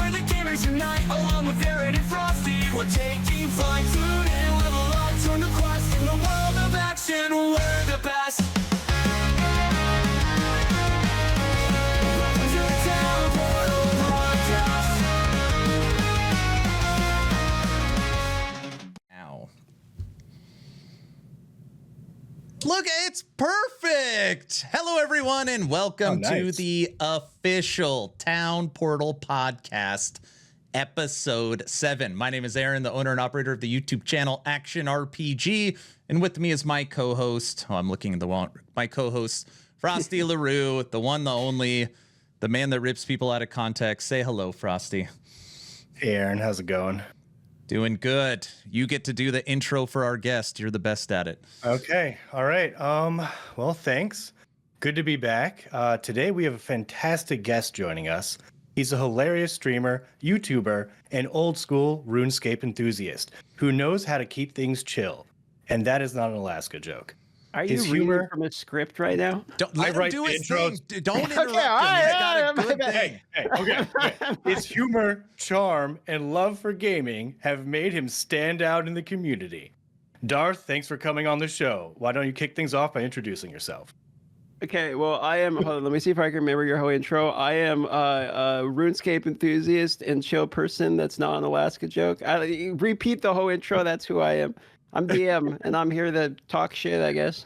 where the gamers unite. Along with Aaron and Frosty, we're taking flight, tune in, level up, turn the quest. In the world of action, we're the best. Welcome to the Town Portal Podcast. Ow. Look, it's perfect. Hello, everyone, and welcome to the official Town Portal Podcast, Episode 7. My name is Aaron, the owner and operator of the YouTube channel Action RPG, and with me is my co-host. Oh, I'm looking at my co-host, Frostylaroo, the one, the only, the man that rips people out of context. Say hello, Frosty. Hey, Aaron, how's it going? Doing good. You get to do the intro for our guest. You're the best at it. Okay. All right. Well, thanks. Good to be back. Today we have a fantastic guest joining us. He's a hilarious streamer, YouTuber, and old school RuneScape enthusiast who knows how to keep things chill. And that is not an Alaska joke. Are you reading from a script right now? Don't let him do his thing. Don't interrupt him. He's right, got a good thing. Okay. His humor, charm, and love for gaming have made him stand out in the community. Darth, thanks for coming on the show. Why don't you kick things off by introducing yourself? Okay, well, I am. Hold on, let me see if I can remember your whole intro. I am a RuneScape enthusiast and chill person. That's not an Alaska joke. I repeat the whole intro. That's who I am. I'm DM, and I'm here to talk shit, I guess.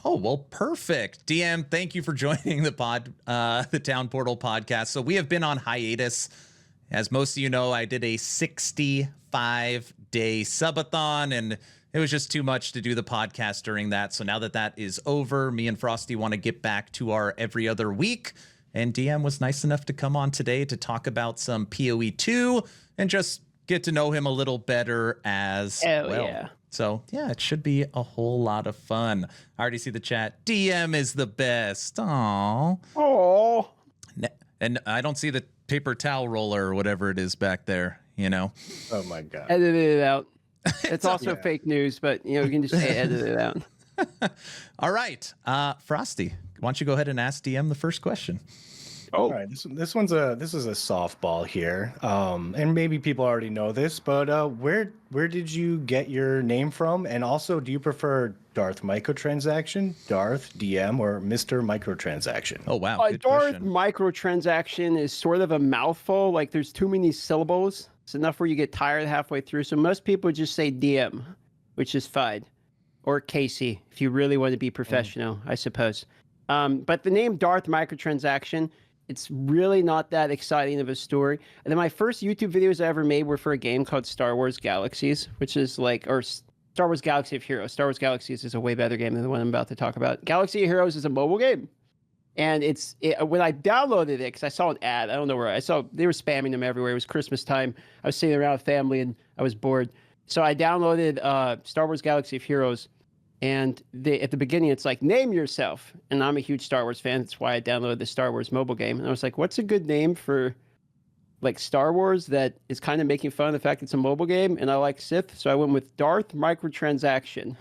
Oh, well, perfect. DM, thank you for joining the Town Portal Podcast. So we have been on hiatus. As most of you know, I did a 65-day subathon, and it was just too much to do the podcast during that. So now that that is over, me and Frosty want to get back to our every other week. And DM was nice enough to come on today to talk about some POE 2 and just get to know him a little better as well. Yeah. So, yeah, it should be a whole lot of fun. I already see the chat. DM is the best. Aww. Oh. And I don't see the paper towel roller or whatever it is back there, you know? Oh, my God. Edit it out. It's also fake news, but, you know, you can just say edit it out. All right. Frosty, why don't you go ahead and ask DM the first question? Oh, all right. This is a softball here, and maybe people already know this, but where did you get your name from? And also, do you prefer Darth Microtransaction, Darth DM, or Mr. Microtransaction? Oh wow, good Darth question. Microtransaction is sort of a mouthful. Like there's too many syllables. It's enough where you get tired halfway through. So most people just say DM, which is fine, or Casey if you really want to be professional, I suppose. But the name Darth Microtransaction. It's really not that exciting of a story. And then my first YouTube videos I ever made were for a game called Star Wars Galaxies, which is like, or Star Wars Galaxy of Heroes. Star Wars Galaxies is a way better game than the one I'm about to talk about. Galaxy of Heroes is a mobile game. And when I downloaded it, because I saw an ad, I don't know where, they were spamming them everywhere. It was Christmas time. I was sitting around with family and I was bored. So I downloaded Star Wars Galaxy of Heroes. And at the beginning, it's like, name yourself. And I'm a huge Star Wars fan. That's why I downloaded the Star Wars mobile game. And I was like, what's a good name for like Star Wars that is kind of making fun of the fact it's a mobile game? And I like Sith. So I went with Darth Microtransaction.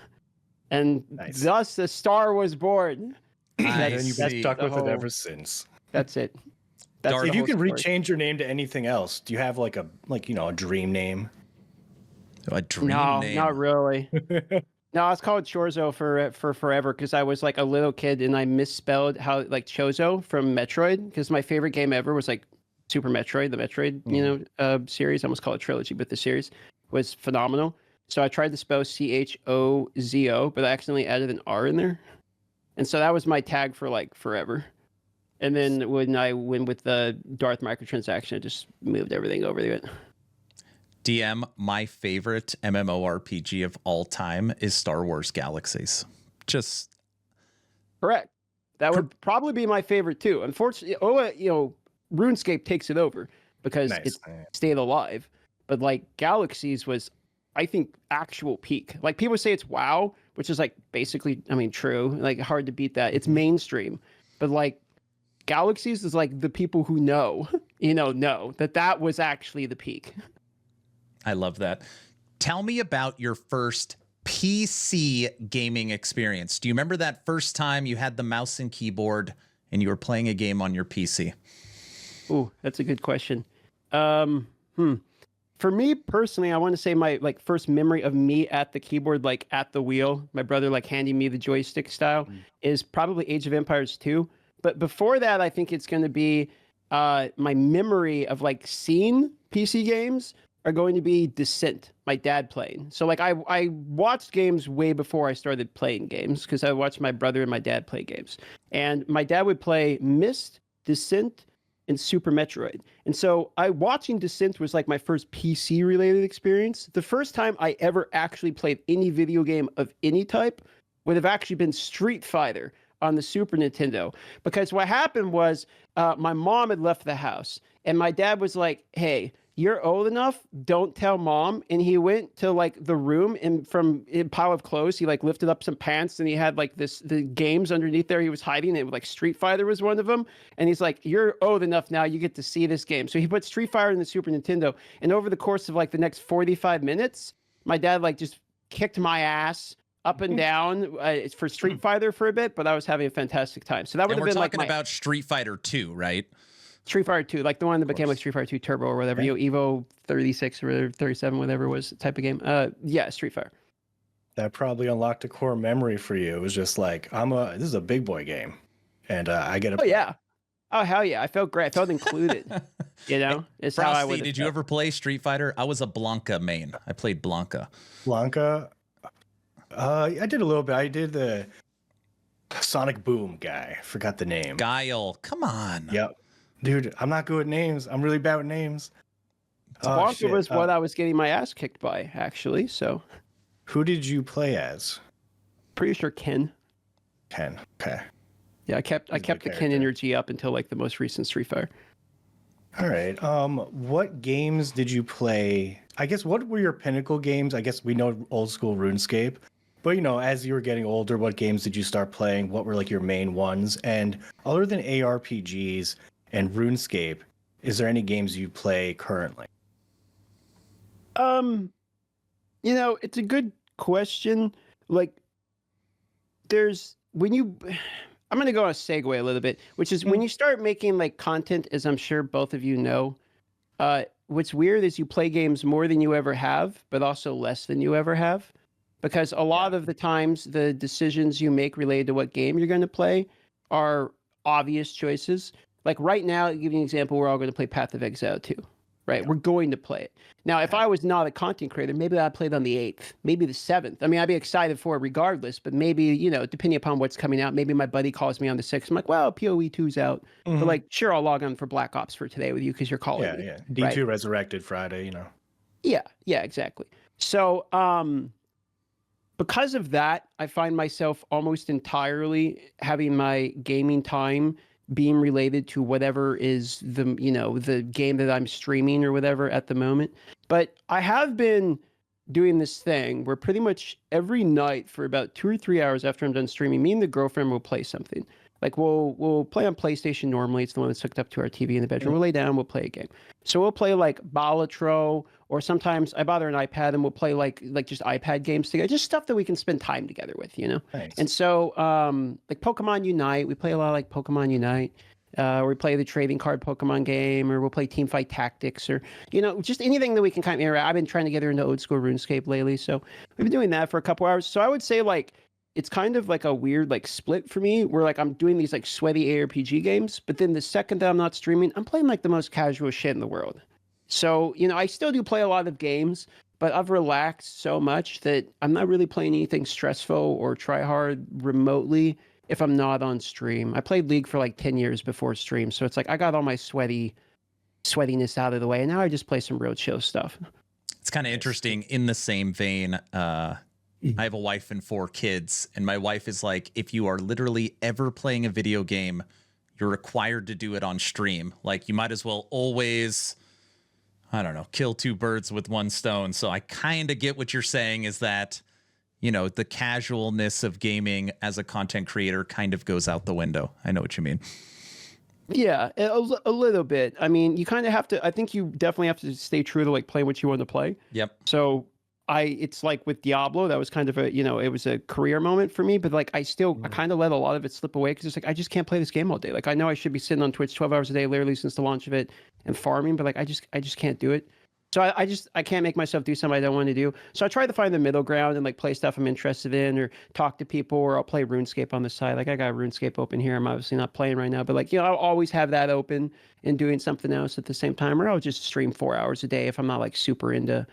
And thus the star was born. And you've been stuck with it ever since. That's it. If you can rechange your name to anything else, do you have like a dream name? A dream name? No, not really. No, I was called Chorzo for forever because I was like a little kid and I misspelled how like Chozo from Metroid because my favorite game ever was like Super Metroid, the Metroid series. I almost call it trilogy, but the series was phenomenal. So I tried to spell Chozo, but I accidentally added an R in there, and so that was my tag for like forever. And then when I went with the Darth Microtransaction, I just moved everything over to it. DM, my favorite MMORPG of all time is Star Wars Galaxies. Just correct. That would probably be my favorite too. Unfortunately, RuneScape takes it over because it's stayed alive. But like Galaxies was, I think, actual peak. Like people say it's WoW, which is like basically, I mean, true. Like hard to beat that. It's mainstream, but like Galaxies is like the people who know that was actually the peak. I love that. Tell me about your first PC gaming experience. Do you remember that first time you had the mouse and keyboard and you were playing a game on your PC? Ooh, that's a good question. For me personally, I want to say my like first memory of me at the keyboard, like at the wheel, my brother like handing me the joystick style, is probably Age of Empires 2. But before that, I think it's going to be my memory of like seeing PC games are going to be Descent, my dad playing. So like I watched games way before I started playing games because I watched my brother and my dad play games. And my dad would play Myst, Descent, and Super Metroid. And so watching Descent was like my first PC related experience. The first time I ever actually played any video game of any type would have actually been Street Fighter on the Super Nintendo. Because what happened was my mom had left the house and my dad was like, hey, you're old enough, don't tell mom. And he went to like the room and from a pile of clothes, he like lifted up some pants and he had like the games underneath there he was hiding. It was like Street Fighter was one of them. And he's like, you're old enough now, you get to see this game. So he put Street Fighter in the Super Nintendo. And over the course of like the next 45 minutes, my dad like just kicked my ass up and down for Street Fighter for a bit, but I was having a fantastic time. So that would have been like we're talking about Street Fighter 2, right? Street Fighter 2, like the one that became like Street Fighter 2 Turbo or whatever, you know, Evo 36 or 37, whatever it was, type of game. Yeah, Street Fighter. That probably unlocked a core memory for you. It was just like, this is a big boy game, and I get Oh yeah, oh hell yeah, I felt great. I felt included. You know, it's Frosty, how I would. Did you ever play Street Fighter? I was a Blanca main. I played Blanca. Blanca. I did a little bit. I did the Sonic Boom guy. Forgot the name. Guile. Come on. Yep. Dude, I'm not good with names. I'm really bad with names. Blanca was what I was getting my ass kicked by, actually. So, who did you play as? Pretty sure Ken. Ken. Okay. Yeah, I kept the Ken energy up until like the most recent Street Fighter. All right. What games did you play? I guess what were your pinnacle games? I guess we know old school RuneScape, but you know, as you were getting older, what games did you start playing? What were like your main ones? And other than ARPGs and RuneScape, is there any games you play currently? You know, it's a good question. Like, I'm going to go on a segue a little bit, which is when you start making like content, as I'm sure both of you know, what's weird is you play games more than you ever have, but also less than you ever have. Because a lot of the times the decisions you make related to what game you're going to play are obvious choices. Like right now, I'll give you an example, we're all going to play Path of Exile 2, right? Yeah. We're going to play it. Now, if I was not a content creator, maybe I'd play it on the 8th, maybe the 7th. I mean, I'd be excited for it regardless, but maybe, you know, depending upon what's coming out, maybe my buddy calls me on the 6th. I'm like, well, POE 2's out. Mm-hmm. But like, sure, I'll log on for Black Ops for today with you because you're calling me. Yeah, D2 right? Resurrected Friday, you know. Yeah, exactly. So, because of that, I find myself almost entirely having my gaming time being related to whatever is the game that I'm streaming or whatever at the moment. But I have been doing this thing where pretty much every night for about 2 or 3 hours after I'm done streaming, me and the girlfriend will play something. Like we'll play on PlayStation normally. It's the one that's hooked up to our TV in the bedroom. We'll lay down, we'll play a game. So we'll play like Balatro, or sometimes I bother an iPad and we'll play like just iPad games together, just stuff that we can spend time together with, you know? Nice. And so like Pokemon Unite, we play a lot like Pokemon Unite. Or we play the trading card Pokemon game, or we'll play Teamfight Tactics, or, you know, just anything that we can kind of interact. I've been trying to get her into old school RuneScape lately. So we've been doing that for a couple hours. So I would say like, it's kind of like a weird like split for me where like I'm doing these like sweaty ARPG games, but then the second that I'm not streaming, I'm playing like the most casual shit in the world. So, you know, I still do play a lot of games, but I've relaxed so much that I'm not really playing anything stressful or try hard remotely if I'm not on stream. I played League for like 10 years before stream. So it's like I got all my sweatiness out of the way, and now I just play some real chill stuff. It's kind of interesting. In the same vein, I have a wife and 4 kids, and my wife is like, if you are literally ever playing a video game, you're required to do it on stream. Like, you might as well always, I don't know, kill 2 birds with 1 stone. So I kind of get what you're saying, is that, you know, the casualness of gaming as a content creator kind of goes out the window. I know what you mean. Yeah, a little bit. I mean, you kind of have to, I think you definitely have to stay true to like play what you want to play. Yep. So it's like with Diablo, that was kind of a, it was a career moment for me, but like I kind of let a lot of it slip away because it's like I just can't play this game all day. Like I know I should be sitting on Twitch 12 hours a day literally since the launch of it and farming, but like I just can't do it. So I can't make myself do something I don't want to do. So I try to find the middle ground and like play stuff I'm interested in or talk to people, or I'll play RuneScape on the side. Like I got RuneScape open here. I'm obviously not playing right now, but like, I'll always have that open and doing something else at the same time, or I'll just stream 4 hours a day if I'm not like super into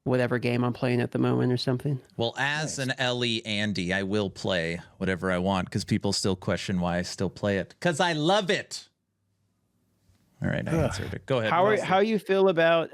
whatever game I'm playing at the moment or something. Well, as an Ellie Andy, I will play whatever I want because people still question why I still play it. Because I love it. All right, I answered it. Go ahead. How you feel about?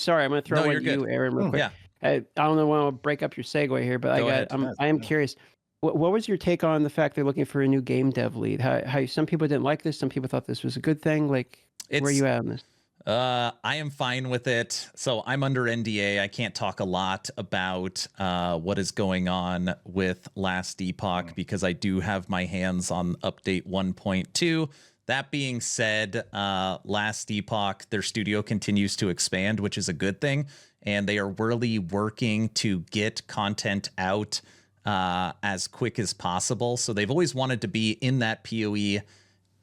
Sorry, I'm going to throw one to you, Aaron, real quick. Yeah. I don't know want to break up your segue here, but I am curious. What was your take on the fact they're looking for a new game dev lead? How some people didn't like this, some people thought this was a good thing. Like, where are you at on this? I am fine with it. So I'm under NDA. I can't talk a lot about what is going on with Last Epoch because I do have my hands on update 1.2. That being said, Last Epoch, their studio continues to expand, which is a good thing. And they are really working to get content out as quick as possible. So they've always wanted to be in that POE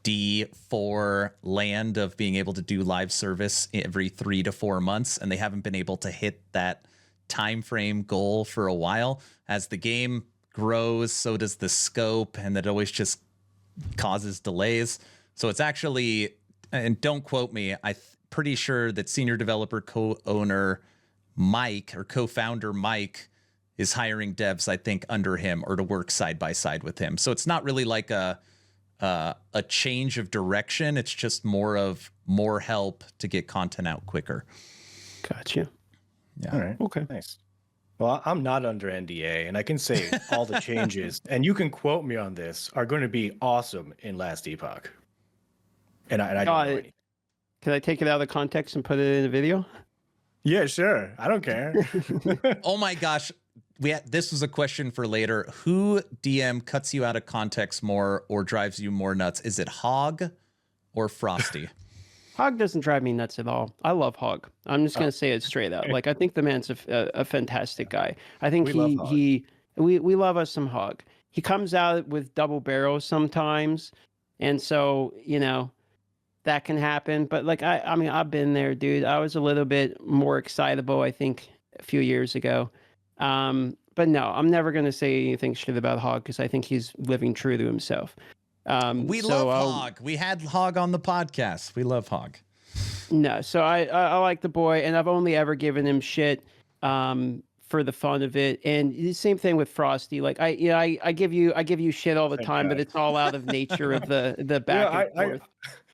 D4 land of being able to do live service every 3 to 4 months. And they haven't been able to hit that time frame goal for a while. As the game grows, so does the scope. And that always just causes delays. So it's actually, and don't quote me, I'm pretty sure that senior developer co-owner Mike or co-founder Mike is hiring devs, I think, under him or to work side by side with him. So it's not really like a change of direction. It's just more help to get content out quicker. Gotcha. Yeah. All right. Okay. Nice. Well, I'm not under NDA, and I can say all the changes, and you can quote me on this, are going to be awesome in Last Epoch. And I don't know any. Can I take it out of context and put it in a video? Yeah, sure. I don't care. Oh my gosh. This was a question for later. Who DM cuts you out of context more or drives you more nuts? Is it Hog or Frosty? Hog doesn't drive me nuts at all. I love Hog. I'm just going to say it straight out. Like, I think the man's a fantastic guy. I think we love us some Hog. He comes out with double barrels sometimes. And so, that can happen. But like, I mean, I've been there, dude. I was a little bit more excitable, I think, a few years ago. But no, I'm never going to say anything shit about Hog because I think he's living true to himself. We love Hog. We had Hog on the podcast. We love Hog. No, so I like the boy, and I've only ever given him shit for the fun of it. And the same thing with Frosty. Like I give you shit all the time, but it's all out of nature of the back and forth.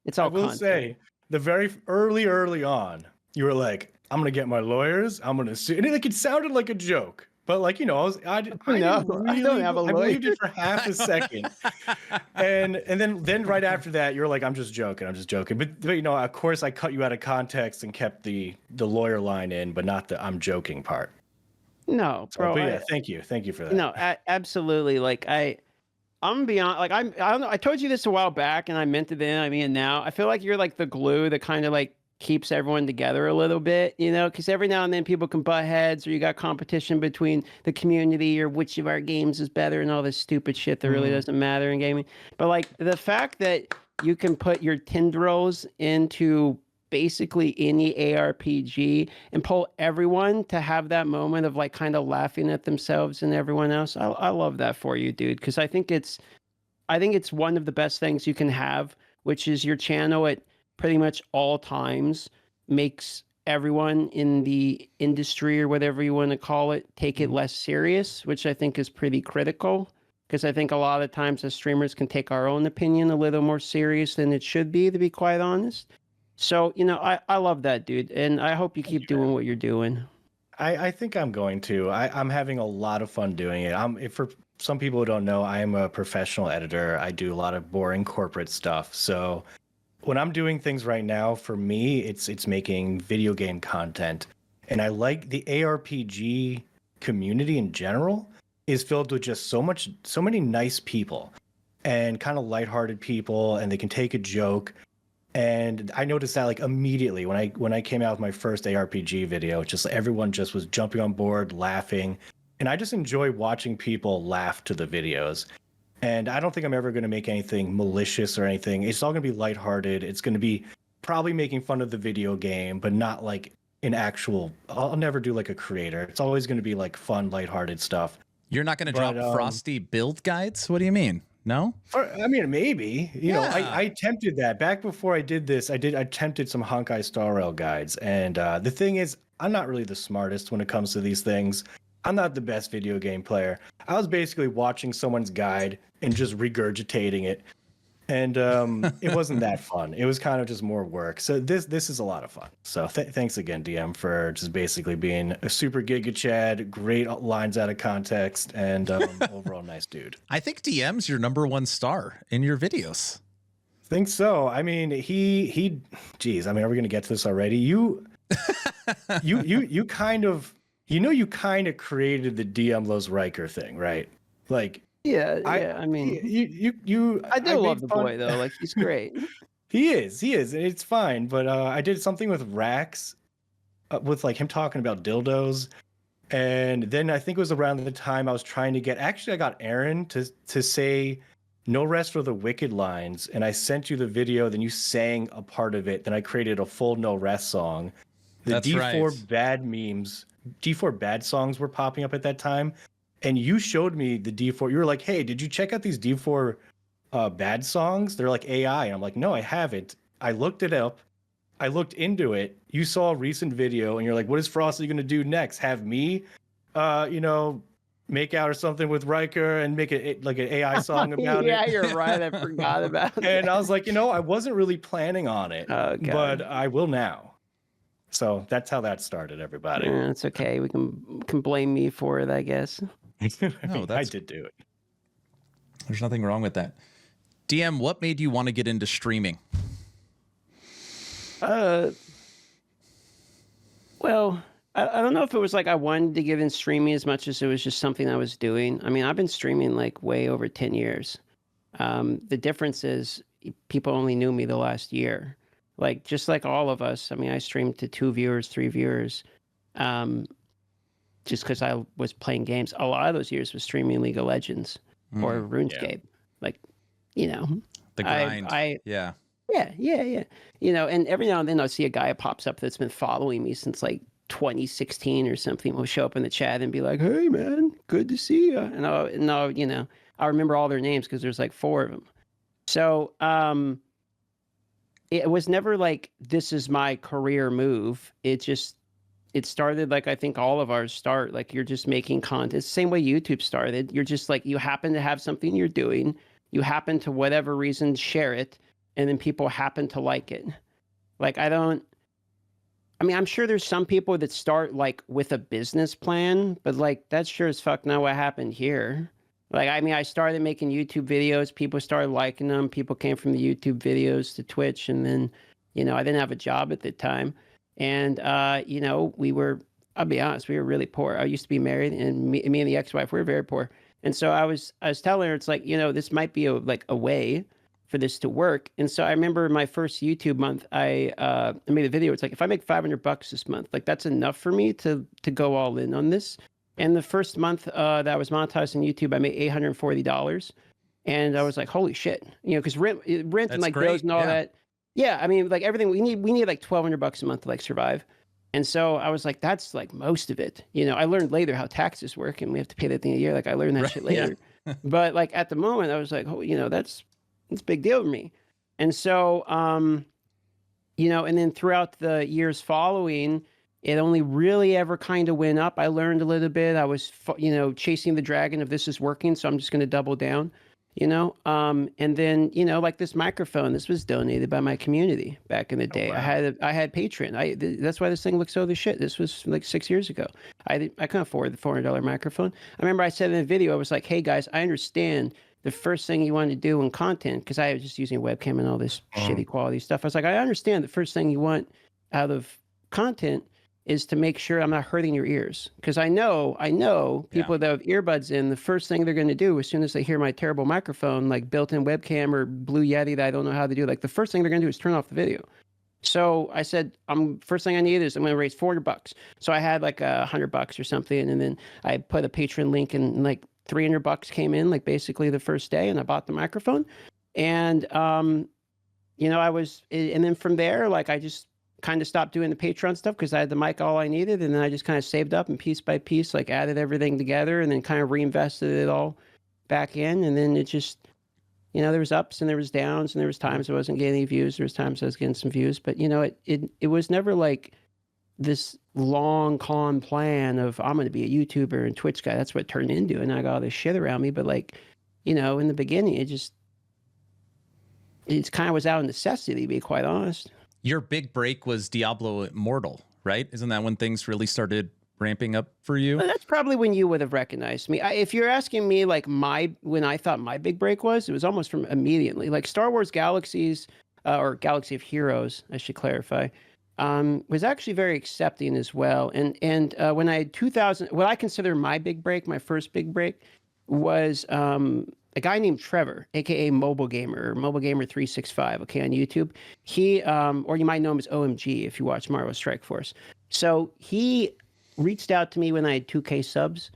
It's all. I will say, the very early on, you were like, "I'm gonna get my lawyers. I'm gonna sue," and it sounded like a joke. But like, I don't have a lawyer. I believed it for half a second, and then right after that, you're like, I'm just joking. But of course, I cut you out of context and kept the lawyer line in, but not the I'm joking part. No, bro. But yeah, thank you for that. No, absolutely. Like I'm beyond. Like I don't know. I told you this a while back, and I meant it then. I mean, now I feel like you're like the glue that kind of like keeps everyone together a little bit, because every now and then people can butt heads, or you got competition between the community, or which of our games is better, and all this stupid shit that really doesn't matter in gaming. But like the fact that you can put your tendrils into basically any ARPG and pull everyone to have that moment of like kind of laughing at themselves and everyone else, I love that for you, dude, because I think it's one of the best things you can have, which is your channel at pretty much all times makes everyone in the industry, or whatever you want to call it, take it less serious, which I think is pretty critical, because I think a lot of times as streamers can take our own opinion a little more serious than it should be, to be quite honest. So, I love that, dude, and I hope you keep doing what you're doing. I think I'm going to. I'm having a lot of fun doing it. For some people who don't know, I am a professional editor. I do a lot of boring corporate stuff. So when I'm doing things right now, for me, it's making video game content. And I like the ARPG community in general is filled with just so many nice people and kind of lighthearted people, and they can take a joke. And I noticed that like immediately when I came out with my first ARPG video, just everyone just was jumping on board, laughing. And I just enjoy watching people laugh to the videos. And I don't think I'm ever going to make anything malicious or anything. It's all going to be lighthearted. It's going to be probably making fun of the video game, but not like an actual, I'll never do like a creator. It's always going to be like fun, lighthearted stuff. You're not going to drop Frosty build guides? What do you mean? No? I mean, maybe. You know, I attempted that. Back before I did this, I attempted some Honkai Star Rail guides. And the thing is, I'm not really the smartest when it comes to these things. I'm not the best video game player. I was basically watching someone's guide and just regurgitating it. And it wasn't that fun. It was kind of just more work. So this is a lot of fun. So thanks again, DM, for just basically being a super Giga Chad, great lines out of context, and overall nice dude. I think DM's your #1 star in your videos. Think so. I mean, he geez, I mean, are we gonna get to this already? You kind of, you kind of created the DM Loves Riker thing, right? Like, yeah. I mean, I do love the boy though. Like, he's great. He is. And it's fine. But I did something with Rax, with like him talking about dildos, and then I think it was around the time I was trying to get. Actually, I got Aaron to say "No Rest for the Wicked" lines, and I sent you the video. Then you sang a part of it. Then I created a full No Rest song. The That's D4 right. bad memes, D4 bad songs were popping up at that time. And you showed me the D4. You were like, hey, did you check out these D4 bad songs? They're like AI. And I'm like, no, I haven't. I looked it up. I looked into it. You saw a recent video and you're like, what is Frosty going to do next? Have me, make out or something with Riker and make it like an AI song about it? Yeah, you're right. I forgot about it. And I was like, I wasn't really planning on it, but I will now. So that's how that started, everybody. Yeah, it's okay. We can blame me for it, I guess. No, I did do it. There's nothing wrong with that. DM, what made you want to get into streaming? Well, I don't know if it was like I wanted to get in streaming as much as it was just something I was doing. I mean, I've been streaming like way over 10 years. The difference is people only knew me the last year. Like, just like all of us. I mean, I streamed to 2 viewers, 3 viewers. Just because I was playing games. A lot of those years was streaming League of Legends or RuneScape. Yeah. Like, the grind. Yeah. And every now and then I'll see a guy that pops up that's been following me since like 2016 or something. Will show up in the chat and be like, hey man, good to see you. And I'll remember all their names because there's like 4 of them. So it was never like, this is my career move. It started like I think all of ours start, like you're just making content. It's the same way YouTube started. You're just like, you happen to have something you're doing. You happen to, whatever reason, share it. And then people happen to like it. Like, I'm sure there's some people that start like with a business plan, but like that's sure as fuck not what happened here. Like, I started making YouTube videos. People started liking them. People came from the YouTube videos to Twitch. And then, I didn't have a job at the time. And, I'll be honest, we were really poor. I used to be married, and me and the ex-wife, we were very poor. And so I was telling her, it's like, this might be a way for this to work. And so I remember my first YouTube month, I made a video. It's like, if I make $500 this month, like that's enough for me to go all in on this. And the first month that I was monetized on YouTube, I made $840. And I was like, holy shit, because rent and like bills and all that. Yeah, I mean, like everything we need like $1,200 a month to like survive. And so I was like, that's like most of it. I learned later how taxes work and we have to pay that thing a year. Like I learned that shit later. Yeah. But like at the moment I was like, oh, that's a big deal to me. And so, and then throughout the years following, it only really ever kind of went up. I learned a little bit. I was, chasing the dragon of this is working. So I'm just going to double down. And then, like this microphone, this was donated by my community back in the day. Oh, wow. I had Patreon. That's why this thing looks so the shit. This was like 6 years ago. I couldn't afford the $400 microphone. I remember I said in the video, I was like, hey guys, I understand the first thing you want to do in content, because I was just using a webcam and all this shitty quality stuff. I was like, I understand the first thing you want out of content is to make sure I'm not hurting your ears. Because I know people that have earbuds in, the first thing they're going to do as soon as they hear my terrible microphone, like built-in webcam or Blue Yeti that I don't know how to do, like the first thing they're going to do is turn off the video. So I said, first thing I need is I'm going to raise $400. So I had like $100 or something. And then I put a Patreon link and like $300 came in, like basically the first day. And I bought the microphone. And, you know, and then from there, like I just kind of stopped doing the Patreon stuff because I had the mic all I needed. And then I just kind of saved up and piece by piece, like added everything together and then kind of reinvested it all back in. And then it just, you know, there was ups and there was downs and there was times I wasn't getting any views. There was times I was getting some views, but you know, it was never like this long con plan of I'm going to be a YouTuber and Twitch guy. That's what it turned into. And I got all this shit around me. But like, you know, in the beginning, it kind of was out of necessity, to be quite honest. Your big break was Diablo Immortal, right? Isn't that when things really started ramping up for you? Well, that's probably when you would have recognized me. If you're asking me like when I thought my big break was, it was almost from immediately. Like Star Wars Galaxies or Galaxy of Heroes, I should clarify, was actually very accepting as well. And when I had 2000, what I consider my big break, my first big break, was a guy named Trevor, aka Mobile Gamer 365, okay, on YouTube. He, or you might know him as OMG if you watch Marvel Strike Force. So he reached out to me when I had 2K subs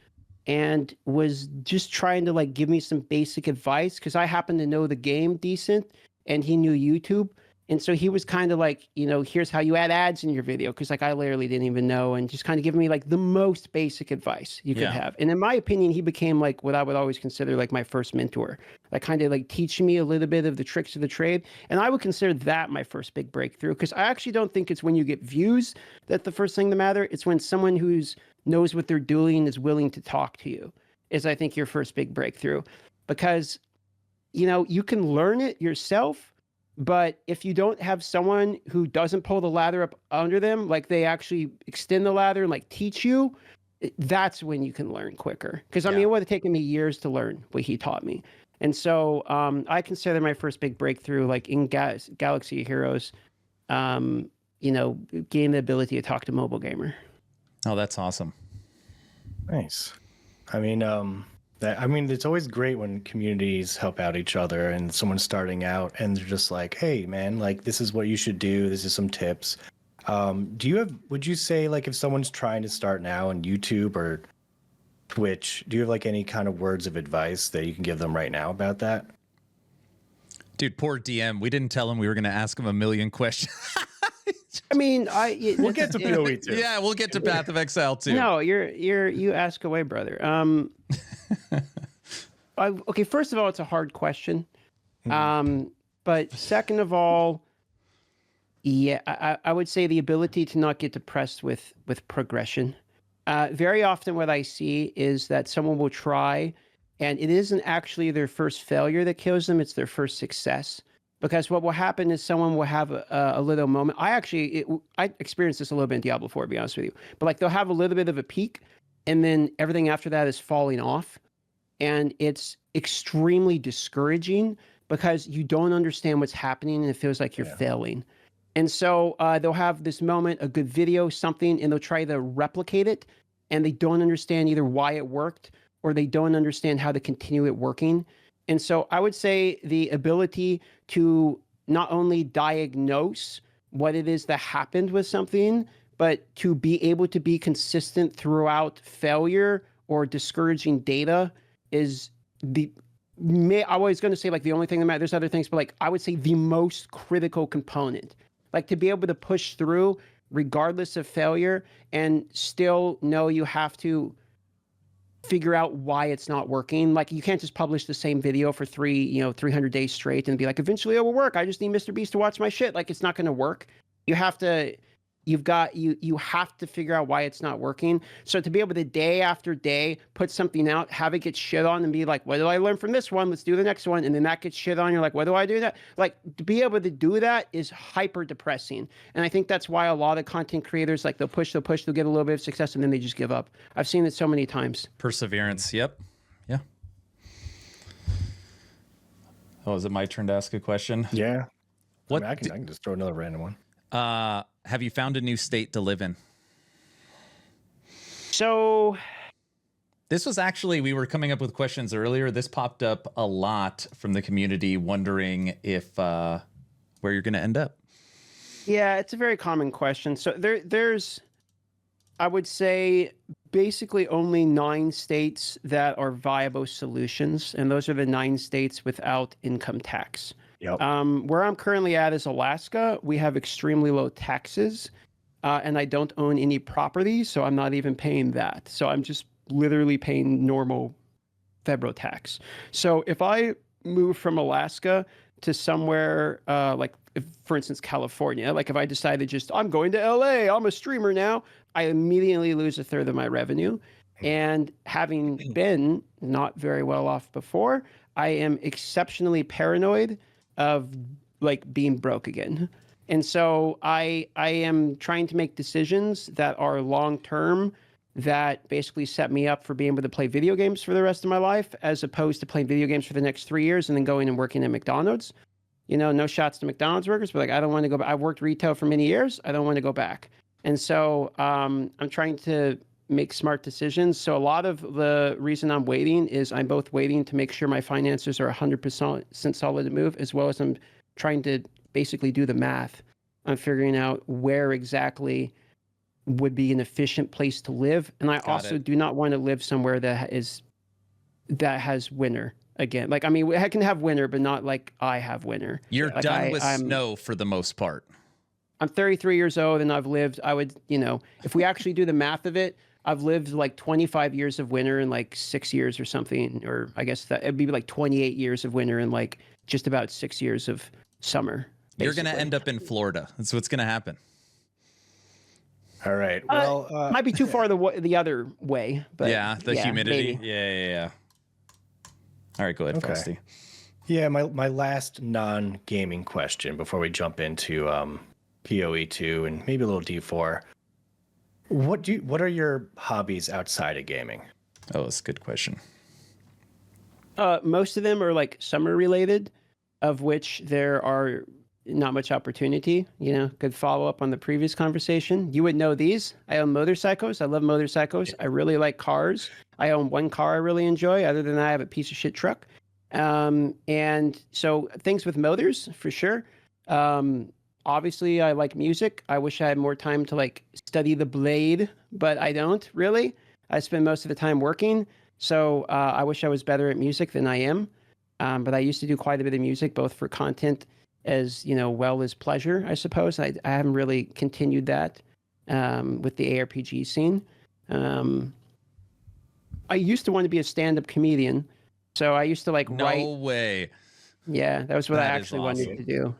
and was just trying to like give me some basic advice because I happen to know the game decent and he knew YouTube. And so he was kind of like, you know, here's how you add ads in your video. Cause like I literally didn't even know, and just kind of giving me like the most basic advice you could have. And in my opinion, he became like what I would always consider like my first mentor, like kind of like teaching me a little bit of the tricks of the trade. And I would consider that my first big breakthrough. Cause I actually don't think it's when you get views that the first thing to matter. It's when someone who's knows what they're doing is willing to talk to you is I think your first big breakthrough, because, you know, you can learn it yourself. But if you don't have someone who doesn't pull the ladder up under them, like they actually extend the ladder and like teach you, that's when you can learn quicker. Because I mean, it would have taken me years to learn what he taught me. And so I consider my first big breakthrough, like in Galaxy of Heroes, you know, gain the ability to talk to Mobile Gamer. Oh, that's awesome. Nice. I mean, it's always great when communities help out each other and someone's starting out and they're just like, hey, man, like, this is what you should do. This is some tips. Would you say, like, if someone's trying to start now on YouTube or Twitch, do you have, like, any kind of words of advice that you can give them right now about that? Dude, poor DM. We didn't tell him we were going to ask him a million questions. I mean, we'll get to POE too. Yeah, we'll get to Path of Exile too. No, you ask away, brother. Okay, first of all, it's a hard question. But second of all, yeah, I would say the ability to not get depressed with progression. Very often what I see is that someone will try and it isn't actually their first failure that kills them, it's their first success. Because what will happen is someone will have a little moment. I experienced this a little bit in Diablo 4, to be honest with you. But like they'll have a little bit of a peak, and then everything after that is falling off. And it's extremely discouraging because you don't understand what's happening and it feels like you're failing. And so they'll have this moment, a good video, something, and they'll try to replicate it. And they don't understand either why it worked or they don't understand how to continue it working. And so I would say the ability to not only diagnose what it is that happened with something, but to be able to be consistent throughout failure or discouraging data is I was going to say like the only thing that matters. There's other things, but like I would say the most critical component, like to be able to push through regardless of failure and still know you have to figure out why it's not working. Like you can't just publish the same video for 300 days straight and be like, eventually it will work. I just need Mr. Beast to watch my shit. Like it's not going to work. You have to figure out why it's not working. So to be able to day after day put something out, have it get shit on and be like, what did I learn from this one? Let's do the next one. And then that gets shit on. You're like, what do I do that? Like to be able to do that is hyper depressing. And I think that's why a lot of content creators, like they'll push, they'll get a little bit of success and then they just give up. I've seen it so many times. Perseverance. Yep. Yeah. Oh, is it my turn to ask a question? Yeah. I can just throw another random one. Have you found a new state to live in? So This was actually, we were coming up with questions earlier. This popped up a lot from the community wondering if where you're going to end up. yeah, it's a very common question. So there's, I would say, basically only 9 states that are viable solutions, and those are the 9 states without income tax. Yep. Where I'm currently at is Alaska. We have extremely low taxes, and I don't own any property, so I'm not even paying that. So I'm just literally paying normal federal tax. So if I move from Alaska to somewhere like, for instance, California, like if I decided just, I'm going to LA, I'm a streamer now, I immediately lose 1/3 of my revenue. And having been not very well off before, I am exceptionally paranoid of like being broke again. And so I am trying to make decisions that are long term, that basically set me up for being able to play video games for the rest of my life, as opposed to playing video games for the next 3 years and then going and working at McDonald's. You know, no shots to McDonald's workers, but like, I don't want to go back. I've worked retail for many years. I don't want to go back. And so I'm trying to make smart decisions. So a lot of the reason I'm waiting is I'm both waiting to make sure my finances are 100% solid to move, as well as I'm trying to basically do the math. I'm figuring out where exactly would be an efficient place to live. And I also do not want to live somewhere that has winter again. Like, I mean, I can have winter, but not like I have winter. You're like done with snow for the most part. I'm 33 years old and I've lived, I would, you know, if we actually do the math of it, I've lived like 25 years of winter in like 6 years or something, or I guess that it'd be like 28 years of winter and like just about 6 years of summer. Basically. You're going to end up in Florida. That's what's going to happen. All right. Well, might be too far the other way, but yeah, the humidity. Maybe. Yeah. All right, go ahead, Frosty. Yeah, my last non-gaming question before we jump into POE 2 and maybe a little D4. What are your hobbies outside of gaming? Oh, that's a good question. Most of them are like summer related, of which there are not much opportunity. You know, could follow up on the previous conversation. You would know these. I own motorcycles. I love motorcycles. I really like cars. I own one car I really enjoy. Other than that, I have a piece of shit truck. And so things with motors for sure. Obviously, I like music. I wish I had more time to like study the blade, but I don't really. I spend most of the time working. So I wish I was better at music than I am. But I used to do quite a bit of music, both for content as, you know, well as pleasure, I suppose. I haven't really continued that with the ARPG scene. I used to want to be a stand-up comedian. So I used to like write. No way. Yeah, that was what I actually wanted to do.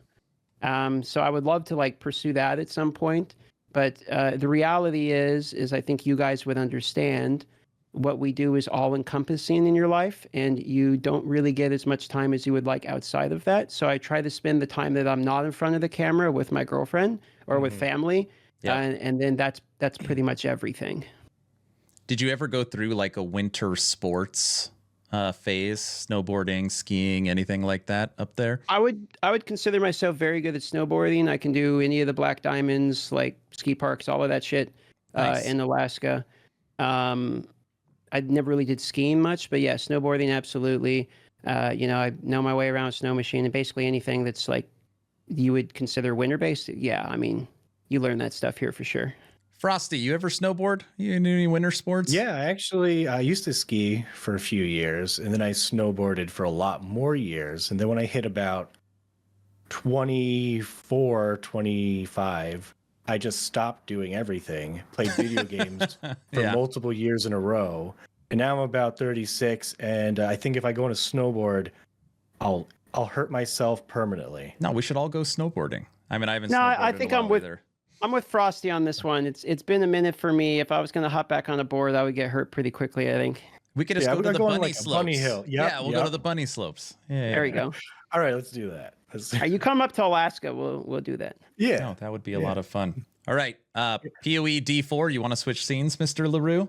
So I would love to like pursue that at some point. But the reality is I think you guys would understand what we do is all encompassing in your life, and you don't really get as much time as you would like outside of that. So I try to spend the time that I'm not in front of the camera with my girlfriend or with family. And then that's pretty much everything. Did you ever go through like a winter sports phase, snowboarding, skiing, anything like that up there? I would consider myself very good at snowboarding. I can do any of the black diamonds, like ski parks, all of that shit in Alaska. I never really did skiing much, but yeah, snowboarding, absolutely. You know, I know my way around a snow machine, and basically anything that's like you would consider winter based. Yeah, I mean, you learn that stuff here for sure. Frosty, you ever snowboard? You do any winter sports? Yeah, I used to ski for a few years, and then I snowboarded for a lot more years. And then when I hit about 24, 25, I just stopped doing everything, played video games for multiple years in a row. And now I'm about 36, and I think if I go on a snowboard, I'll hurt myself permanently. No, we should all go snowboarding. I mean, I haven't snowboarded I think I'm with Frosty on this one. It's been a minute for me. If I was going to hop back on a board, I would get hurt pretty quickly, I think. We could just go to the bunny like slopes. Bunny Hill. Yeah, we'll go to the bunny slopes. There we go. All right, let's do that. You come up to Alaska, we'll do that. Yeah. No, that would be a lot of fun. All right, POE D4, you want to switch scenes, Mr. LaRue?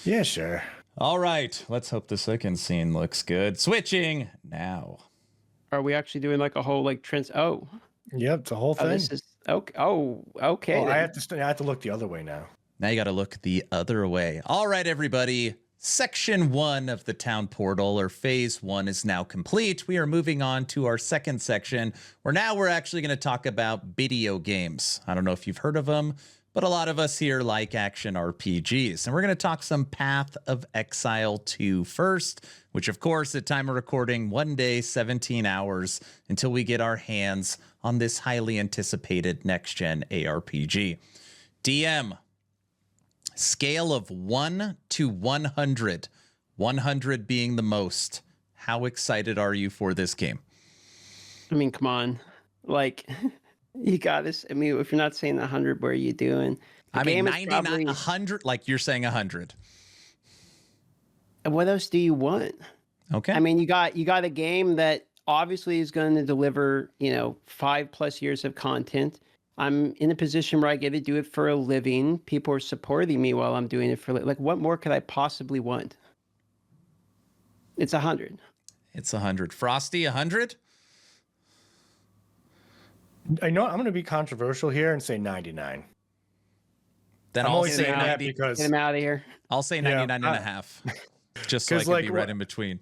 Yeah, sure. All right, let's hope the second scene looks good. Switching now. Are we actually doing like a whole like trans? Oh. Yep, it's a whole thing. This is okay. Oh, okay. Oh, I have to look the other way now. Now you got to look the other way. All right, everybody. Section 1 of the town portal, or phase 1, is now complete. We are moving on to our second section, where now we're actually going to talk about video games. I don't know if you've heard of them, but a lot of us here like action RPGs. And we're going to talk some Path of Exile 2 first, which of course, at time of recording, 1 day, 17 hours until we get our hands on this highly anticipated next-gen ARPG. DM, scale of 1 to 100, 100 being the most. How excited are you for this game? I mean, come on. Like, you got this. I mean, if you're not saying 100, what are you doing? I mean, 99, 100, like you're saying 100. What else do you want? Okay. I mean, you got a game that obviously is going to deliver, 5+ years of content. I'm in a position where I get to do it for a living. People are supporting me while I'm doing it for like, what more could I possibly want? It's 100. It's 100. Frosty, 100? I know I'm going to be controversial here and say 99. Then I'm I'll only say saying that 90. because Get him out of here. I'll say 99 and a half. Just so I can be right in between.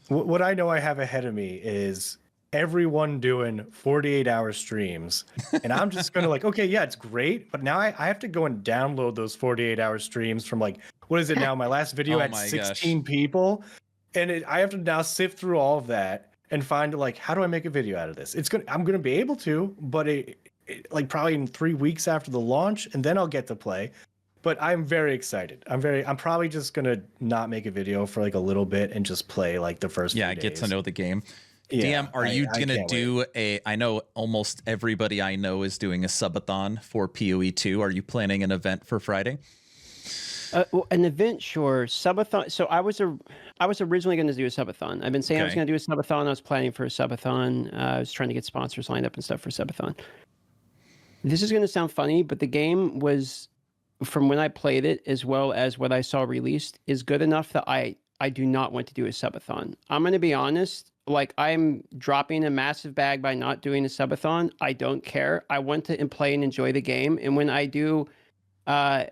What I know I have ahead of me is everyone doing 48-hour streams. And I'm just going to like, okay, yeah, it's great. But now I have to go and download those 48-hour streams from like, what is it now? My last video had 16 people. And I have to now sift through all of that and find like, how do I make a video out of this? I'm going to be able to, but like probably in 3 weeks after the launch, and then I'll get to play. But I'm very excited. I'm probably just going to not make a video for like a little bit and just play like the first few days. Get to know the game. Yeah, DM, are you going to do I know almost everybody I know is doing a subathon for POE 2. Are you planning an event for Friday? An event, sure. Subathon. So I was originally going to do a subathon. I've been saying I was going to do a subathon. I was planning for a subathon. I was trying to get sponsors lined up and stuff for subathon. This is going to sound funny, but the game was, from when I played it, as well as what I saw released, is good enough that I do not want to do a subathon. I'm going to be honest. Like, I'm dropping a massive bag by not doing a subathon. I don't care. I want to play and enjoy the game. And when I do a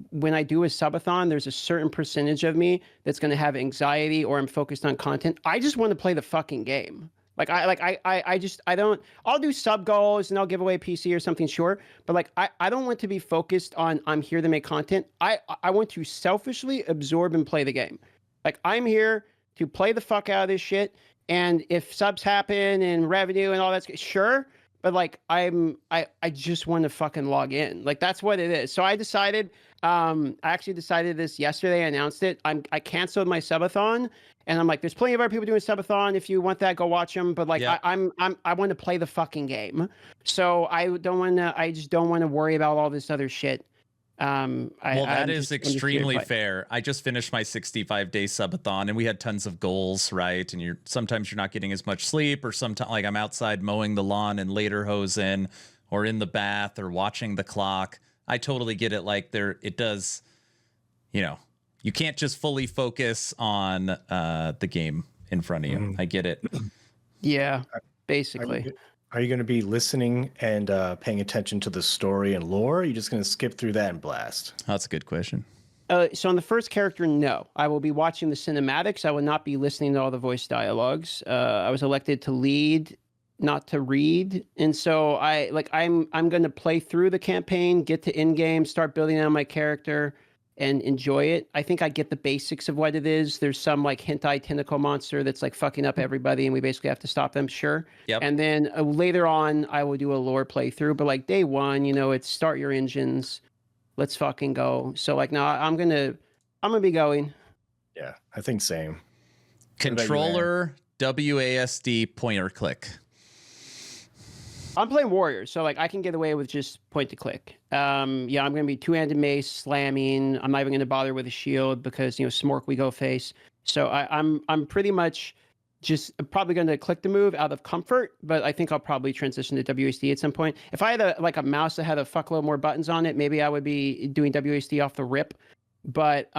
subathon, there's a certain percentage of me that's going to have anxiety, or I'm focused on content. I just want to play the fucking game. I'll do sub goals and I'll give away a PC or something, sure. But like, I don't want to be focused on, I'm here to make content. I want to selfishly absorb and play the game. Like, I'm here to play the fuck out of this shit. And if subs happen and revenue and all that's sure. But like, I just want to fucking log in. Like, that's what it is. So I decided, I actually decided this yesterday. I announced it. I canceled my subathon, and I'm like, there's plenty of other people doing subathon. If you want that, go watch them. But like, I want to play the fucking game. So I just don't want to worry about all this other shit. That is extremely fair. I just finished my 65-day subathon, and we had tons of goals, right? And sometimes you're not getting as much sleep, or sometimes like I'm outside mowing the lawn and later hose in, or in the bath, or watching the clock. I totally get it. Like, it does, you can't just fully focus on the game in front of you. I get it. Yeah, basically. Are you going to be listening and paying attention to the story and lore? Or are you just going to skip through that and blast? That's a good question. So on the first character, no. I will be watching the cinematics. I will not be listening to all the voice dialogues. I was elected to lead, not to read. And so I'm going to play through the campaign, get to in-game, start building on my character, and enjoy it. I think I get the basics of what it is. There's some like hentai tentacle monster that's like fucking up everybody, and we basically have to stop them. Sure. Yep. And then later on, I will do a lore playthrough. But like day one, it's start your engines. Let's fucking go. So like now I'm gonna be going. Yeah, I think same. Controller, WASD, pointer click. I'm playing warrior, so like I can get away with just point to click. I'm gonna be two-handed mace slamming. I'm not even gonna bother with a shield because smork we go face. So I'm pretty much just probably gonna click the move out of comfort, but I think I'll probably transition to WASD at some point. If I had a mouse that had a fuckload more buttons on it, maybe I would be doing WASD off the rip. But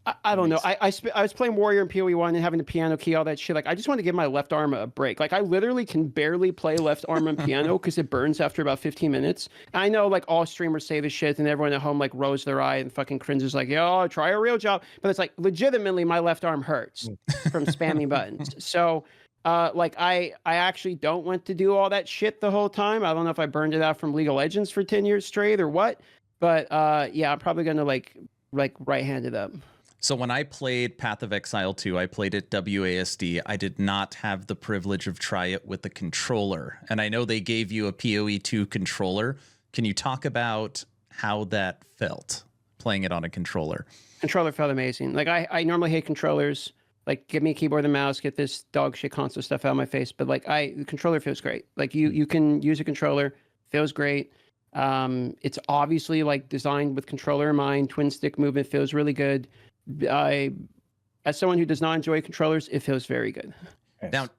I don't know. I was playing Warrior in POE 1 and having the piano key, all that shit. Like, I just want to give my left arm a break. Like, I literally can barely play left arm on piano because it burns after about 15 minutes. I know, like, all streamers say this shit and everyone at home, like, rolls their eye and fucking cringes, like, yo, try a real job. But it's like, legitimately, my left arm hurts from spamming buttons. So, like, I actually don't want to do all that shit the whole time. I don't know if I burned it out from League of Legends for 10 years straight or what. But, yeah, I'm probably going to, like right-hand it up. So when I played Path of Exile 2, I played it WASD. I did not have the privilege of try it with the controller. And I know they gave you a PoE 2 controller. Can you talk about how that felt, playing it on a controller? Controller felt amazing. Like, I normally hate controllers. Like, give me a keyboard and mouse, get this dog shit console stuff out of my face. But, like, the controller feels great. Like, you can use a controller, feels great. It's obviously, like, designed with controller in mind. Twin stick movement feels really good. As someone who does not enjoy controllers, it feels very good. Now,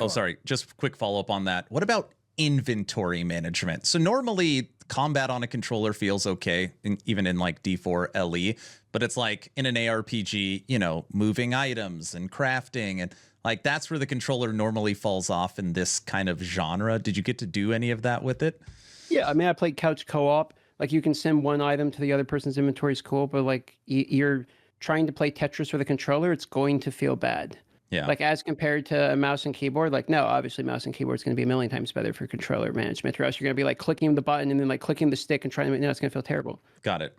sorry, just quick follow up on that. What about inventory management? So normally combat on a controller feels okay, even in like D4 LE, but it's like in an ARPG, you know, moving items and crafting, and like that's where the controller normally falls off in this kind of genre. Did you get to do any of that with it? Yeah, I mean, I played couch co-op. Like, you can send one item to the other person's inventory is cool, but like you're trying to play Tetris with a controller, it's going to feel bad. Yeah. Like, as compared to a mouse and keyboard, like, no, obviously mouse and keyboard is going to be a million times better for controller management, or else you're going to be like clicking the button and then like clicking the stick and trying to, no, it's going to feel terrible. Got it.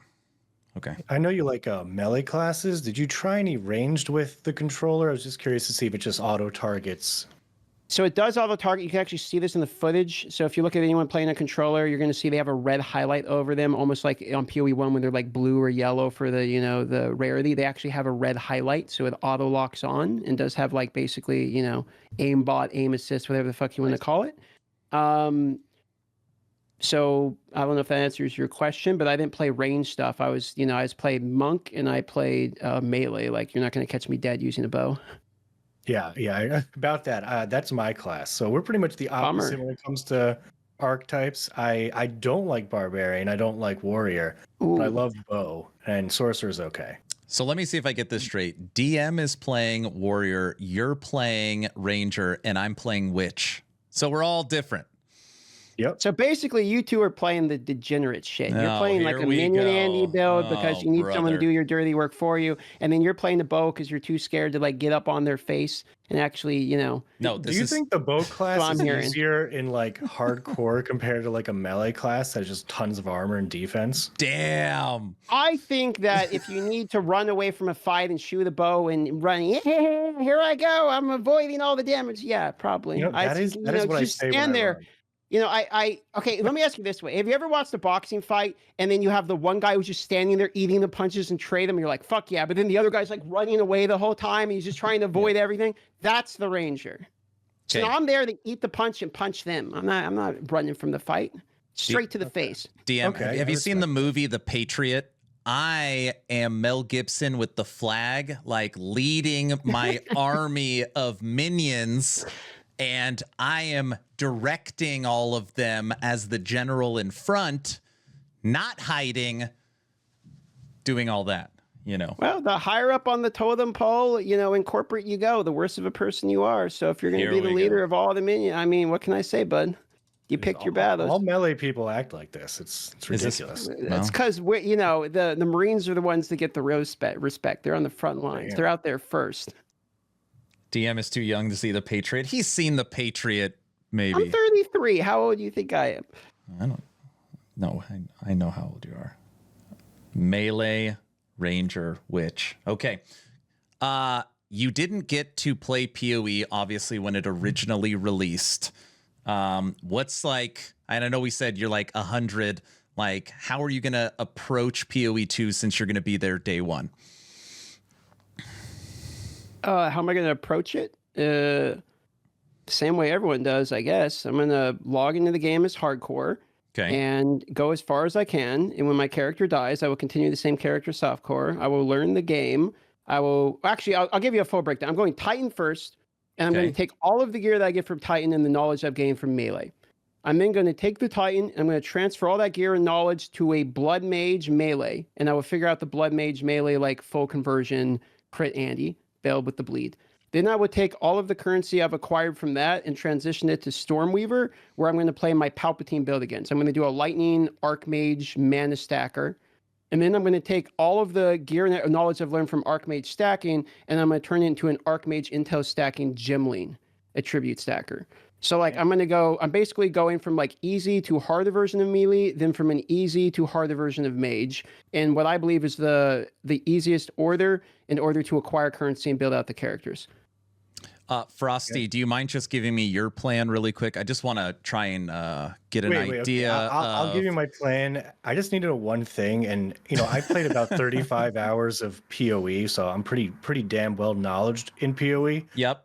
Okay. I know you like melee classes. Did you try any ranged with the controller? I was just curious to see if it just auto targets. So it does auto target. You can actually see this in the footage. So if you look at anyone playing a controller, you're going to see they have a red highlight over them, almost like on PoE 1 when they're like blue or yellow for the, you know, the rarity. They actually have a red highlight, so it auto locks on and does have like basically, you know, aimbot, aim assist, whatever the fuck you want to call it. So I don't know if that answers your question, but I didn't play range stuff. I played monk and I played melee. Like, you're not going to catch me dead using a bow. Yeah, about that. That's my class. So we're pretty much the opposite when it comes to archetypes. I don't like barbarian. I don't like warrior. But I love bow, and sorcerer's okay. So let me see if I get this straight. DM is playing warrior, you're playing ranger, and I'm playing witch. So we're all different. Yep. So basically, you two are playing the degenerate shit. You're playing like a minion Andy build because you need someone to do your dirty work for you, and then you're playing the bow because you're too scared to like get up on their face and actually, you know. No, do you think the bow class is easier in like hardcore compared to like a melee class that has just tons of armor and defense? Damn. I think that if you need to run away from a fight and shoot a bow and run, here I go, I'm avoiding all the damage. Yeah, probably. You know, that is what I say. Stand there. You know, okay, let me ask you this way. Have you ever watched a boxing fight and then you have the one guy who's just standing there eating the punches and trade them? And you're like, fuck yeah. But then the other guy's like running away the whole time and he's just trying to avoid everything. That's the ranger. So now I'm there to eat the punch and punch them. I'm not running from the fight. Straight to the face. DM, have you seen the movie The Patriot? I am Mel Gibson with the flag, like leading my army of minions. And I am directing all of them as the general in front, not hiding, doing all that, you know. Well, the higher up on the totem pole, you know, in corporate you go, the worse of a person you are. So if you're going to be the leader of all the minions, I mean, what can I say, bud? You picked your battles. All melee people act like this. It's ridiculous. It's because you know, the Marines are the ones that get the respect. They're on the front lines. They're out there first. DM is too young to see The Patriot. He's seen The Patriot, maybe. I'm 33. How old do you think I am? I don't know. I know how old you are. Melee, ranger, witch. Okay. You didn't get to play PoE, obviously, when it originally released. What's like, I don't know, we said you're like 100. Like, how are you going to approach PoE 2 since you're going to be there day one? How am I going to approach it? Same way everyone does, I guess. I'm going to log into the game as hardcore and go as far as I can. And when my character dies, I will continue the same character softcore. I will learn the game. I'll give you a full breakdown. I'm going Titan first, and I'm going to take all of the gear that I get from Titan and the knowledge I've gained from Melee. I'm then going to take the Titan, and I'm going to transfer all that gear and knowledge to a Blood Mage melee, and I will figure out the Blood Mage melee like full conversion, crit Andy, failed with the bleed. Then I would take all of the currency I've acquired from that and transition it to Stormweaver, where I'm going to play my Palpatine build again. So I'm going to do a Lightning Archmage Mana Stacker. And then I'm going to take all of the gear and knowledge I've learned from Archmage stacking, and I'm going to turn it into an Archmage Intel stacking Gemling, a tribute stacker. So like I'm basically going from like easy to harder version of melee, then from an easy to harder version of mage, and what I believe is the easiest order in order to acquire currency and build out the characters. Frosty, do you mind just giving me your plan really quick? I just want to try and get an idea. Okay. I'll give you my plan. I just need to know one thing, and I played about 35 hours of POE, so I'm pretty damn well knowledged in POE. Yep.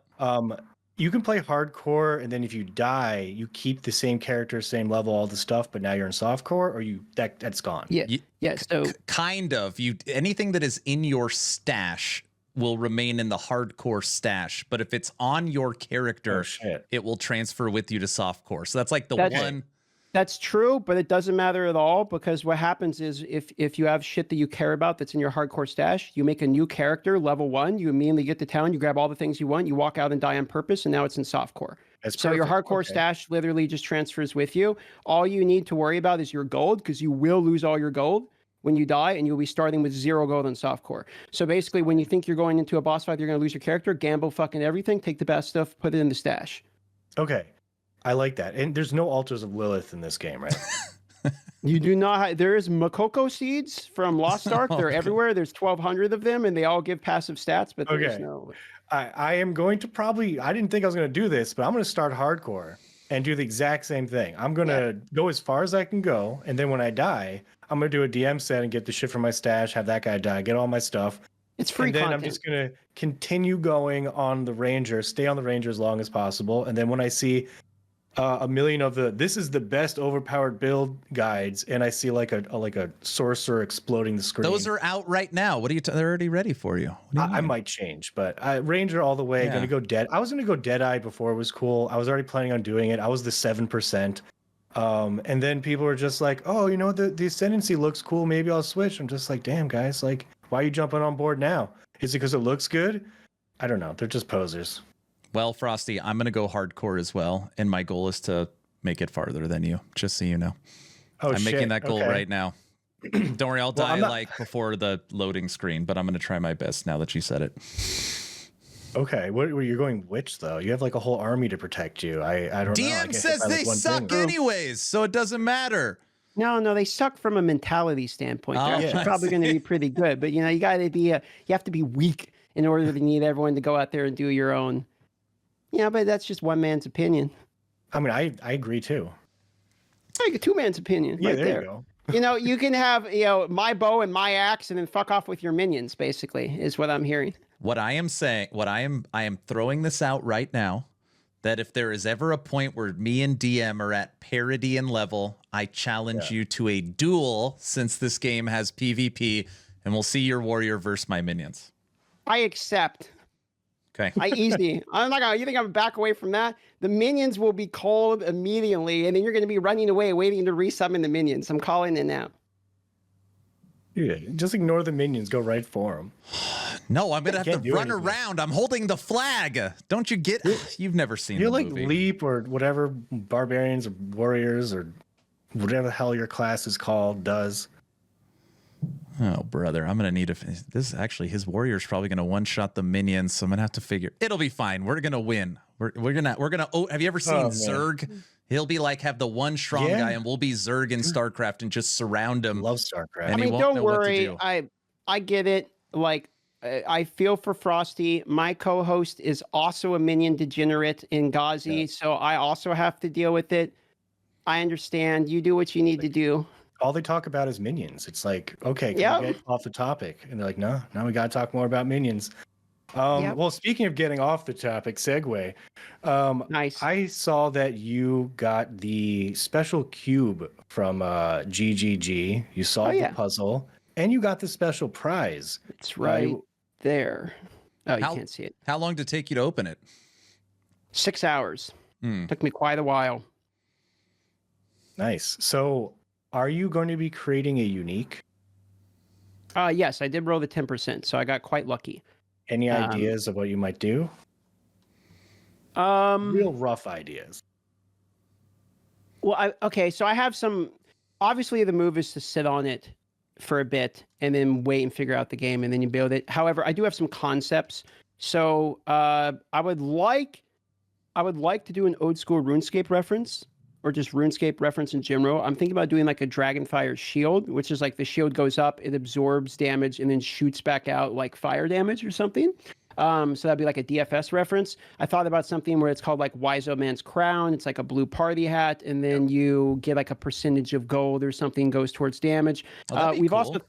You can play hardcore, and then if you die, you keep the same character, same level, all the stuff, but now you're in softcore, or that's gone. Yeah. So kind of. Anything that is in your stash will remain in the hardcore stash, but if it's on your character, it will transfer with you to softcore. So that's like the one. That's true, but it doesn't matter at all, because what happens is if you have shit that you care about that's in your hardcore stash, you make a new character, level 1, you immediately get to town, you grab all the things you want, you walk out and die on purpose, and now it's in softcore. So your hardcore stash literally just transfers with you. All you need to worry about is your gold, because you will lose all your gold when you die, and you'll be starting with 0 gold in softcore. So basically, when you think you're going into a boss fight, you're going to lose your character, gamble fucking everything, take the best stuff, put it in the stash. Okay. I like that. And there's no altars of Lilith in this game, right? You do not. There is Makoko seeds from Lost Ark. They're everywhere. There's 1,200 of them, and they all give passive stats, but there's no. I am going to I didn't think I was going to do this, but I'm going to start hardcore and do the exact same thing. I'm going to go as far as I can go, and then when I die, I'm going to do a DM set and get the shit from my stash, have that guy die, get all my stuff. It's free content. content. I'm just going to continue going on the Ranger, stay on the Ranger as long as possible, and then when I see a million of this is the best overpowered build guides, and I see like a sorcerer exploding the screen. Those are out right now. What are you? They're already ready for you. I might change, but Ranger all the way. Yeah. Gonna go dead. I was gonna go Deadeye before it was cool. I was already planning on doing it. I was the 7%. And then people were just like, oh, the ascendancy looks cool. Maybe I'll switch. I'm just like, damn guys, like, why are you jumping on board now? Is it because it looks good? I don't know. They're just posers. Well, Frosty, I'm going to go hardcore as well, and my goal is to make it farther than you, just so you know. I'm making that goal right now. Don't worry, I'll die before the loading screen, but I'm going to try my best now that you said it. Okay, what were you going witch, though? You have like a whole army to protect you. I don't know. DM says they suck anyways, so it doesn't matter. No, they suck from a mentality standpoint. They're actually probably going to be pretty good, but you have to be weak in order to need everyone to go out there and do your own. Yeah, but that's just one man's opinion. I mean, I agree too. Like a 2-man's opinion. Yeah, right there you go. You can have my bow and my axe, and then fuck off with your minions. Basically, is what I'm hearing. What I am saying, I am throwing this out right now, that if there is ever a point where me and DM are at parity in level, I challenge you to a duel, since this game has PvP, and we'll see your warrior versus my minions. I accept. Okay. I'm not gonna. You think I'm back away from that? The minions will be cold immediately, and then you're going to be running away, waiting to resummon the minions. I'm calling it now. Yeah, just ignore the minions. Go right for them. No, I'm gonna have to run around. I'm holding the flag. Don't you get? You've never seen. You're like Leap or whatever barbarians or warriors or whatever the hell your class is called does. Oh, brother, I'm gonna need his warrior's probably gonna one-shot the minions, so I'm gonna have to figure. It'll be fine. We're gonna win. We're gonna. Oh, have you ever seen Zerg? He'll be like have the one strong guy, and we'll be Zerg in StarCraft and just surround him. Love StarCraft. I mean, don't worry. I get it. Like, I feel for Frosty. My co-host is also a minion degenerate in Ghazzy, so I also have to deal with it. I understand. You do what you need to do. All they talk about is minions. It's like, okay, can we get off the topic? And they're like, no, now we got to talk more about minions. Well, speaking of getting off the topic, segue. Nice. I saw that you got the special cube from GGG. You solved the puzzle, and you got the special prize. It's right there. Oh, you can't see it. How long did it take you to open it? 6 hours. Took me quite a while. Nice. So, are you going to be creating a unique? Yes, I did roll the 10%, so I got quite lucky. Any ideas of what you might do? Real rough ideas. Well, okay, so I have some. Obviously, the move is to sit on it for a bit and then wait and figure out the game, and then you build it. However, I do have some concepts. So I would like to do an old school RuneScape reference, or just RuneScape reference in general. I'm thinking about doing like a Dragonfire shield, which is like the shield goes up, it absorbs damage, and then shoots back out like fire damage or something. So that'd be like a DFS reference. I thought about something where it's called like Wise Old Man's Crown. It's like a blue party hat, and then you get like a percentage of gold or something goes towards damage. We've cool. also,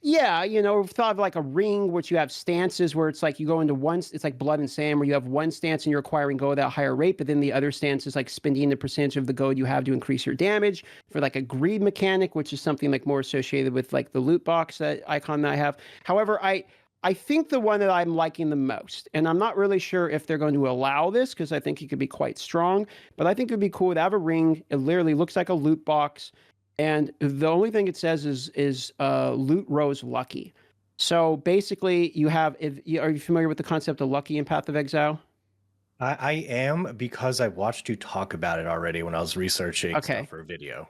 yeah, we've thought of like a ring, which you have stances where it's like you go into one, it's like Blood and Sand, where you have one stance and you're acquiring gold at a higher rate, but then the other stance is like spending the percentage of the gold you have to increase your damage, for like a greed mechanic, which is something like more associated with like the loot box icon that I have. However, I think the one that I'm liking the most, and I'm not really sure if they're going to allow this because I think it could be quite strong, but I think it'd be cool to have a ring. It literally looks like a loot box, and the only thing it says is loot rose lucky. So basically, you have. Are you familiar with the concept of lucky in Path of Exile? I am, because I watched you talk about it already when I was researching stuff for a video.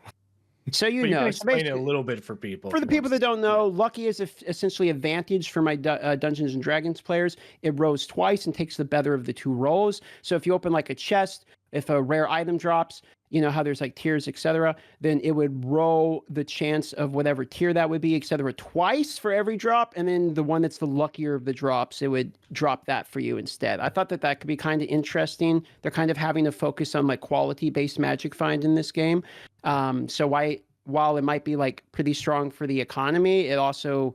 So But you can so explain it a little bit for people. For the people that don't know, lucky is essentially a vantage for my Dungeons and Dragons players. It rolls twice and takes the better of the two rolls. So if you open like a chest, if a rare item drops, you know how there's like tiers, etc., then it would roll the chance of whatever tier that would be, etc., twice for every drop, and then the one that's the luckier of the drops, it would drop that for you instead. I thought that could be kind of interesting. They're kind of having to focus on like quality-based magic find in this game. So while it might be like pretty strong for the economy, it also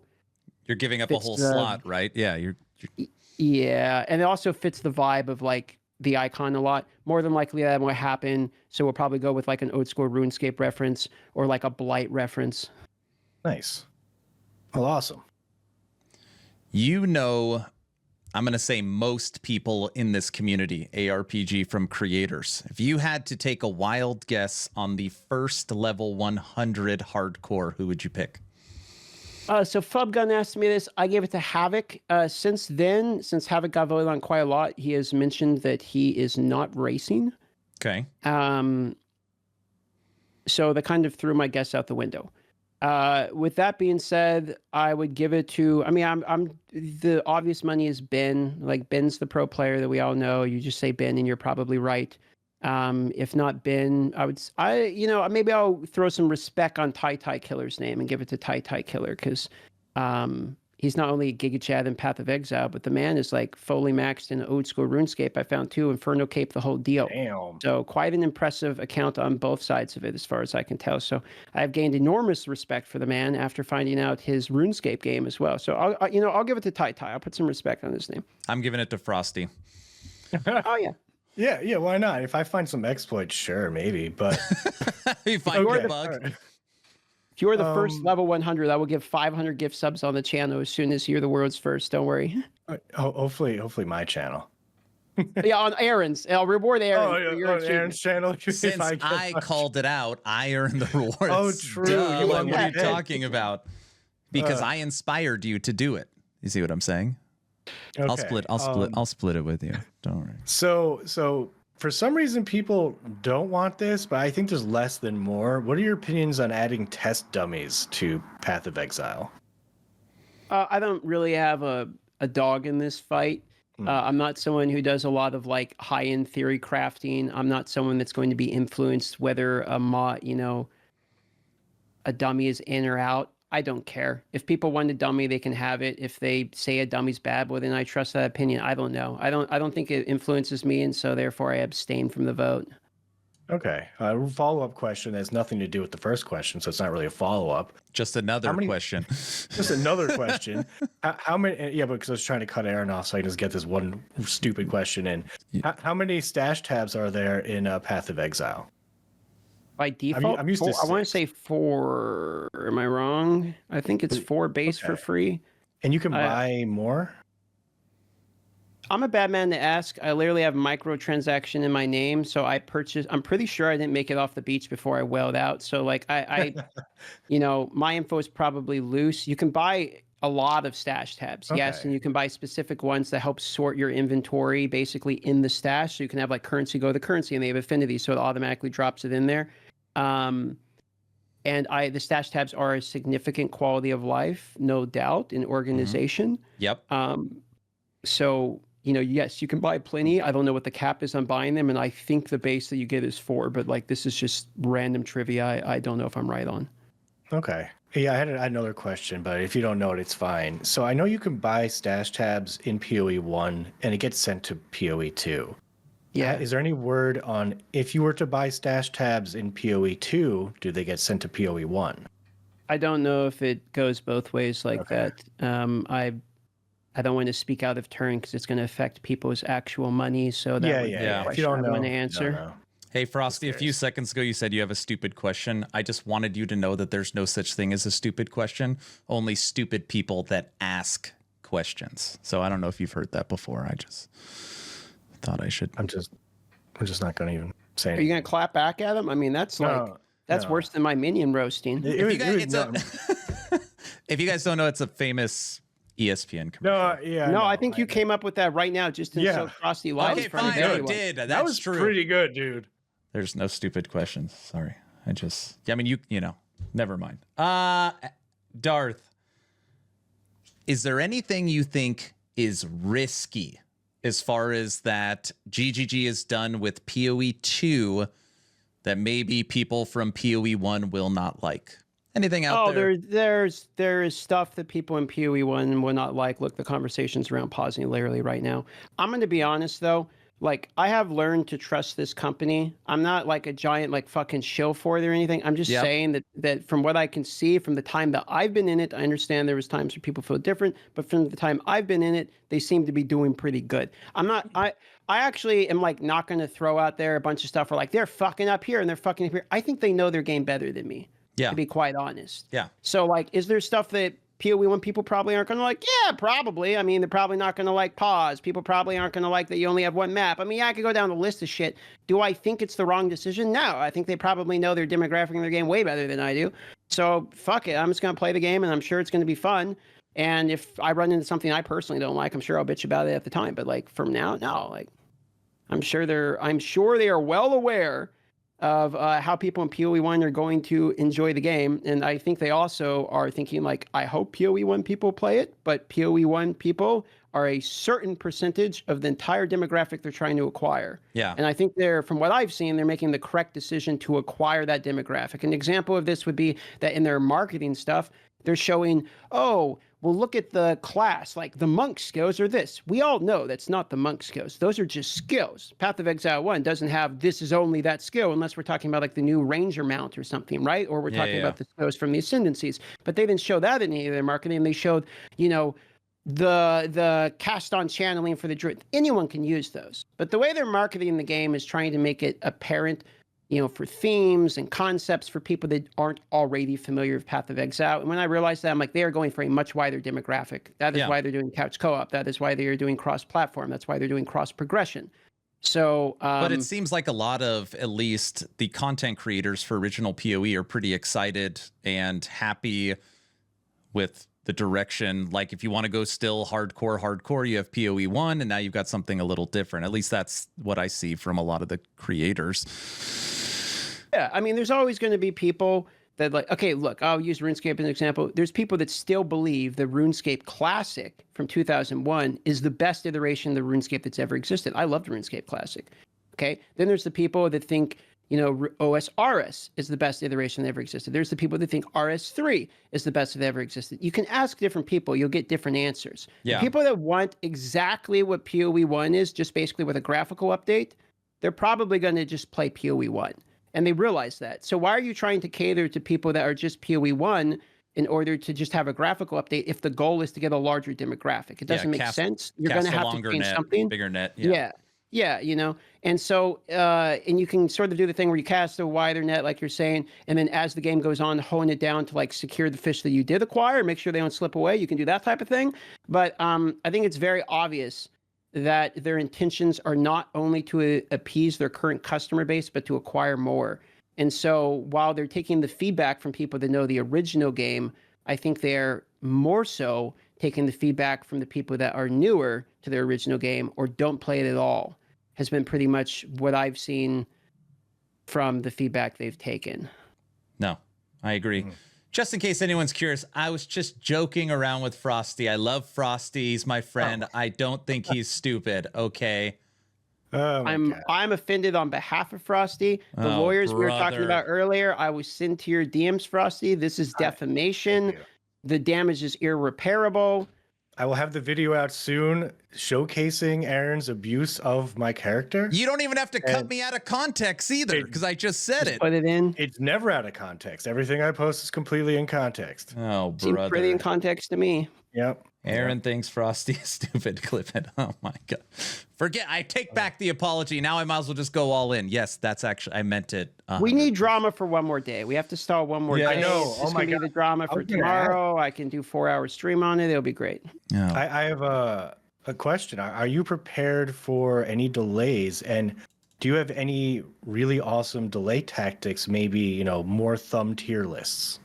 you're giving up a whole slot, right? Yeah, yeah, and it also fits the vibe of like the icon a lot. More than likely that will happen. So we'll probably go with like an old school RuneScape reference or like a Blight reference. Nice. Well, awesome. I'm going to say most people in this community, ARPG from creators. If you had to take a wild guess on the first level 100 hardcore, who would you pick? So Fubgun asked me this. I gave it to Havoc. Since Havoc got voted on quite a lot, he has mentioned that he is not racing. Okay. So that kind of threw my guess out the window. With that being said, I would give it to. I mean, I'm the obvious money is Ben. Like Ben's the pro player that we all know. You just say Ben, and you're probably right. If not Ben, maybe I'll throw some respect on Tai Killer's name and give it to Tai Killer, because he's not only a Giga Chad in Path of Exile, but the man is like fully maxed in old school RuneScape. I found too, Inferno Cape, the whole deal. Damn. So quite an impressive account on both sides of it, as far as I can tell. So I've gained enormous respect for the man after finding out his RuneScape game as well. So I'll give it to Tai. I'll put some respect on his name. I'm giving it to Frosty. Oh yeah. Yeah, why not? If I find some exploits, sure, maybe, but you find a bug. Right. If you're the first level 100, I will give 500 gift subs on the channel as soon as you're the world's first. Don't worry. Hopefully my channel. Yeah, on Aaron's. I'll reward Aaron. Oh, yeah, on Aaron's channel. Since I called it out, I earned the rewards. Oh, true. Duh, what are you talking about? Because I inspired you to do it. You see what I'm saying? Okay. I'll split it with you. Don't worry. So for some reason people don't want this, but I think there's less than more. What are your opinions on adding test dummies to Path of Exile? I don't really have a dog in this fight. I'm not someone who does a lot of like high-end theory crafting. I'm not someone that's going to be influenced whether a dummy is in or out. I don't care. If people want a dummy, they can have it. If they say a dummy's bad, well, then I trust that opinion. I don't know. I don't think it influences me, and so therefore I abstain from the vote. Okay. Follow-up question has nothing to do with the first question, so it's not really a follow-up. Just another question. Just another question. How many? Yeah, because I was trying to cut Aaron off so I can just get this one stupid question in. How many stash tabs are there in Path of Exile? By default, I'm used to I want to say 4. Am I wrong? I think it's 4 base for free. And you can buy more? I'm a bad man to ask. I literally have microtransaction in my name, so I'm pretty sure I didn't make it off the beach before I whaled out. So like I my info is probably loose. You can buy a lot of stash tabs, yes, and you can buy specific ones that help sort your inventory basically in the stash. So you can have like currency go to currency, and they have affinity, so it automatically drops it in there. And the stash tabs are a significant quality of life, no doubt, in organization. Yep. So, yes, you can buy plenty. I don't know what the cap is on buying them, and I think the base that you get is 4, but like this is just random trivia. I don't know if I'm right on. Okay. Yeah, I had another question, but if you don't know it, it's fine. So I know you can buy stash tabs in PoE 1 and it gets sent to PoE 2. Yeah. Is there any word on if you were to buy stash tabs in PoE 2, do they get sent to PoE 1? I don't know if it goes both ways like that. I don't want to speak out of turn because it's going to affect people's actual money. So that If you don't know, I want to answer. No. Hey, Frosty, a few seconds ago, you said you have a stupid question. I just wanted you to know that there's no such thing as a stupid question, only stupid people that ask questions. So I don't know if you've heard that before. I just thought I should. I'm just not going to even say anything. Are you going to clap back at him? I mean, that's worse than my minion roasting. If you guys don't know, it's a famous ESPN commercial. I think you came up with that right now just to show Frosty live. Okay, fine, I did. That was true. Pretty good, dude. There's no stupid questions. Sorry. Never mind. Darth, is there anything you think is risky as far as that GGG is done with PoE 2 that maybe people from PoE 1 will not like? Anything out there? There is stuff that people in PoE 1 will not like. Look, the conversation's around pausing literally right now. I'm going to be honest, though. Like, I have learned to trust this company. I'm not like a giant, like, fucking shill for it or anything. I'm just saying that from what I can see from the time that I've been in it, I understand there was times where people feel different, but from the time I've been in it, they seem to be doing pretty good. I actually am, like, not going to throw out there a bunch of stuff where, like, they're fucking up here and they're fucking up here. I think they know their game better than me. To be quite honest. Yeah. So, like, is there stuff that PoE 1 people probably aren't going to like? Yeah, probably. I mean, they're probably not going to like pause. People probably aren't going to like that you only have one map. I mean, I could go down the list of shit. Do I think it's the wrong decision? No. I think they probably know their demographic and their game way better than I do. So, fuck it. I'm just going to play the game, and I'm sure it's going to be fun. And if I run into something I personally don't like, I'm sure I'll bitch about it at the time. But, like, from now, no. Like, I'm sure they are well aware of how people in PoE 1 are going to enjoy the game. And I think they also are thinking, like, I hope PoE 1 people play it, but PoE 1 people are a certain percentage of the entire demographic they're trying to acquire. Yeah. And I think from what I've seen, they're making the correct decision to acquire that demographic. An example of this would be that in their marketing stuff, they're showing, oh, well, look at the class, like the monk skills are this. We all know that's not the monk skills. Those are just skills. Path of Exile 1 doesn't have this is only that skill unless we're talking about like the new ranger mount or something, right? Or we're talking about the skills from the ascendancies. But they didn't show that in any of their marketing. They showed, the cast on channeling for the druid. Anyone can use those. But the way they're marketing the game is trying to make it apparent, for themes and concepts for people that aren't already familiar with Path of Exile. And when I realized that, I'm like, they are going for a much wider demographic. That is why they're doing couch co-op. That is why they are doing cross-platform. That's why they're doing cross-progression. So, but it seems like a lot of, at least the content creators for original PoE are pretty excited and happy with the direction. Like, if you want to go still hardcore, you have PoE 1, and now you've got something a little different. At least that's what I see from a lot of the creators. Yeah, I mean, there's always going to be people that, like, okay, look, I'll use RuneScape as an example. There's people that still believe the RuneScape Classic from 2001 is the best iteration of the RuneScape that's ever existed. I loved RuneScape Classic. Okay, then there's the people that think, OS RS is the best iteration that ever existed. There's the people that think RS3 is the best that ever existed. You can ask different people, you'll get different answers. Yeah. The people that want exactly what PoE 1 is, just basically with a graphical update, they're probably going to just play PoE 1. And they realize that. So why are you trying to cater to people that are just PoE 1 in order to just have a graphical update if the goal is to get a larger demographic? It doesn't make sense. You're going to have to change something. Bigger net. Yeah, And so, and you can sort of do the thing where you cast a wider net, like you're saying, and then as the game goes on, hone it down to like secure the fish that you did acquire, make sure they don't slip away. You can do that type of thing. But I think it's very obvious that their intentions are not only to appease their current customer base, but to acquire more. And so while they're taking the feedback from people that know the original game, I think they're more so taking the feedback from the people that are newer to their original game or don't play it at all, has been pretty much what I've seen from the feedback they've taken. No, I agree. Just in case anyone's curious, I was just joking around with Frosty. I love Frosty. He's my friend. I don't think he's stupid. Okay. I'm offended on behalf of Frosty. The Oh, lawyers we were talking brother. about earlier, I was sent to your DMs, Frosty. This is defamation. The damage is irreparable. I will have the video out soon showcasing Aaron's abuse of my character. You don't even have to cut me out of context either, because I just said it. Put it in. It's never out of context. Everything I post is completely in context. Oh, Seems pretty in brother. context to me. Yep. Aaron thinks Frosty is stupid. Clip it. Oh my god. I take back the apology. Now I might as well just go all in. Yes, that's actually, I meant it. We need drama for one more day. We have to stall one more Yeah, day. I know. This Oh my can be God. the drama for was gonna tomorrow. I can do 4-hour stream on it. It'll be great. Oh. I have a question. Are you prepared for any delays? And do you have any really awesome delay tactics? Maybe, more thumb tier lists.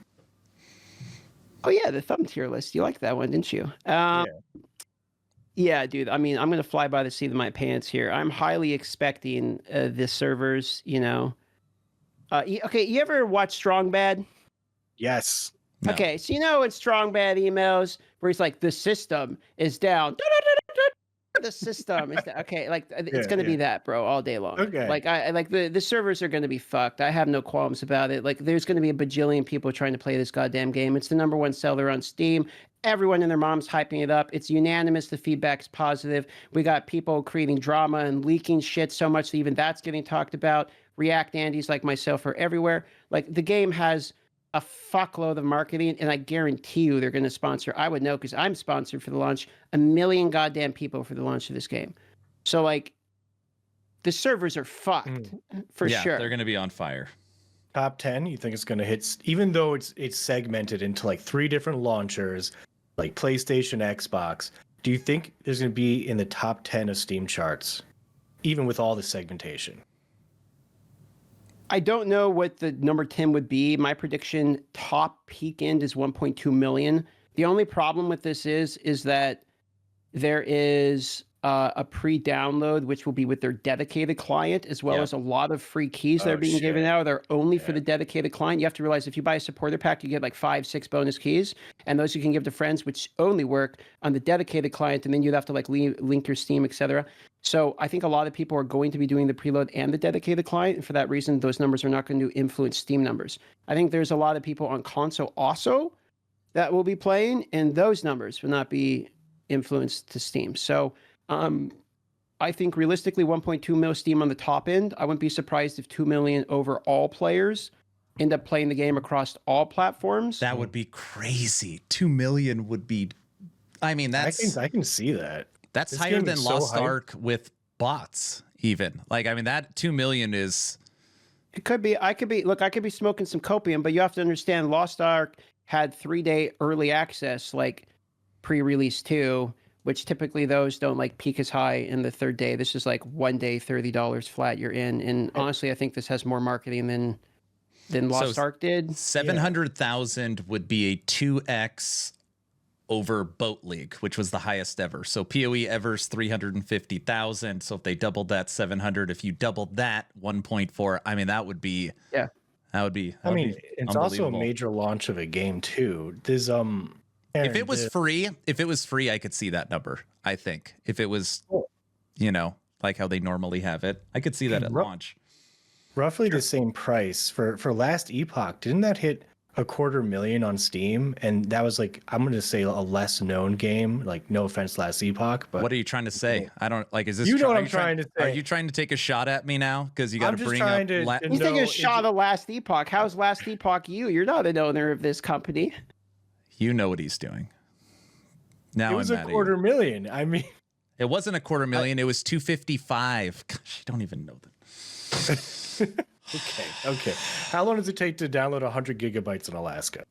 Oh yeah, the thumb tier list. You liked that one, didn't you? Yeah, dude. I mean, I'm gonna fly by the seat of my pants here. I'm highly expecting the servers. Okay, you ever watch Strong Bad? Yes. No. Okay, so in Strong Bad emails where he's like, the system is down. The system is down. Okay, like it's gonna be that, bro, all day long. Okay. Like I like the servers are gonna be fucked. I have no qualms about it. Like there's gonna be a bajillion people trying to play this goddamn game. It's the #1 seller on Steam. Everyone and their mom's hyping it up. It's unanimous. The feedback's positive. We got people creating drama and leaking shit so much that even that's getting talked about. React Andes like myself are everywhere. Like the game has a fuckload of marketing, and I guarantee you they're going to sponsor. I would know because I'm sponsored for the launch. 1 million goddamn people for the launch of this game. So like, the servers are fucked for sure. They're gonna be on fire. Top 10, you think it's going to hit, even though it's segmented into like 3 different launchers, like PlayStation, Xbox, do you think there's going to be in the top 10 of Steam charts, even with all the segmentation? I don't know what the number 10 would be. My prediction top peak end is 1.2 million. The only problem with this is that there is a pre-download, which will be with their dedicated client, as well as a lot of free keys that are being given out. They're only for the dedicated client. You have to realize if you buy a supporter pack, you get like 5-6 bonus keys, and those you can give to friends, which only work on the dedicated client, and then you'd have to like link your Steam, etc. So I think a lot of people are going to be doing the preload and the dedicated client, and for that reason, those numbers are not going to influence Steam numbers. I think there's a lot of people on console also that will be playing, and those numbers will not be influenced to Steam. So I think realistically 1.2 mil Steam on the top end. I wouldn't be surprised if 2 million overall players end up playing the game across all platforms. That would be crazy. 2 million would be, I mean, that's I can see that. that's This higher game than is so Lost hype. Ark with bots even. Like, I mean, that 2 million is, It could be. I could be smoking some copium, but you have to understand Lost Ark had 3-day early access, like pre-release 2, which typically those don't like peak as high in the 3rd day. This is like 1 day, $30 flat you're in. And honestly, I think this has more marketing than Lost Ark did. 700,000 would be a 2x over Boat League, which was the highest ever. So POE ever's 350,000. So if they doubled that 700, if you doubled that 1.4, I mean, that would be, that would be, it's also a major launch of a game too. There's if it was free, I could see that number. I think if it was, like how they normally have it, I could see that at launch. roughly the same price for last Epoch. Didn't that hit 250,000 on Steam? And that was like, I'm going to say a less known game. Like, no offense, last Epoch, but What are you trying to say? I don't like. Is this? You know what are I'm trying to Are say. you trying to take a shot at me now? Because you got I'm to just bring trying up. to- He's taking No, a shot at Last Epoch. How's Last Epoch you? You're not an owner of this company. You know what he's doing. Now it was I'm a mad at you. 250,000. I mean, It wasn't 250,000. It was 255. Gosh, I don't even know that. okay. How long does it take to download 100 gigabytes in Alaska?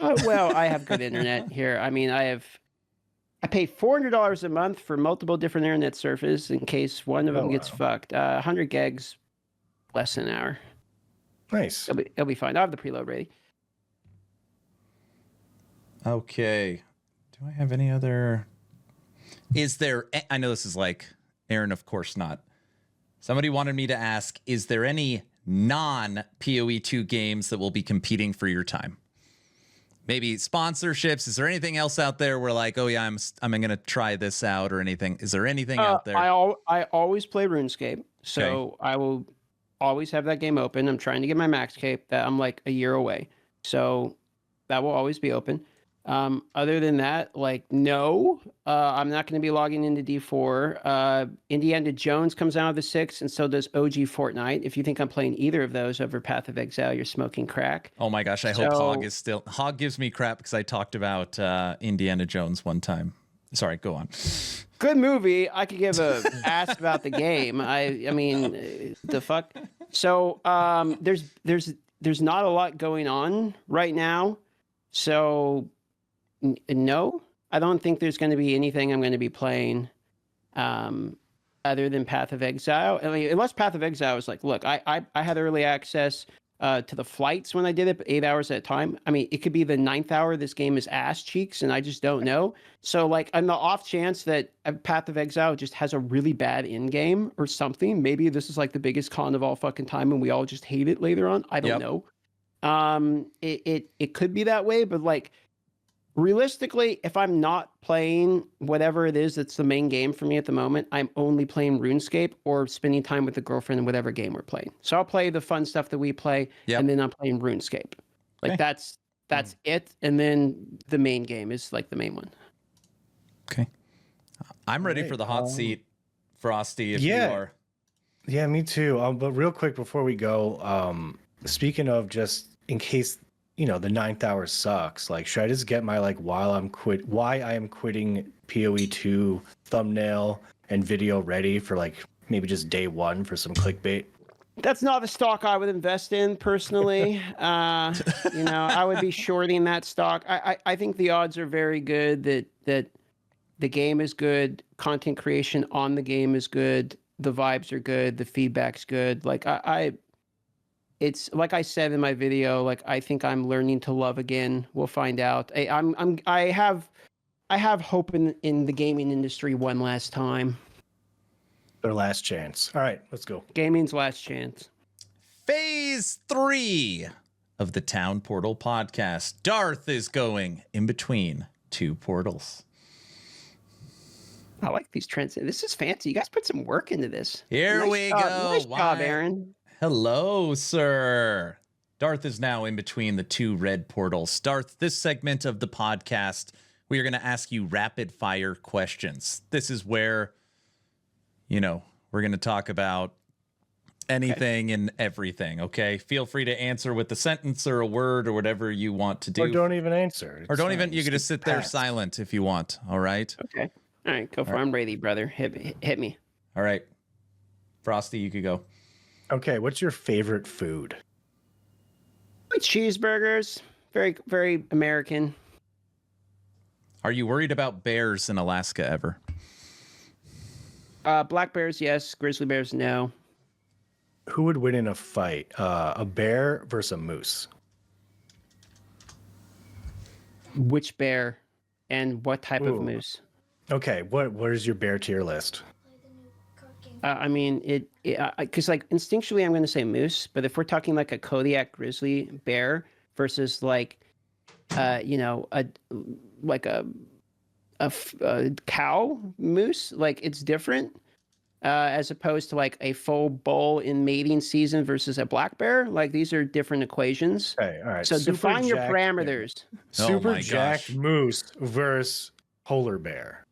Well, I have good internet here. I mean, I have I pay $400 a month for multiple different internet services in case one of them gets fucked. 100 gigs, less than an hour. Nice. It'll be fine. I'll have the preload ready. Okay. Do I have any other? Is there? I know this is like Aaron. Of course not. Somebody wanted me to ask: is there any non-POE2 games that will be competing for your time? Maybe sponsorships. Is there anything else out there where like, oh yeah, I'm going to try this out or anything? Is there anything out there? I always play RuneScape, so I will always have that game open. I'm trying to get my max cape that I'm like a year away, so that will always be open. Other than that, like, no, I'm not going to be logging into D4. Indiana Jones comes out of the 6th, and so does OG Fortnite. If you think I'm playing either of those over Path of Exile, you're smoking crack. Oh my gosh, I hope Hog is still... Hog gives me crap because I talked about Indiana Jones one time. Sorry, go on. Good movie. I could give a ass about the game. I mean, the fuck? So there's not a lot going on right now. So... No, I don't think there's going to be anything I'm going to be playing other than Path of Exile. I mean, unless Path of Exile was like, look, I had early access to the flights when I did it, 8 hours at a time. I mean, it could be the 9th hour. This game is ass cheeks, and I just don't know. So, like, on the off chance that Path of Exile just has a really bad end game or something, maybe this is like the biggest con of all fucking time, and we all just hate it later on. I don't know. It could be that way, but like. Realistically, if I'm not playing whatever it is that's the main game for me at the moment, I'm only playing RuneScape or spending time with the girlfriend in whatever game we're playing. So I'll play the fun stuff that we play, and then I'm playing RuneScape. Like that's it, and then the main game is like the main one. Okay, I'm ready for the hot seat, Frosty. If you are. Yeah, me too. But real quick before we go, speaking of just in case. You know, the 9th hour sucks. Like, should I just get my like why I am quitting POE2 thumbnail and video ready for like maybe just day 1 for some clickbait? That's not the stock I would invest in personally. You know, I would be shorting that stock. I think the odds are very good that the game is good, content creation on the game is good, the vibes are good, the feedback's good. Like it's like I said in my video, like I think I'm learning to love again. We'll find out. I have hope in the gaming industry one last time. Their last chance. All right, let's go. Gaming's last chance. Phase 3 of the Town Portal podcast. Darth is going in between 2 portals. I like these trends. This is fancy. You guys put some work into this. Here we go. Nice job, Aaron. Hello, sir. Darth is now in between the 2 red portals. Darth, this segment of the podcast, we are going to ask you rapid fire questions. This is where, you know, we're going to talk about anything and everything, okay? Feel free to answer with a sentence or a word or whatever you want to do. Or don't even answer. Or don't even, you can just sit there silent if you want, all right? Okay. All right, go for it. I'm ready, brother. Hit me. All right. Frosty, you could go. Okay, what's your favorite food? Cheeseburgers. Very, very American. Are you worried about bears in Alaska ever? Black bears, yes. Grizzly bears, no. Who would win in a fight? A bear versus a moose? Which bear and what type of moose? Okay, what is your bear tier list? I mean, because like instinctually I'm going to say moose, but if we're talking like a Kodiak grizzly bear versus like, you know, a cow moose, like it's different, as opposed to like a full bull in mating season versus a black bear. Like these are different equations. Okay, all right. So define your parameters. Super jacked moose versus polar bear.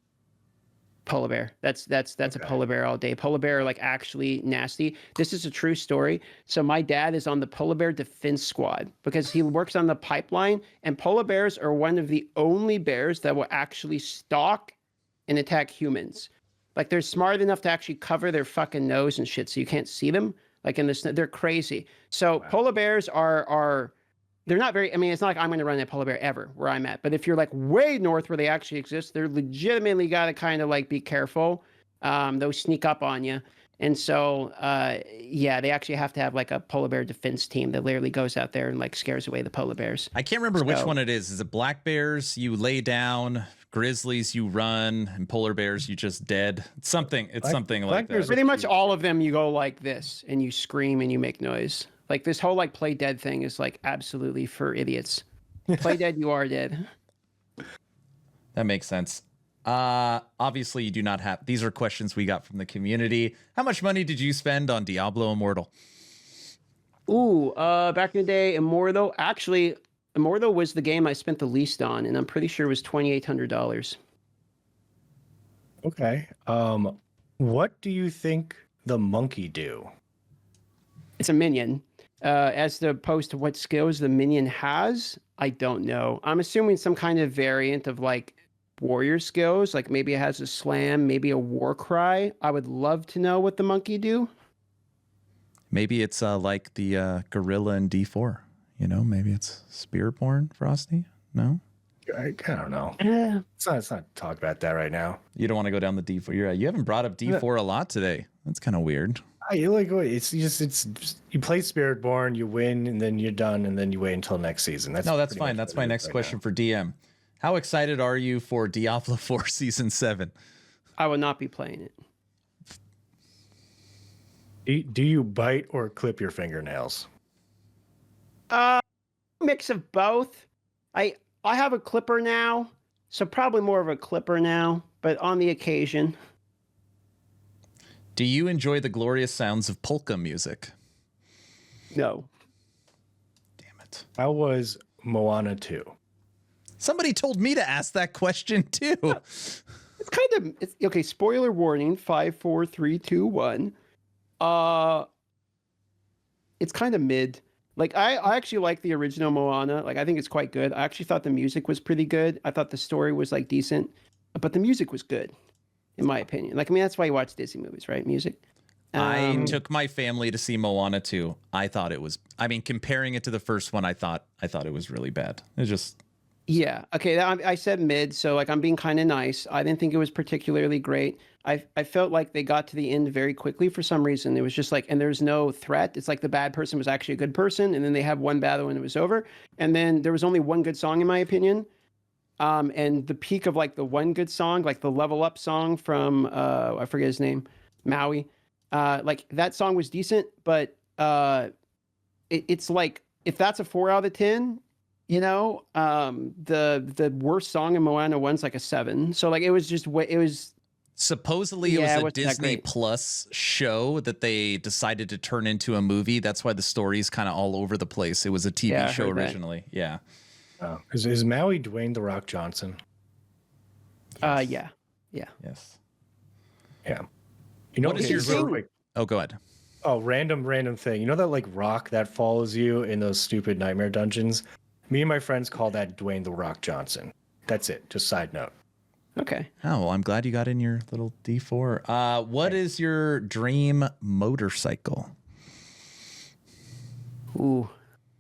Polar bear. That's a polar bear all day. Polar bear are like actually nasty. This is a true story. So my dad is on the polar bear defense squad because he works on the pipeline, and polar bears are one of the only bears that will actually stalk and attack humans. Like they're smart enough to actually cover their fucking nose and shit so you can't see them. Like in this, they're crazy. So polar bears are they're not very, I mean, it's not like I'm going to run a polar bear ever where I'm at. But if you're like way north where they actually exist, they're legitimately got to kind of like be careful. They'll sneak up on you. And so, yeah, they actually have to have like a polar bear defense team that literally goes out there and like scares away the polar bears. I can't remember which one it is. Is it black bears you lay down, grizzlies you run, and polar bears you just dead? It's something like that. Pretty much all of them you go like this and you scream and you make noise. Like this whole like play dead thing is like absolutely for idiots. Play dead, you are dead. That makes sense. Obviously you do not have, these are questions we got from the community. How much money did you spend on Diablo Immortal? Ooh, back in the day, Immortal was the game I spent the least on, and I'm pretty sure it was $2,800. Okay. What do you think the monkey do? It's a minion. As opposed to what skills the minion has, I don't know. I'm assuming some kind of variant of like warrior skills, like maybe it has a slam, maybe a war cry. I would love to know what the monkey do. Maybe it's like the gorilla in D4. You know, maybe it's Spearborn, Frosty? No? I don't know. Yeah. Let's not talk about that right now. You don't want to go down the D4. You're right. You haven't brought up D4 a lot today. That's kind of weird. You play Spiritborn, you win, and then you're done, and then you wait until next season. That's fine. That's my next question for DM. How excited are you for Diablo 4 Season 7? I will not be playing it. Do you bite or clip your fingernails? Mix of both. I have a clipper now, so probably more of a clipper now, but on the occasion. Do you enjoy the glorious sounds of polka music? No. Damn it. How was Moana 2? Somebody told me to ask that question too. It's okay. Spoiler warning: 5, 4, 3, 2, 1. It's kind of mid. Like I actually like the original Moana. Like I think it's quite good. I actually thought the music was pretty good. I thought the story was like decent, but the music was good, in my opinion. Like I mean, that's why you watch Disney movies, right? Music. I took my family to see Moana 2. I thought it was. I mean, comparing it to the first one, I thought it was really bad. It just. Yeah. Okay. I said mid, so like I'm being kind of nice. I didn't think it was particularly great. I felt like they got to the end very quickly for some reason. It was just like, and there's no threat. It's like the bad person was actually a good person, and then they had one battle and it was over. And then there was only one good song, in my opinion. And the peak of like the one good song, like the level up song from I forget his name, Maui. Like that song was decent, but it's like if that's a 4 out of 10. You know, the worst song in Moana 1's like a 7. So like it was supposedly it was a Disney Plus show that they decided to turn into a movie. That's why the story's kind of all over the place. It was a TV show originally. That. Yeah. Is Maui Dwayne The Rock Johnson? Yes. Yeah. Yes. Yeah. You know, what is your favorite? Oh, go ahead. Oh, random thing. You know that like rock that follows you in those stupid nightmare dungeons? Me and my friends call that Dwayne The Rock Johnson. That's it. Just side note. Okay. Oh, well, I'm glad you got in your little D4. What is your dream motorcycle? Ooh,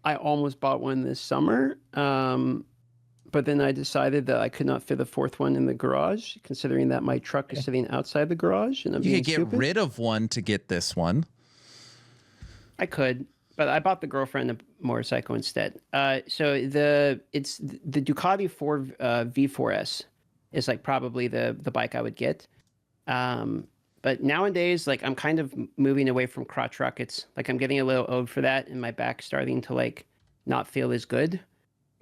I almost bought one this summer. But then I decided that I could not fit a fourth one in the garage, considering that my truck is sitting outside the garage. And you could get rid of one to get this one. I could. But I bought the girlfriend a motorcycle instead. So it's the Ducati V4S is like probably the bike I would get. But nowadays, like I'm kind of moving away from crotch rockets. Like I'm getting a little old for that, and my back's starting to like not feel as good.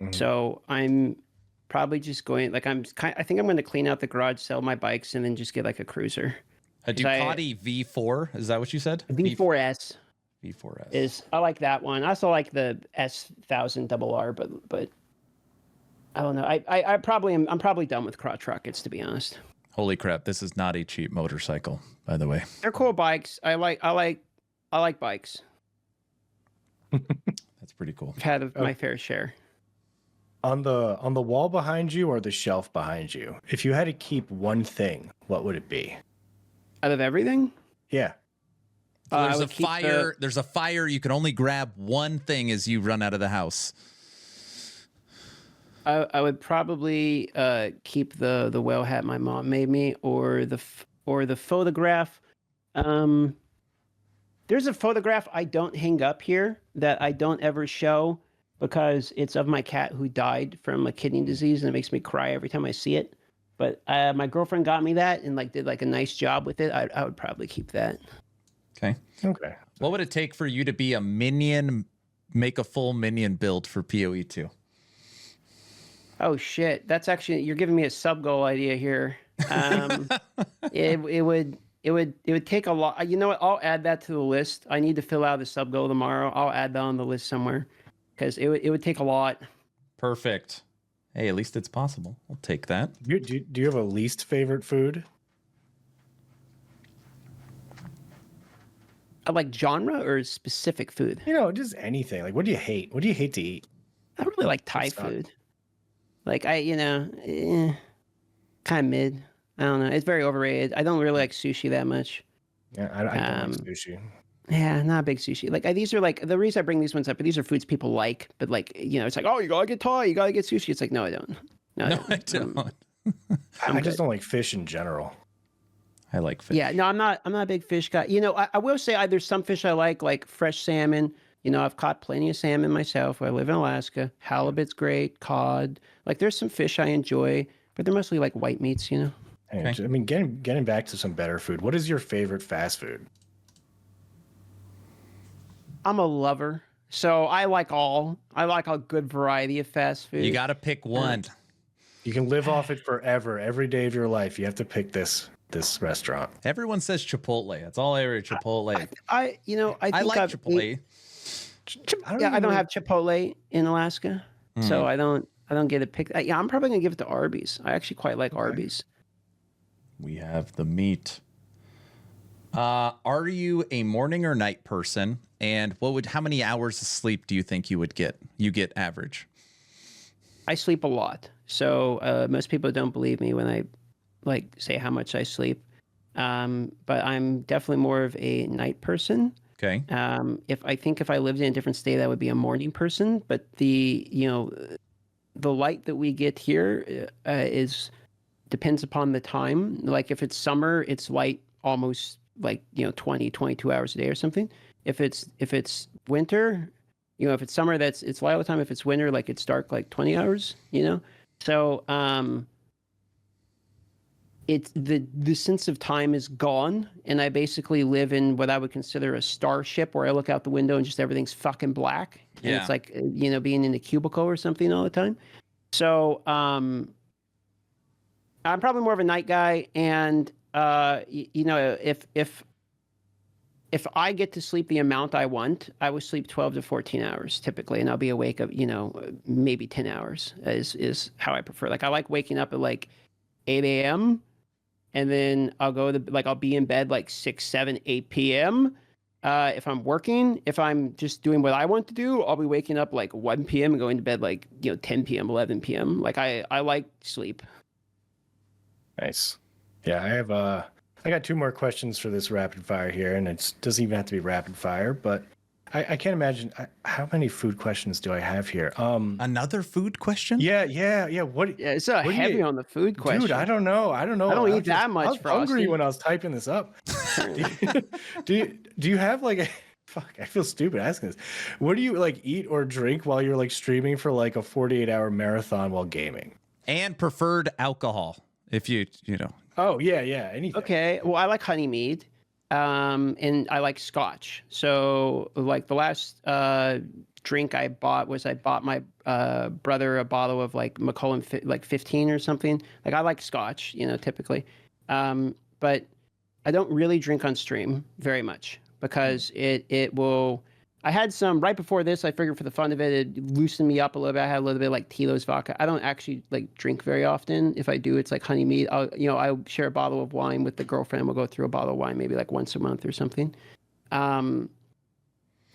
Mm-hmm. So I'm probably just going like I think I'm going to clean out the garage, sell my bikes, and then just get like a cruiser. A Ducati V4? Is that what you said? V4S. V4S. I like that one. I also like the S1000RR, but I don't know. I'm probably done with crotch rockets, to be honest. Holy crap! This is not a cheap motorcycle, by the way. They're cool bikes. I like bikes. That's pretty cool. I've had my fair share. On the wall behind you or the shelf behind you, if you had to keep one thing, what would it be? Out of everything? Yeah. There's a fire. There's a fire. You can only grab one thing as you run out of the house. I would probably keep the whale hat my mom made me, or the photograph. There's a photograph I don't hang up here that I don't ever show because it's of my cat who died from a kidney disease, and it makes me cry every time I see it. But my girlfriend got me that and like did like a nice job with it. I would probably keep that. Okay. Okay. What would it take for you to be a minion, make a full minion build for PoE 2? Oh shit! That's actually, you're giving me a sub goal idea here. It would take a lot. You know what? I'll add that to the list. I need to fill out the sub goal tomorrow. I'll add that on the list somewhere because it would take a lot. Perfect. Hey, at least it's possible. I'll take that. Do you have a least favorite food? Like genre or specific food? You know, just anything. Like, what do you hate? What do you hate to eat? I don't really like Thai food. Like kind of mid. I don't know. It's very overrated. I don't really like sushi that much. Yeah, I don't like sushi. Yeah, not a big sushi. Like these are like the reason I bring these ones up. But these are foods people like, but like it's like, oh, you gotta get Thai, you gotta get sushi. It's like, no, I don't. No, I don't. I just don't like fish in general. I like fish. Yeah, no, I'm not a big fish guy. I will say there's some fish I like fresh salmon. I've caught plenty of salmon myself. I live in Alaska. Halibut's great. Cod. Like, there's some fish I enjoy, but they're mostly like white meats, Hey, Okay. I mean, getting back to some better food. What is your favorite fast food? I'm a lover, so I like a good variety of fast food. You got to pick one. You can live off it forever, every day of your life. You have to pick this restaurant. Everyone says Chipotle. That's all I ever Chipotle. I like Chipotle. I don't have Chipotle in Alaska, so I don't get it picked. Yeah, I'm probably gonna give it to Arby's. I actually quite like Arby's. We have the meat. Are you a morning or night person? And how many hours of sleep do you think you would get? You get average. I sleep a lot, so most people don't believe me when I say how much I sleep. But I'm definitely more of a night person. Okay. If I lived in a different state, I would be a morning person. But the light that we get here depends upon the time. Like if it's summer, it's light almost 20, 22 hours a day or something. If it's winter, if it's summer, it's light all the time. If it's winter, like it's dark like 20 hours. So it's the sense of time is gone, and I basically live in what I would consider a starship, where I look out the window and just everything's fucking black. And it's like being in a cubicle or something all the time. So I'm probably more of a night guy, and if I get to sleep the amount I want, I will sleep 12 to 14 hours typically, and I'll be awake of maybe 10 hours is how I prefer. Like I like waking up at like 8 a.m. and then I'll be in bed like 6, 7, 8 p.m. If I'm working. If I'm just doing what I want to do, I'll be waking up like 1 p.m. and going to bed like 10 p.m., 11 p.m. Like I like sleep. Nice. Yeah, I got 2 more questions for this rapid fire here, and it doesn't even have to be rapid fire, but I can't imagine how many food questions do I have here. Another food question? Yeah. What? Yeah, it's heavy on the food question. Dude, I don't know. I don't eat that much. I was hungry when I was typing this up. do you have like a fuck? I feel stupid asking this. What do you like eat or drink while you're like streaming for like a 48-hour marathon while gaming? And preferred alcohol, if you know. Oh yeah, anything. Okay, well I like honey mead, and I like scotch. So like the last drink I bought my brother a bottle of like Macallan 15 or something. Like I like scotch, typically, but I don't really drink on stream very much because it will. I had some right before this. I figured for the fun of it, it loosened me up a little bit. I had a little bit of like Tito's vodka. I don't actually like drink very often. If I do, it's like honey mead. I'll share a bottle of wine with the girlfriend. We'll go through a bottle of wine maybe like once a month or something. And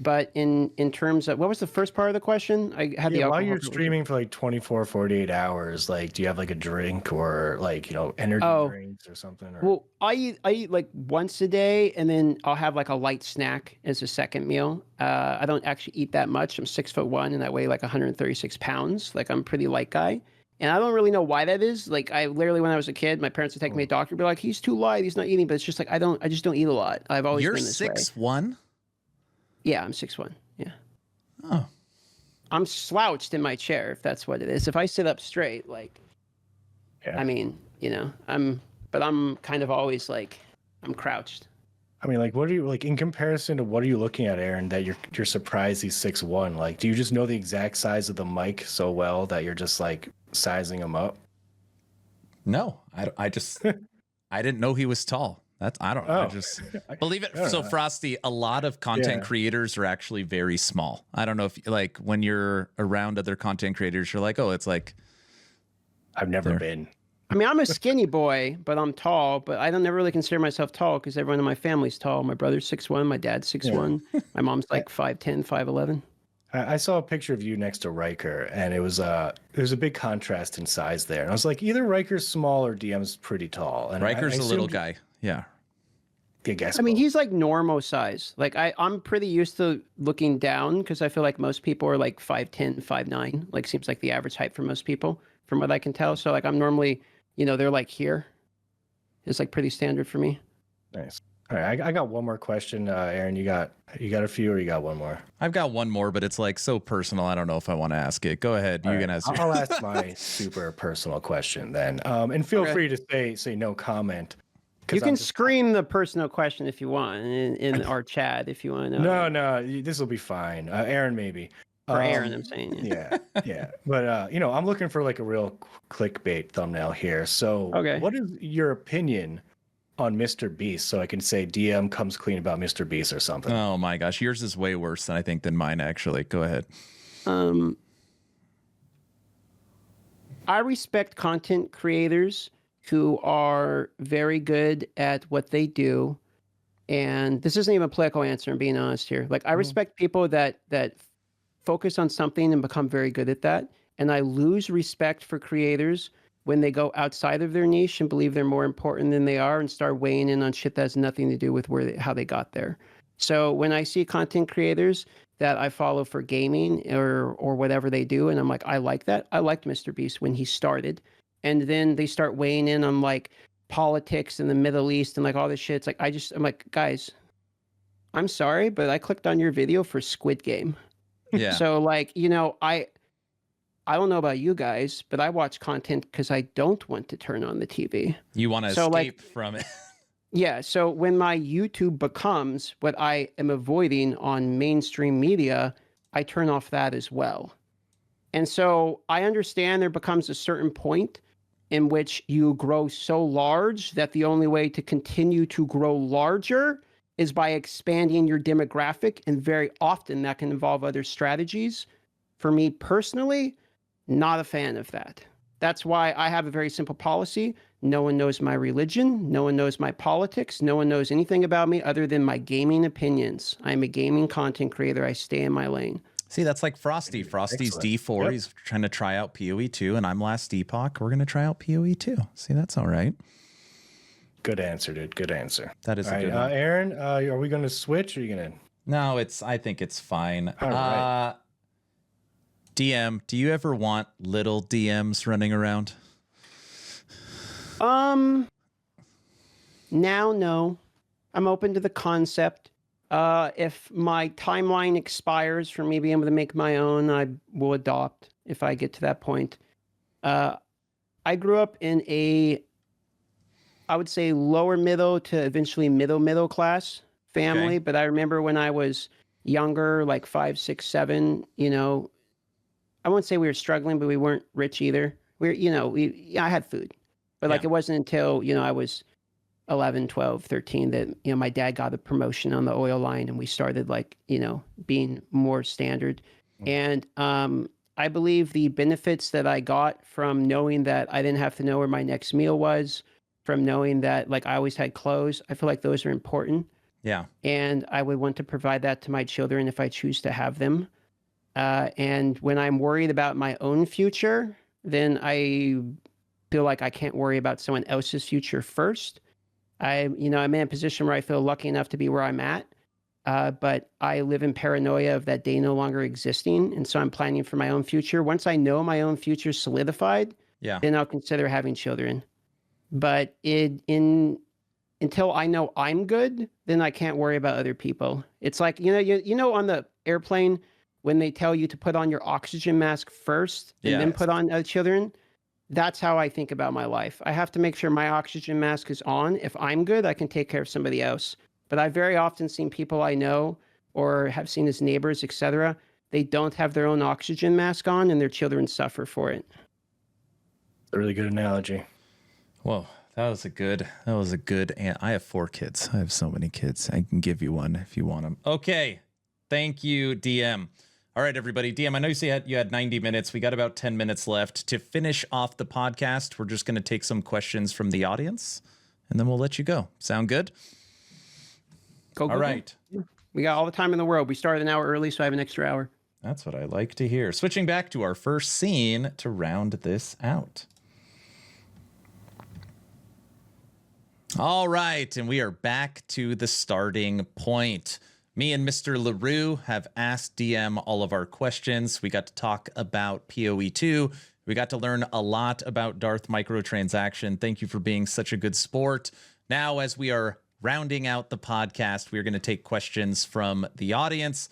But in terms of, what was the first part of the question? I had the while alcohol. you're streaming for like 24, 48 hours, like, do you have like a drink or like, energy drinks or something? Or... Well, I eat like once a day, and then I'll have like a light snack as a second meal. I don't actually eat that much. I'm 6'1", and I weigh like 136 pounds. Like, I'm a pretty light guy. And I don't really know why that is. Like, I literally, when I was a kid, my parents would take me to a doctor and be like, he's too light, he's not eating. But it's just like, I just don't eat a lot. I've always been this way. You're 6'1"? Yeah, I'm 6'1". Yeah. Oh. I'm slouched in my chair, if that's what it is. If I sit up straight, like, I mean, I'm kind of always like, I'm crouched. I mean, like, what are you like in comparison to what are you looking at, Aaron, that you're surprised he's 6'1"? Like, do you just know the exact size of the mic so well that you're just like sizing him up? No, I just, I didn't know he was tall. I don't know. I just believe it. So Frosty, a lot of content creators are actually very small. I don't know if like when you're around other content creators, you're like, oh, it's like. I've never been. I mean, I'm a skinny boy, but I'm tall, but I don't never really consider myself tall because everyone in my family's tall. My brother's 6'1", my dad's 6'1", my mom's like 5'10", 5'11". I saw a picture of you next to Riker, and it was there's a big contrast in size there. And I was like, either Riker's small or DM's pretty tall. And Riker's a little guy. Yeah. I mean, he's like normal size. Like I'm pretty used to looking down because I feel like most people are like 5'10", 5'9". Like seems like the average height for most people, from what I can tell. So like I'm normally, they're like here. It's like pretty standard for me. Nice. All right, I got one more question. Aaron, you got a few, or you got one more? I've got one more, but it's like so personal. I don't know if I want to ask it. Go ahead. You can ask. I'll ask my super personal question then. And feel free to say no comment. You can scream the personal question if you want in our chat if you want to know. No, this will be fine. Aaron, maybe. For Aaron, I'm saying. Yeah. But I'm looking for like a real clickbait thumbnail here. So, what is your opinion on Mr. Beast? So I can say DM comes clean about Mr. Beast or something. Oh my gosh, yours is way worse than mine. Actually, go ahead. I respect content creators who are very good at what they do. And this isn't even a political answer, I'm being honest here. Like, I respect people that focus on something and become very good at that. And I lose respect for creators when they go outside of their niche and believe they're more important than they are and start weighing in on shit that has nothing to do with how they got there. So when I see content creators that I follow for gaming or whatever they do, and I'm like, I like that. I liked Mr. Beast when he started. And then they start weighing in on like politics in the Middle East and like all this shit. It's like, I'm like, guys, I'm sorry, but I clicked on your video for Squid Game. Yeah. So like, I don't know about you guys, but I watch content because I don't want to turn on the TV. You want to escape from it. Yeah. So when my YouTube becomes what I am avoiding on mainstream media, I turn off that as well. And so I understand there becomes a certain point in which you grow so large that the only way to continue to grow larger is by expanding your demographic. And very often that can involve other strategies. For me personally, not a fan of that. That's why I have a very simple policy. No one knows my religion. No one knows my politics. No one knows anything about me other than my gaming opinions. I'm a gaming content creator. I stay in my lane. See, that's like Frosty. Frosty's D4. Yep. He's trying to try out POE 2, and I'm last Epoch. We're going to try out POE 2. See, that's all right. Good answer, dude. Good answer. That is a good one. Aaron, are we going to switch, or are you going to? No, I think it's fine. All right. DM, do you ever want little DMs running around? Now, no. I'm open to the concept. If my timeline expires for me being able to make my own, I will adopt if I get to that point. I grew up in I would say lower middle to eventually middle class family. Okay. But I remember when I was younger, like 5, 6, 7, I won't say we were struggling, but we weren't rich either. I had food, but like it wasn't until, I was 11, 12, 13 that, my dad got a promotion on the oil line and we started like, being more standard. And I believe the benefits that I got from knowing that I didn't have to know where my next meal was, from knowing that like I always had clothes, I feel like those are important. Yeah. And I would want to provide that to my children if I choose to have them. And when I'm worried about my own future, then I feel like I can't worry about someone else's future first. I'm in a position where I feel lucky enough to be where I'm at. But I live in paranoia of that day no longer existing. And so I'm planning for my own future. Once I know my own future solidified, then I'll consider having children. But until I know I'm good, then I can't worry about other people. It's like, on the airplane, when they tell you to put on your oxygen mask first and then put on other children, that's how I think about my life. I have to make sure my oxygen mask is on. If I'm good, I can take care of somebody else. But I've very often seen people I know or have seen as neighbors, etc. They don't have their own oxygen mask on and their children suffer for it. A really good analogy. Whoa, that was a good, and I have 4 kids. I have so many kids. I can give you one if you want them. Okay. Thank you, DM. All right, everybody. DM, I know you had 90 minutes. We got about 10 minutes left. To finish off the podcast, we're just going to take some questions from the audience, and then we'll let you go. Sound good? Go. All right. We got all the time in the world. We started an hour early, so I have an extra hour. That's what I like to hear. Switching back to our first scene to round this out. All right, and we are back to the starting point. Me and Mr. LaRue have asked DM all of our questions. We got to talk about POE 2. We got to learn a lot about Darth Microtransaction. Thank you for being such a good sport. Now, as we are rounding out the podcast, we're going to take questions from the audience.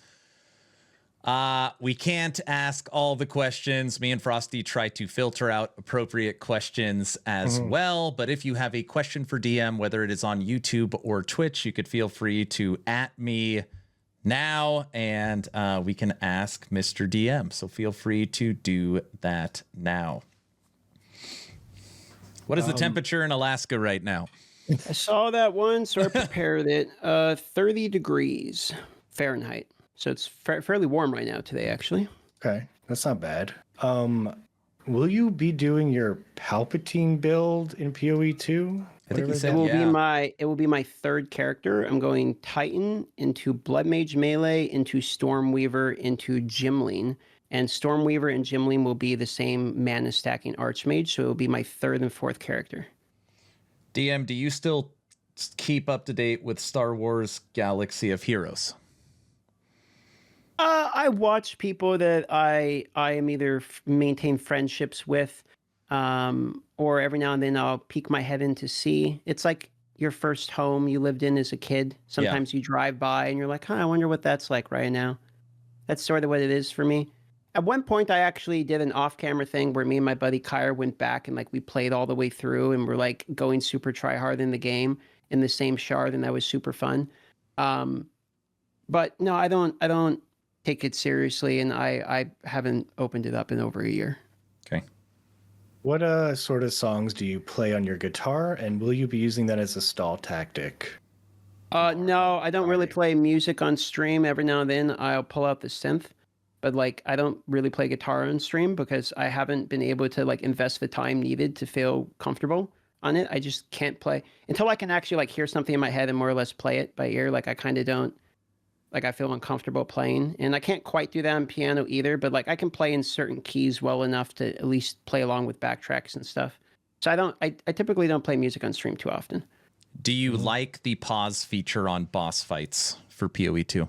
We can't ask all the questions. Me and Frosty try to filter out appropriate questions as well. But if you have a question for DM, whether it is on YouTube or Twitch, you could feel free to @me now, and we can ask Mr. DM. So feel free to do that now. What is the temperature in Alaska right now? I saw that one, so I prepared it. 30 degrees Fahrenheit. So it's fairly warm right now today, actually. Okay, that's not bad. Will you be doing your Palpatine build in POE 2? I think he said, it will be my third character. I'm going Titan into Blood Mage Melee, into Stormweaver, into Gimling. And Stormweaver and Gimling will be the same mana stacking Archmage, so it will be my third and fourth character. DM, do you still keep up to date with Star Wars Galaxy of Heroes? I watch people that I am either maintain friendships with, or every now and then I'll peek my head in to see. It's like your first home you lived in as a kid. Sometimes you drive by and you're like, I wonder what that's like right now. That's sort of what it is for me. At one point, I actually did an off-camera thing where me and my buddy Kyra went back and we played all the way through and we're going super try hard in the game in the same shard, and that was super fun. But no, I don't take it seriously, and I haven't opened it up in over a year. Okay. What sort of songs do you play on your guitar, and will you be using that as a stall tactic? No, I don't really play music on stream. Every now and then I'll pull out the synth, but I don't really play guitar on stream because I haven't been able to invest the time needed to feel comfortable on it. I just can't play until I can actually hear something in my head and more or less play it by ear. I kind of don't. I feel uncomfortable playing, and I can't quite do that on piano either, but I can play in certain keys well enough to at least play along with backtracks and stuff. So I typically don't play music on stream too often. Do you like the pause feature on boss fights for POE 2?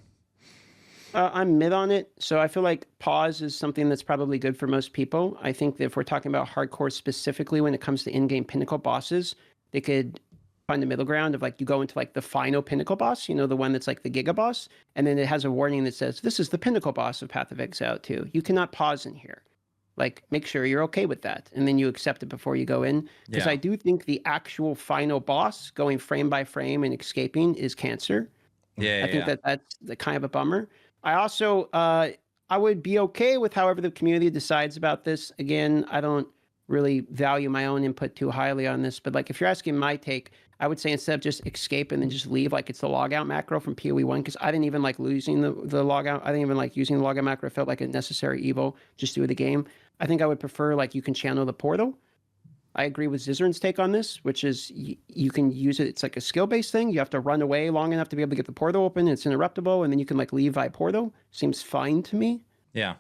I'm mid on it, so I feel like pause is something that's probably good for most people. I think that if we're talking about hardcore specifically when it comes to in-game pinnacle bosses, they could find the middle ground of you go into the final pinnacle boss, the one that's the Giga boss, and then it has a warning that says, this is the pinnacle boss of Path of Exile 2. You cannot pause in here. Make sure you're okay with that, and then you accept it before you go in. Because I do think the actual final boss, going frame by frame and escaping, is cancer. I think that's the kind of a bummer. I also, I would be okay with however the community decides about this. Again, I don't really value my own input too highly on this, but if you're asking my take, I would say instead of just escape and then just leave, it's the logout macro from POE 1, because I didn't even like losing the logout. I didn't even like using the logout macro. It felt like a necessary evil just to the game. I think I would prefer you can channel the portal I agree with Zizern's take on this, which is you can use it. It's like a skill-based thing. You have to run away long enough to be able to get the portal open. It's interruptible, and then you can like leave via portal. Seems fine to me. Yeah.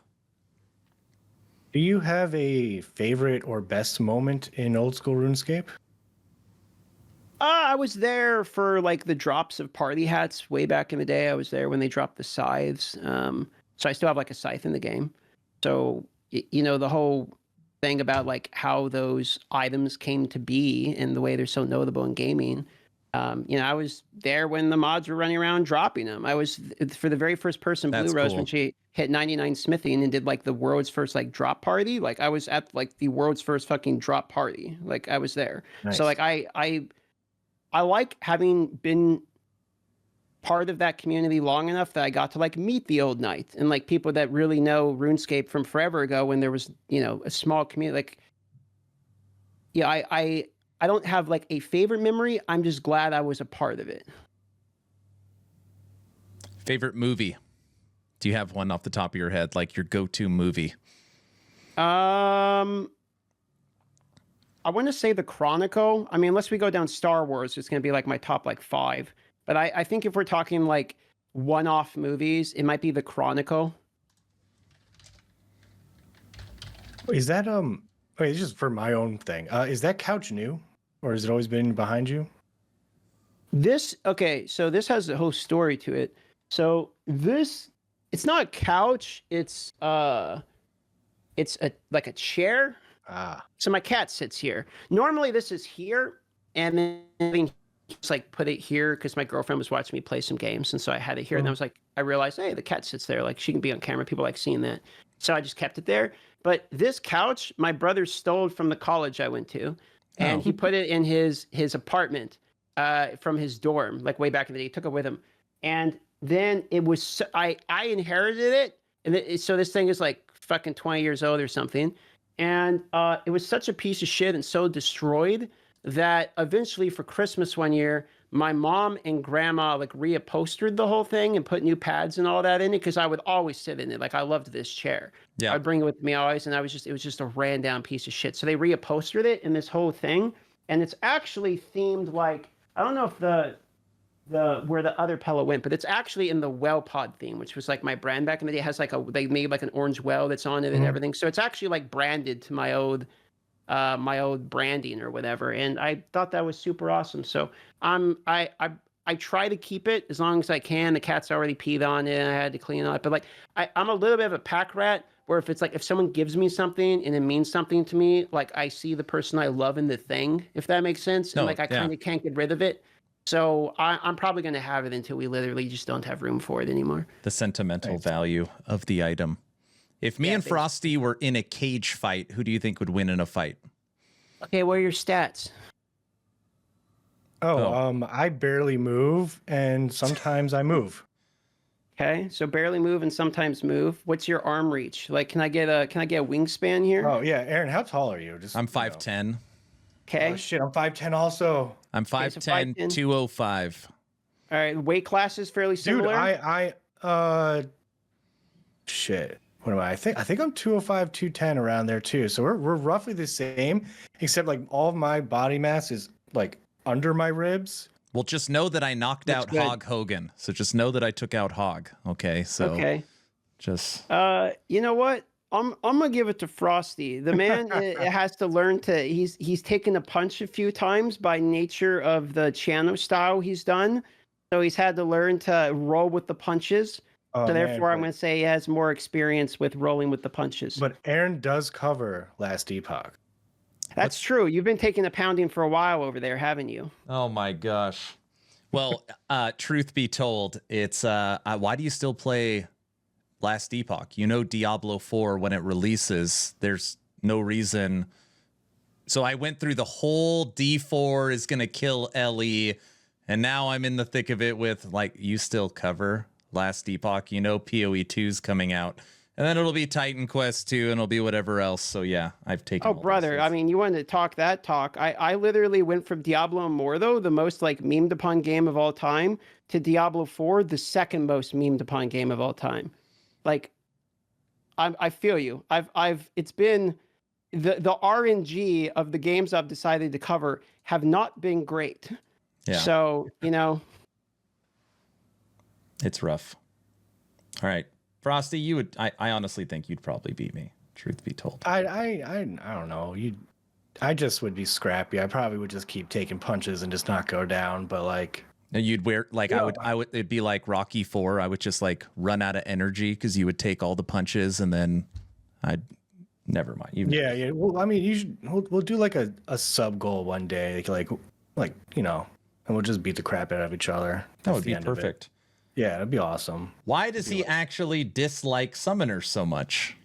Do you have a favorite or best moment in old school RuneScape? I was there for like the drops of party hats way back in the day. I was there when they dropped the scythes. So I still have like a scythe in the game. So, you know, the whole thing about like how those items came to be and the way they're so notable in gaming. You know, I was there when the mods were running around dropping them. I was for the very first person, That's Blue Rose, cool. when she hit 99 smithing and did like the world's first like drop party. Like I was at like the world's first fucking drop party. Like I was there. Nice. So like I like having been part of that community long enough that I got to like meet the old knight and like people that really know RuneScape from forever ago when there was, you know, a small community. Like, yeah, I don't have like a favorite memory. I'm just glad I was a part of it. Favorite movie? Do you have one off the top of your head, like your go-to movie? I want to say The Chronicle. I mean, unless we go down Star Wars, it's going to be like my top like 5. But I think if we're talking like one-off movies, it might be The Chronicle. Is that wait, it's just for my own thing. Is that couch new, or has it always been behind you? Okay, so this has a whole story to it. So this, it's not a couch. It's like a chair. Ah, So my cat sits here. Normally this is here, and then just like put it here because my girlfriend was watching me play some games, and so I had it here. And I was like, I realized, hey, the cat sits there. Like she can be on camera. People like seeing that. So I just kept it there. But this couch, my brother stole from the college I went to, and he put it in his apartment from his dorm, like way back in the day. He took it with him, and then it was I inherited it, and so this thing is like fucking 20 years old or something, and it was such a piece of shit and so destroyed that eventually for Christmas one year, my mom and grandma like reupholstered the whole thing and put new pads and all that in it because I would always sit in it. Like I loved this chair. Yeah. I'd bring it with me always, and it was just a ran down piece of shit. So they reupholstered it in this whole thing, and it's actually themed like, I don't know if the where the other pillow went, but it's actually in the well pod theme, which was like my brand back in the day. It has like they made like an orange well that's on it and everything. So it's actually like branded to my old branding or whatever, and I thought that was super awesome. So I try to keep it as long as I can. The cat's already peed on it, and I had to clean it up. But like I'm a little bit of a pack rat, where if it's like if someone gives me something and it means something to me, like I see the person I love in the thing, if that makes sense, and like I kind of can't get rid of it. So I'm probably going to have it until we literally just don't have room for it anymore. The sentimental value of the item. If me and Frosty were in a cage fight, who do you think would win in a fight? Okay, what are your stats? I barely move, and sometimes I move. Okay, so barely move and sometimes move. What's your arm reach? Like, can I get a wingspan here? Oh yeah, Aaron, how tall are you? I'm 5'10". Okay. Oh shit, I'm 5'10" also. I'm 5'10", 205. All right, weight class is fairly similar. Dude, shit. What am I? I think I'm 205, 210 around there too. So we're roughly the same, except like all of my body mass is like under my ribs. Well, just know that I knocked out Hog Hogan. So just know that I took out Hog. Okay. So just you know what? I'm gonna give it to Frosty. The man has to learn to. He's taken a punch a few times by nature of the channel style he's done. So he's had to learn to roll with the punches. Oh, so therefore, I'm going to say he has more experience with rolling with the punches. But Aaron does cover last Epoch. That's true. You've been taking a pounding for a while over there, haven't you? Oh my gosh. Well, truth be told, it's why do you still play last Epoch? You know, Diablo 4 when it releases, there's no reason. So I went through the whole D4 is going to kill LE, and now I'm in the thick of it with like, you still cover last Epoch, you know, POE 2's coming out, and then it'll be Titan Quest 2, and it'll be whatever else. So yeah, I've taken. Oh, brother! I mean, you wanted to talk that talk. I literally went from Diablo Immortal, the most like memed upon game of all time, to Diablo 4, the second most memed upon game of all time. Like, I feel you. It's been the RNG of the games I've decided to cover have not been great. Yeah. So, it's rough. All right. Frosty, I honestly think you'd probably beat me, truth be told. I don't know. I just would be scrappy. I probably would just keep taking punches and just not go down. But like, You'd wear like I would. It'd be like Rocky IV. I would just like run out of energy because you would take all the punches, and then I'd never mind. Yeah. Well, I mean, we'll do like a sub goal one day, like and we'll just beat the crap out of each other. That would be perfect. Yeah, that'd be awesome. Why does he actually dislike summoners so much?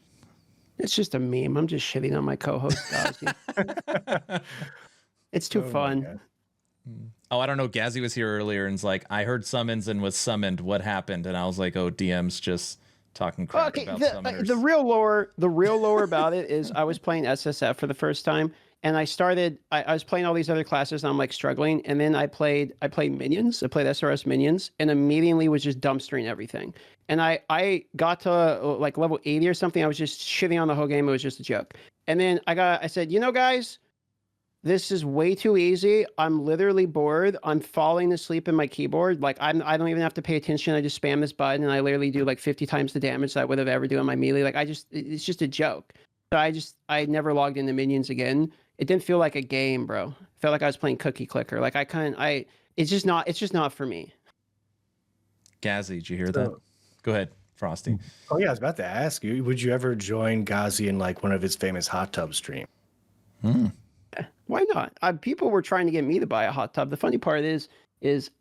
It's just a meme. I'm just shitting on my co-host, Ghazzy. It's too fun. Oh, I don't know. Ghazzy was here earlier and's like, I heard summons and was summoned. What happened? And I was like, oh, DM's just talking crap about summoners. The real lore about it is I was playing SSF for the first time, and I was playing all these other classes, and I'm like struggling. And then I played minions. I played SRS minions, and immediately was just dumpstering everything. And I got to like level 80 or something. I was just shitting on the whole game. It was just a joke. And then I said, guys, this is way too easy. I'm literally bored. I'm falling asleep in my keyboard. Like I don't even have to pay attention. I just spam this button and I literally do like 50 times the damage that I would have ever done on my melee. Like it's just a joke. So I never logged into minions again. It didn't feel like a game, bro. It felt like I was playing cookie clicker. Like it's just not for me. Ghazzy, did you hear that? Go ahead, Frosty. Oh yeah, I was about to ask you, would you ever join Ghazzy in like one of his famous hot tub streams? Why not? People were trying to get me to buy a hot tub. The funny part is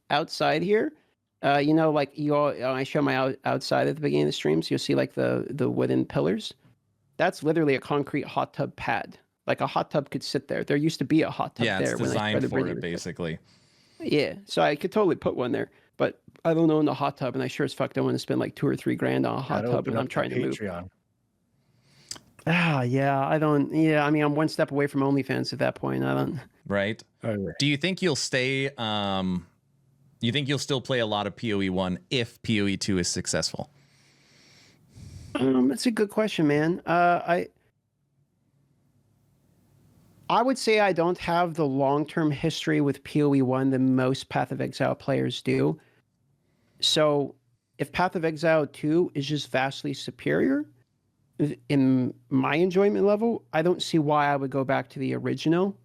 outside here, like I show my outside at the beginning of the streams, you'll see like the wooden pillars. That's literally a concrete hot tub pad. Like a hot tub could sit there. There used to be a hot tub there. Yeah, it's designed for it, basically. Yeah, so I could totally put one there. But I don't own a hot tub, and I sure as fuck don't want to spend like $2 or $3 grand on a hot tub when I'm trying to move. Yeah, I don't. Yeah, I mean, I'm one step away from OnlyFans at that point. I don't. Right. Do you think you'll stay? You think you'll still play a lot of PoE 1 if PoE 2 is successful? That's a good question, man. I would say I don't have the long-term history with PoE 1 that most Path of Exile players do. So if Path of Exile 2 is just vastly superior in my enjoyment level, I don't see why I would go back to the original,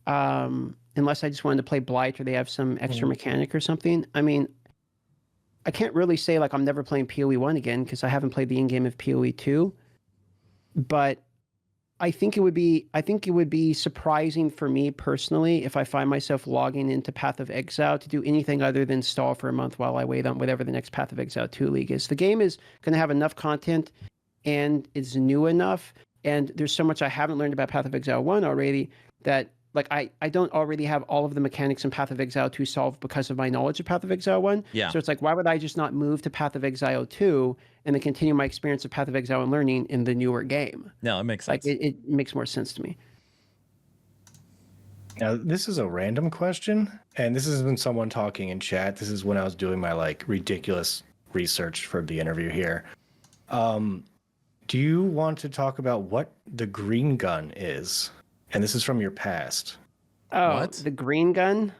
unless I just wanted to play Blight or they have some extra mechanic or something. I mean, I can't really say like I'm never playing PoE 1 again because I haven't played the in-game of PoE 2, but I think it would be surprising for me personally if I find myself logging into Path of Exile to do anything other than stall for a month while I wait on whatever the next Path of Exile 2 league is. The game is going to have enough content and it's new enough, and there's so much I haven't learned about Path of Exile 1 already that like I don't already have all of the mechanics in Path of Exile 2 solved because of my knowledge of Path of Exile 1. Yeah. So it's like, why would I just not move to Path of Exile 2 and then continue my experience of Path of Exile and learning in the newer game? No, it makes sense. Like it makes more sense to me. Now, this is a random question, and this has been someone talking in chat. This is when I was doing my like ridiculous research for the interview here. Do you want to talk about what the green gun is? And this is from your past. Oh, What? The green gun?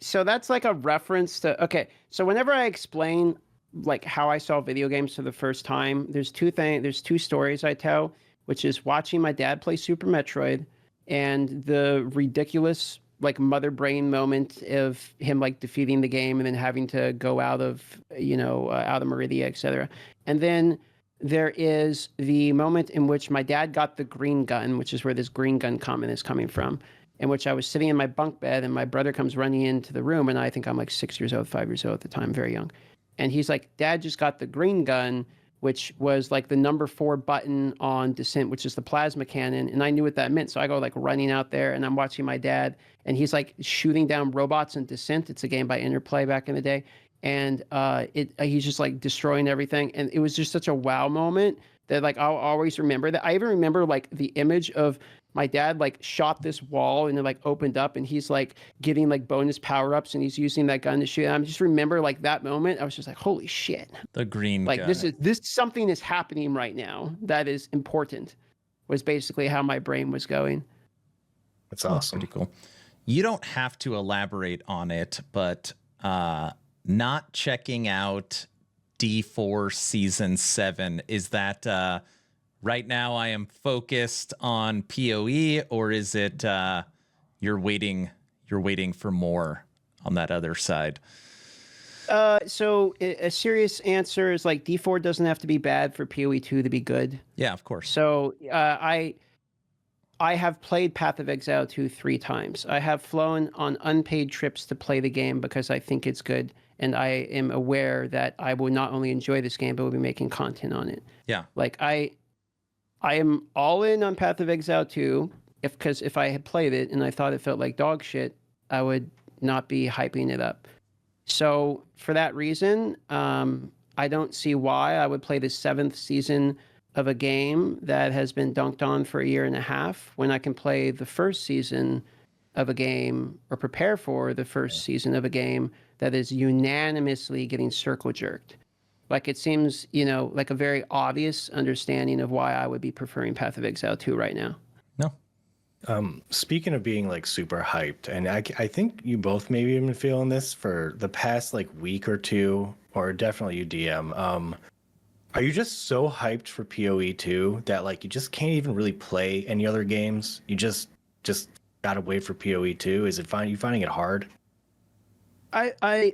So that's like a reference to... Okay, so whenever I explain like how I saw video games for the first time, there's two stories I tell, which is watching my dad play Super Metroid and the ridiculous like mother brain moment of him like defeating the game and then having to go out of Meridia, etc. And then there is the moment in which my dad got the green gun, which is where this green gun comment is coming from, in which I was sitting in my bunk bed and my brother comes running into the room, and I think I'm like 6 years old, 5 years old at the time, very young. And he's like, Dad just got the green gun, which was like the number 4 button on Descent, which is the plasma cannon. And I knew what that meant. So I go like running out there and I'm watching my dad, and he's like shooting down robots in Descent. It's a game by Interplay back in the day. And he's just like destroying everything. And it was just such a wow moment that like I'll always remember that. I even remember like the image of my dad like shot this wall and it like opened up and he's like getting like bonus power-ups and he's using that gun to shoot. And I just remember like that moment. I was just like, holy shit. The green like gun. this something is happening right now that is important. was basically how my brain was going. That's awesome. Pretty cool. You don't have to elaborate on it, but not checking out D4 Season 7, is that right now I am focused on POE, or is it you're waiting for more on that other side? So a serious answer is like D4 doesn't have to be bad for PoE 2 to be good. Yeah, of course. So I have played Path of Exile 2 3 times. I have flown on unpaid trips to play the game because I think it's good, and I am aware that I will not only enjoy this game, but will be making content on it. Yeah. Like I am all in on Path of Exile 2, because if I had played it and I thought it felt like dog shit, I would not be hyping it up. So for that reason, I don't see why I would play the 7th season of a game that has been dunked on for a year and a half when I can play the first season of a game, or prepare for the first season of a game that is unanimously getting circle jerked. Like, it seems, like a very obvious understanding of why I would be preferring Path of Exile 2 right now. No. Speaking of being like super hyped, and I think you both maybe have been feeling this for the past like week or two, or definitely you DM. Are you just so hyped for PoE 2 that like you just can't even really play any other games? You just gotta wait for PoE 2? Is it you finding it hard? I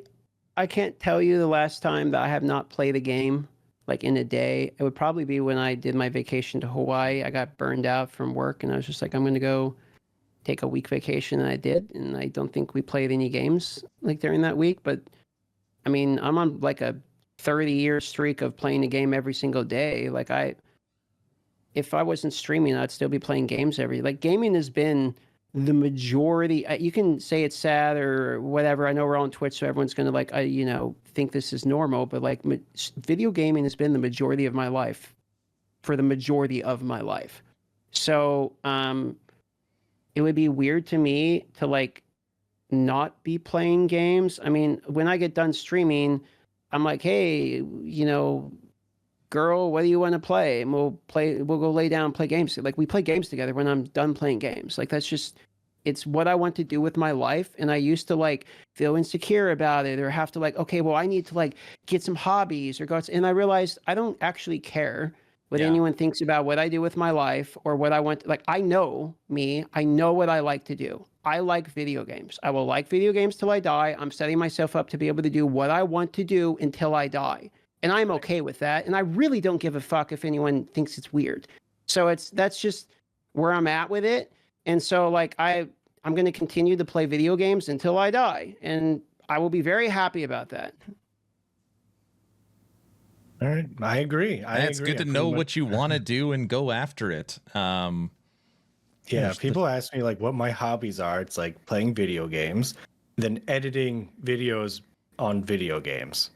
can't tell you the last time that I have not played a game like in a day. It would probably be when I did my vacation to Hawaii. I got burned out from work, and I was just like, I'm going to go take a week vacation, and I did. And I don't think we played any games like during that week. But I mean, I'm on like a 30-year streak of playing a game every single day. Like, if I wasn't streaming, I'd still be playing games gaming has been the majority. You can say it's sad or whatever. I know we're on Twitch, so everyone's going to think this is normal, but like video gaming has been the majority of my life for the majority of my life. So it would be weird to me to like not be playing games. I mean, when I get done streaming, I'm like, hey, girl, what do you want to play? And we'll go lay down and play games. Like, we play games together when I'm done playing games. Like, it's what I want to do with my life. And I used to like feel insecure about it, or have to like, okay, well, I need to like get some hobbies or go. And I realized I don't actually care what anyone thinks about what I do with my life or what I want. Like, I know me, I know what I like to do. I like video games. I will like video games till I die. I'm setting myself up to be able to do what I want to do until I die. And I'm okay with that. And I really don't give a fuck if anyone thinks it's weird. So that's just where I'm at with it. And so like I'm going to continue to play video games until I die. And I will be very happy about that. All right. I agree. It's good to know what you want to do and go after it. Yeah, people ask me like what my hobbies are. It's like playing video games, then editing videos on video games.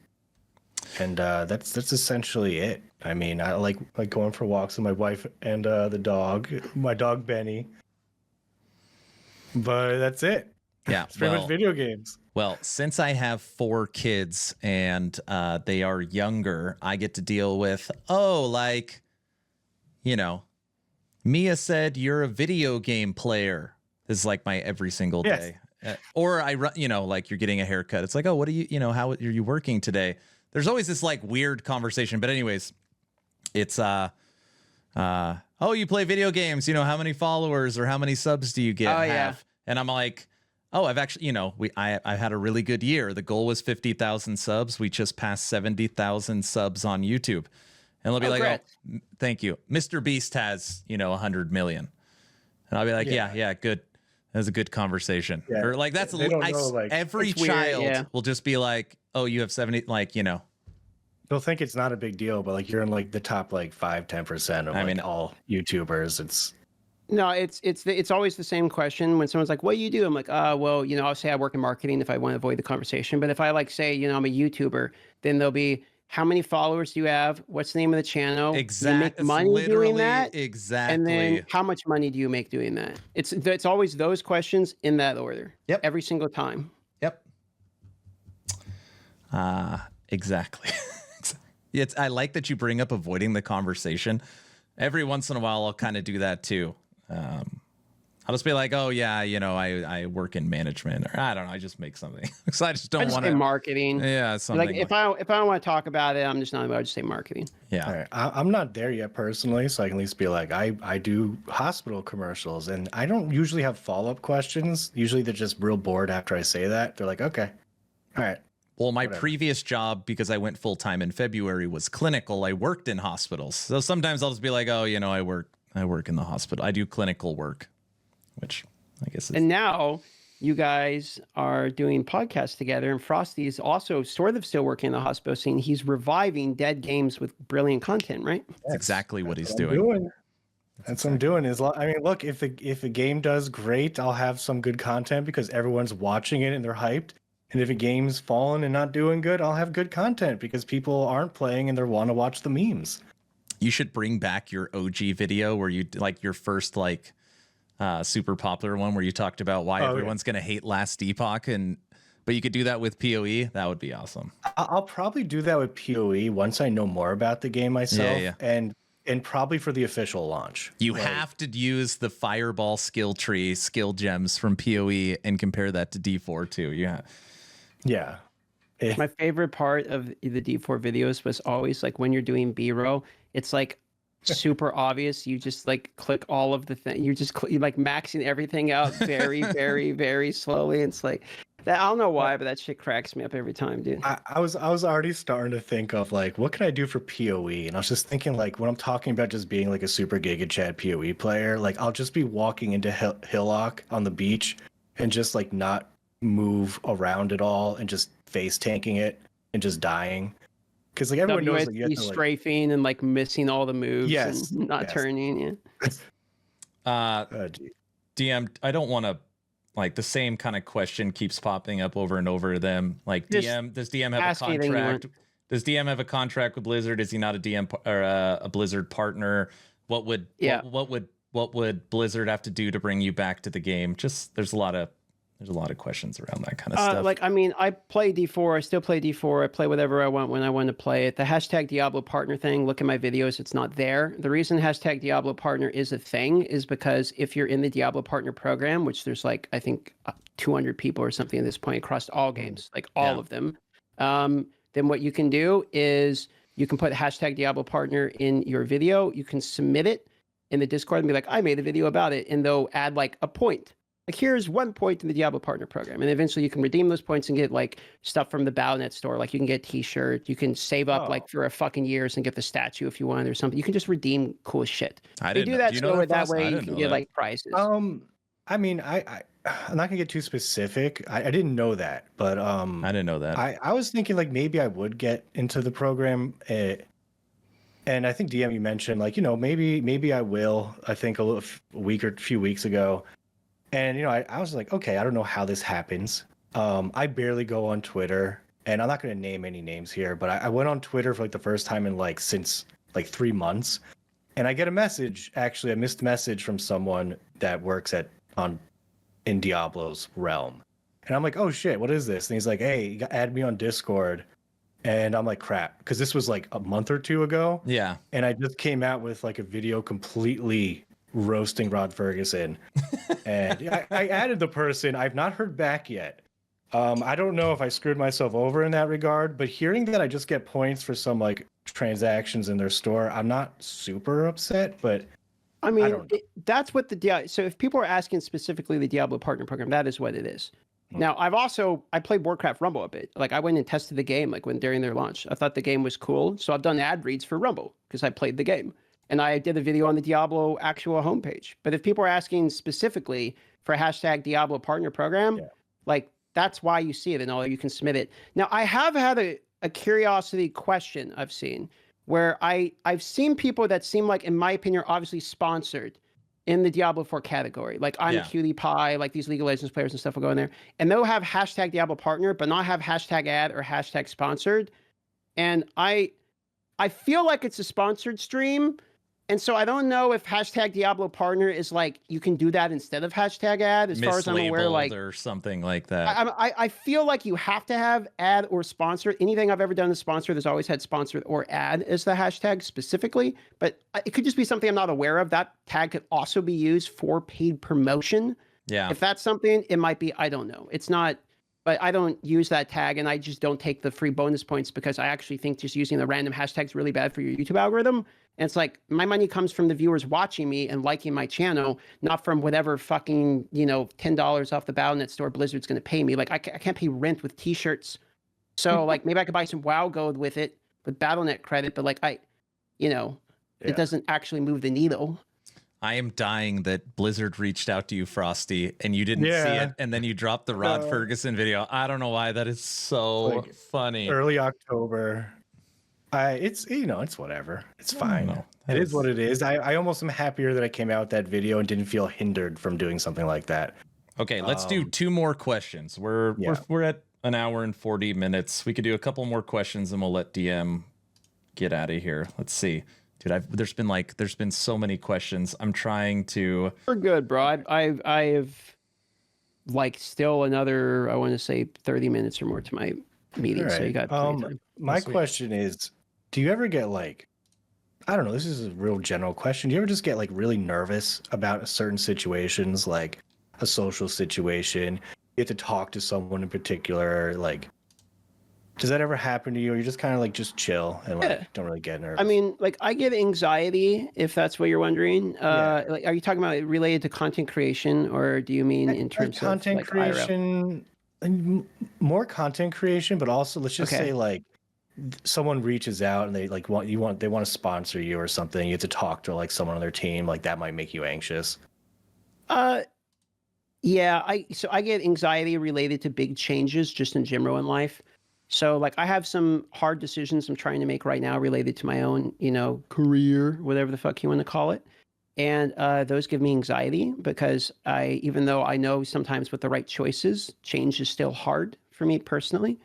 And that's essentially it. I mean, I like going for walks with my wife and the dog, my dog Benny. But that's it. Yeah, it's pretty much video games. Well, since I have 4 kids and they are younger, I get to deal with, Mia said you're a video game player. This is like my every single day. Or I run, like you're getting a haircut. It's like, oh, what are you, how are you working today? There's always this like weird conversation. But anyways, it's oh, you play video games. How many followers or how many subs do you get? Yeah. And I'm like, oh, I've actually, I had a really good year. The goal was 50,000 subs. We just passed 70,000 subs on YouTube. And they'll be like, great. oh, thank you. Mr. Beast has, 100 million. And I'll be like, yeah, good. That was a good conversation. Yeah. Or like, that's every child will just be like, oh, you have 70, They'll think it's not a big deal, but like you're in like the top like 5-10% of all YouTubers. No, it's always the same question when someone's like, what do you do? I'm like, well, I'll say I work in marketing if I want to avoid the conversation. But if I like say, I'm a YouTuber, then there'll be, how many followers do you have? What's the name of the channel? Exactly. Do you make money doing that? Exactly. And then how much money do you make doing that? It's always those questions in that order. Yep. Every single time. Yep. Exactly. I like that you bring up avoiding the conversation, Every once in a while, I'll kind of do that too. I'll just be like, oh yeah, you know, I work in management, or I don't know, I just make something. Because I just don't want to. Marketing. Yeah, something. Like if I don't want to talk about it, I'm just not. I would just say marketing. Yeah. All right. I'm not there yet personally, so I can at least be like, I do hospital commercials, and I don't usually have follow-up questions. Usually they're just real bored after I say that. They're like, okay, all right. Well, my previous job, because I went full-time in February, was clinical. I worked in hospitals. So sometimes I'll just be like, oh, you know, I work in the hospital. I do clinical work, which I guess is... And now you guys are doing podcasts together, and Frosty is also sort of still working in the hospital scene. He's reviving dead games with brilliant content, right? That's exactly what he's doing. That's what I'm doing. I mean, look, if the game does great, I'll have some good content because everyone's watching it and they're hyped. And if a game's fallen and not doing good, I'll have good content because people aren't playing and they want to watch the memes. You should bring back your OG video where you like your first like super popular one where you talked about why everyone's going to hate Last Epoch, but you could do that with POE. That would be awesome. I'll probably do that with POE once I know more about the game myself. Yeah. And probably for the official launch. You have to use the Fireball skill tree, skill gems from POE and compare that to D4 too. Yeah. My favorite part of the D4 videos was always like when you're doing B-roll, it's like super obvious. You just like click all of the things. You're like maxing everything out very, very, very slowly. It's like that. I don't know why, but that shit cracks me up every time, dude. I was already starting to think of like, what can I do for POE? And I was just thinking like, when I'm talking about just being like a super Giga Chad POE player, like I'll just be walking into Hillock on the beach and just like not move around at all and just face tanking it and just dying. Because like everyone knows like, you have to, like, strafing and like missing all the moves and not turning. Yeah. DM, I don't want to like the same kind of question keeps popping up over and over to them. Like DM, does DM have a contract? Does DM have a contract with Blizzard? Is he not a DM or a Blizzard partner? What would Blizzard have to do to bring you back to the game? Just there's a lot of questions around that kind of stuff. Like, I mean, I play D4. I still play D4. I play whatever I want when I want to play it. The hashtag Diablo partner thing, look at my videos. It's not there. The reason hashtag Diablo partner is a thing is because if you're in the Diablo partner program, which there's like, I think 200 people or something at this point across all games, like all of them, then what you can do is you can put hashtag Diablo partner in your video. You can submit it in the Discord and be like, I made a video about it. And they'll add like a point. Like here's 1 point in the Diablo partner program, and eventually you can redeem those points and get like stuff from the Battle.net store. Like you can get T-shirt, you can save up like for a fucking years and get the statue if you want or something. You can just redeem cool shit. They do that so that way you can get like prizes. I mean, I'm not gonna get too specific. I didn't know that, but I didn't know that. I was thinking like maybe I would get into the program. And I think DM you mentioned like, you know, maybe I will. I think a few weeks ago. And, you know, I was like, okay, I don't know how this happens. I barely go on Twitter, and I'm not going to name any names here, but I went on Twitter for like the first time in like since like 3 months. And I get a message, actually, a missed message from someone that works in Diablo's realm. And I'm like, oh shit, what is this? And he's like, hey, add me on Discord. And I'm like, crap, because this was like a month or two ago. Yeah. And I just came out with like a video completely roasting Rod Ferguson. And I added the person. I've not heard back yet. I don't know if I screwed myself over in that regard, but hearing that I just get points for some like transactions in their store, I'm not super upset, but I mean, that's what so if people are asking specifically the Diablo partner program, that is what it is. Now, I played Warcraft Rumble a bit. Like I went and tested the game like during their launch. I thought the game was cool. So I've done ad reads for Rumble because I played the game. And I did a video on the Diablo actual homepage. But if people are asking specifically for hashtag Diablo partner program, like that's why you see it and all, you can submit it. Now, I have had a curiosity question I've seen where I've seen people that seem like, in my opinion, are obviously sponsored in the Diablo 4 category. Like I'm Cutie Pie, like these League of Legends players and stuff will go in there. And they'll have hashtag Diablo partner, but not have hashtag ad or hashtag sponsored. And I feel like it's a sponsored stream. And so I don't know if hashtag Diablo partner is like, you can do that instead of hashtag ad. As far as I'm aware, like or something like that. I feel like you have to have ad or sponsor. Anything I've ever done to sponsor, there's always had sponsored or ad as the hashtag specifically, but it could just be something I'm not aware of. That tag could also be used for paid promotion. Yeah. If that's something, it might be, I don't know. It's not, but I don't use that tag, and I just don't take the free bonus points because I actually think just using the random hashtags is really bad for your YouTube algorithm. And it's like, my money comes from the viewers watching me and liking my channel, not from whatever fucking, $10 off the Battle.net store Blizzard's going to pay me. Like, I can't pay rent with t-shirts. So like, maybe I could buy some WoW Gold with it, with Battle.net credit, but like, it doesn't actually move the needle. I am dying that Blizzard reached out to you, Frosty, and you didn't see it, and then you dropped the Rod Ferguson video. I don't know why. That is so funny. Early October. It's whatever. It's fine. It is what it is. I almost am happier that I came out with that video and didn't feel hindered from doing something like that. Okay, let's do 2 more questions. We're at an hour and 40 minutes. We could do a couple more questions, and we'll let DM get out of here. Let's see. Dude, there's been so many questions. I'm trying to. We're good, bro. I have like still another, I want to say 30 minutes or more to my meeting. Right. So you got plenty of time. My question is, do you ever get like, I don't know, this is a real general question. Do you ever just get like really nervous about certain situations, like a social situation? You have to talk to someone in particular, like, does that ever happen to you, or you just kind of like just chill and like don't really get nervous? I mean, like I get anxiety, if that's what you're wondering. Like, are you talking about related to content creation, or do you mean in terms of content creation? More content creation, but also let's just say like someone reaches out and they like they want to sponsor you or something. You have to talk to like someone on their team, like that might make you anxious. Yeah, I get anxiety related to big changes just in general in life. So like I have some hard decisions I'm trying to make right now related to my own, career, whatever the fuck you want to call it. And those give me anxiety because even though I know sometimes with the right choices, change is still hard for me personally.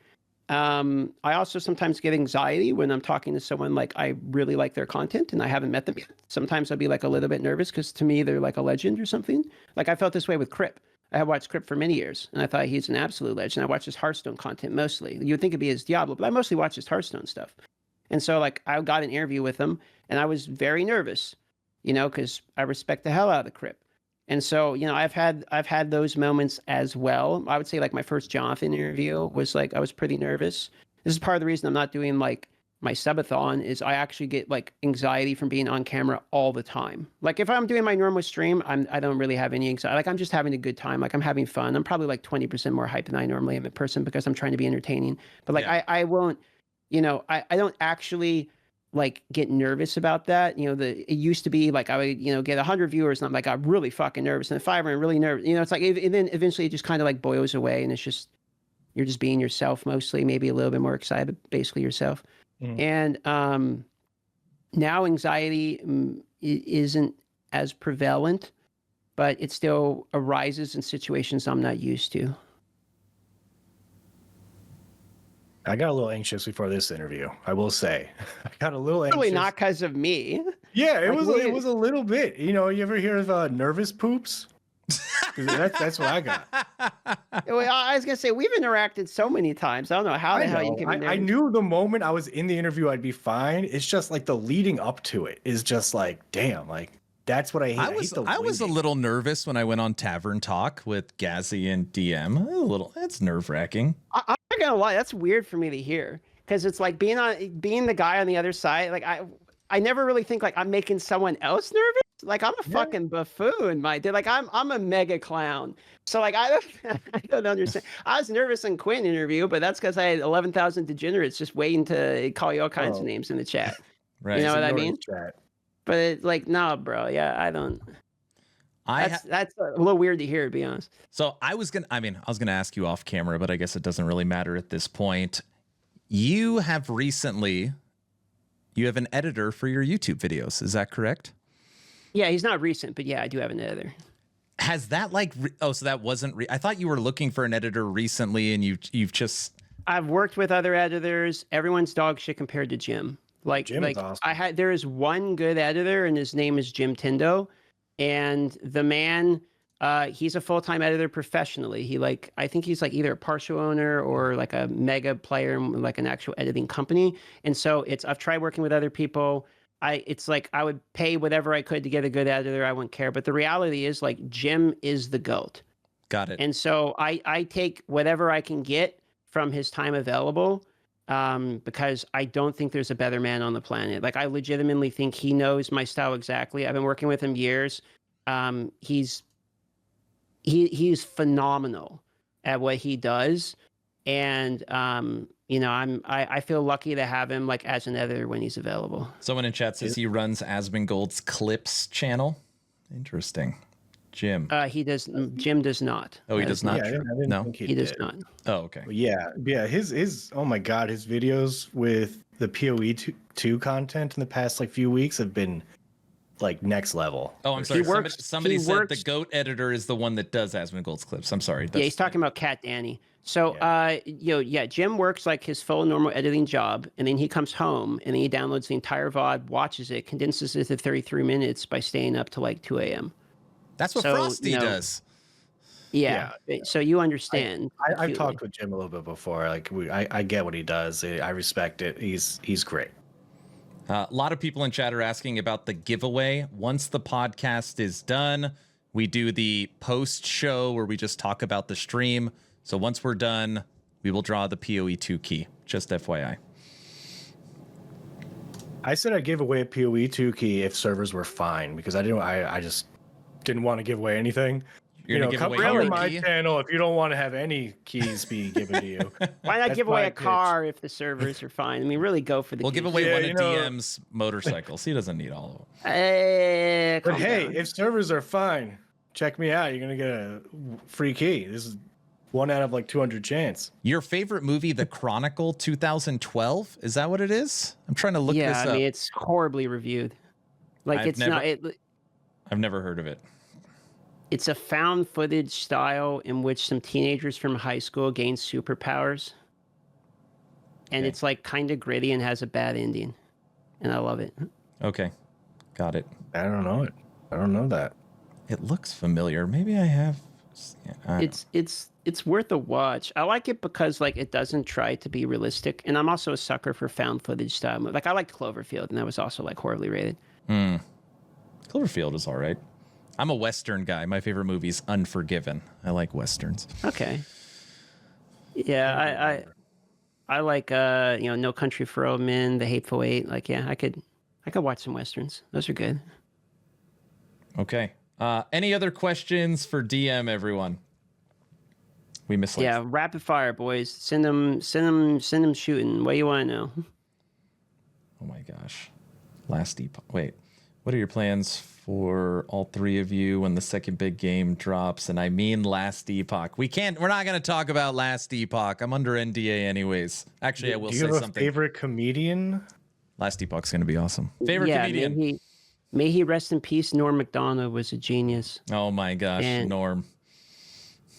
I also sometimes get anxiety when I'm talking to someone like I really like their content and I haven't met them yet. Sometimes I'll be like a little bit nervous because to me they're like a legend or something. Like I felt this way with Crip. I have watched Crip for many years, and I thought he's an absolute legend. I watch his Hearthstone content mostly. You'd think it'd be his Diablo, but I mostly watch his Hearthstone stuff. And so, like, I got an interview with him, and I was very nervous, because I respect the hell out of the Crip. And so, I've had those moments as well. I would say, like, my first Jonathan interview was like I was pretty nervous. This is part of the reason I'm not doing like my subathon is I actually get like anxiety from being on camera all the time. Like if I'm doing my normal stream, I don't really have any anxiety. Like I'm just having a good time. Like I'm having fun. I'm probably like 20% more hype than I normally am in person because I'm trying to be entertaining. But like I won't, I don't actually like get nervous about that. It used to be like I would, get 100 viewers and I'm like, I'm really fucking nervous. And 5 I'm really nervous. It's like, and then eventually it just kind of like boils away and it's just, you're just being yourself mostly, maybe a little bit more excited, but basically yourself. And now anxiety isn't as prevalent, but it still arises in situations I'm not used to. I got a little anxious before this interview, I will say. I got a little anxious. Really not because of me. Yeah, it was a little bit. You ever hear of nervous poops? That's what I got. I was gonna say we've interacted so many times. I don't know how the hell you can. I knew the moment I was in the interview I'd be fine. It's just like the leading up to it is just like, damn, like that's what I hate. I was a little nervous when I went on Tavern Talk with Ghazzy and DM. It's nerve wracking. I'm not gonna lie, that's weird for me to hear because it's like being the guy on the other side. Like I never really think like I'm making someone else nervous. Like I'm a fucking buffoon, dude. Like I'm a mega clown. So like I don't understand. I was nervous in Quinn interview, but that's because I had 11,000 degenerates just waiting to call you all kinds of names in the chat. Right. You know what I mean? But it's like, no, bro. Yeah, I don't. That's a little weird to hear, to be honest. So I was gonna ask you off camera, but I guess it doesn't really matter at this point. You have an editor for your YouTube videos. Is that correct? Yeah, he's not recent, but yeah, I do have an editor. Has that so that wasn't, I thought you were looking for an editor recently and you've just. I've worked with other editors. Everyone's dog shit compared to Jim. Jim is awesome. There is one good editor, and his name is Jim Tindo, and the man, he's a full-time editor professionally. I think he's like either a partial owner or like a mega player in like an actual editing company. And so I've tried working with other people. It's like I would pay whatever I could to get a good editor. I wouldn't care. But the reality is like Jim is the GOAT. Got it. And so I take whatever I can get from his time available, because I don't think there's a better man on the planet. Like, I legitimately think he knows my style exactly. I've been working with him years. He's phenomenal at what he does. And, I feel lucky to have him like as an editor when he's available. Someone in chat says he runs Asmongold's Clips channel. Interesting. Jim. Jim does not. Oh, he does not? Yeah, I didn't No? think He does not. Oh, okay. Yeah. His oh my God, his videos with the POE 2 content in the past like few weeks have been like next level. Oh, I'm sorry. works- Somebody he said works- the GOAT editor is the one that does Asmongold's Clips. I'm sorry. Yeah, he's talking about Cat Danny. So, Jim works like his full normal editing job, and then he comes home and then he downloads the entire VOD, watches it, condenses it to 33 minutes by staying up to like 2 a.m. That's what Frosty does. Yeah. So you understand. I've talked with Jim a little bit before. Like I get what he does. I respect it. He's great. A lot of people in chat are asking about the giveaway. Once the podcast is done, we do the post show where we just talk about the stream. So once we're done, we will draw the POE 2 key. Just FYI. I said I'd give away a POE 2 key if servers were fine because I just didn't want to give away anything. You're gonna give come away to your my key? channel if you don't want to have any keys be given to you. Why not That's give away my a car if the servers are fine? I mean, really go for the. We'll give keys. away one you of know- DM's motorcycles. He doesn't need all of them. But Calm hey, down. if servers are fine, check me out. You're gonna get a free key. This is 1 out of like 200 chance. Your favorite movie, The Chronicle 2012? Is that what it is? I'm trying to look yeah, this up. I mean, it's horribly reviewed. Like I've it's never- not. I've never heard of it. It's a found footage style in which some teenagers from high school gain superpowers. And Okay. it's like kind of gritty and has a bad ending. And I love it. Okay. Got it. I don't know it. I don't know that. It looks familiar. Maybe I have. It's worth a watch. I like it because like it doesn't try to be realistic. And I'm also a sucker for found footage style. Like I liked Cloverfield, and that was also like horribly rated. Cloverfield is all right. I'm a Western guy. My favorite movie is Unforgiven. I like Westerns. Okay. Yeah, I like No Country for Old Men, The Hateful Eight. Like, yeah, I could watch some westerns. Those are good. Okay. Any other questions for DM, everyone? We missed. Yeah, rapid fire, boys. Send them shooting. What do you want to know? Oh my gosh. Last Epoch. Wait. What are your plans for all three of you when the second big game drops? And I mean Last Epoch. We're not going to talk about Last Epoch. I'm under NDA anyways. Actually, I will say Do you have something. a favorite comedian? Last Epoch's going to be awesome. Favorite comedian? May he rest in peace. Norm Macdonald was a genius. Oh my gosh, And- Norm.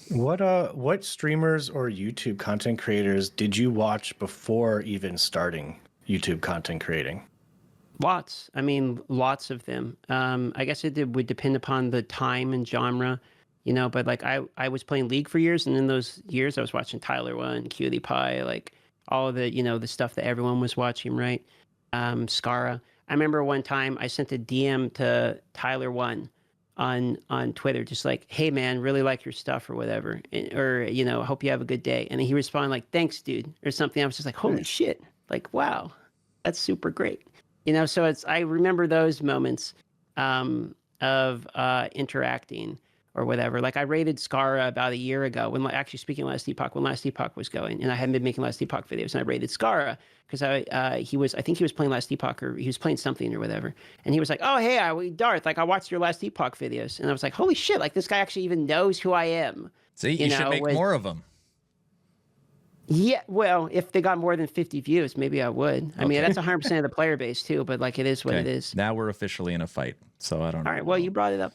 What streamers or YouTube content creators did you watch before even starting YouTube content creating? Lots. I mean, lots of them. I guess would depend upon the time and genre, but like I was playing League for years, and in those years I was watching Tyler One, Cutie Pie, like all of the, the stuff that everyone was watching, right? Skara. I remember one time I sent a DM to Tyler One on Twitter, just like, hey man, really like your stuff or whatever. Or, hope you have a good day. And he responded like, thanks, dude, or something. I was just like, holy shit. Like, wow, that's super great. So I remember those moments of interacting or whatever. Like I raided Skara about a year ago when speaking of Last Epoch, when Last Epoch was going, and I hadn't been making Last Epoch videos, and I raided Skara because I think he was playing Last Epoch, or he was playing something or whatever. And he was like, oh, hey, Darth, like I watched your Last Epoch videos. And I was like, holy shit, like this guy actually even knows who I am. See, you should make more of them. Yeah, well, if they got more than 50 views, maybe I would. I mean, that's 100% of the player base too, but like it is what it is. Now we're officially in a fight, so I don't know. All right, well, you brought it up.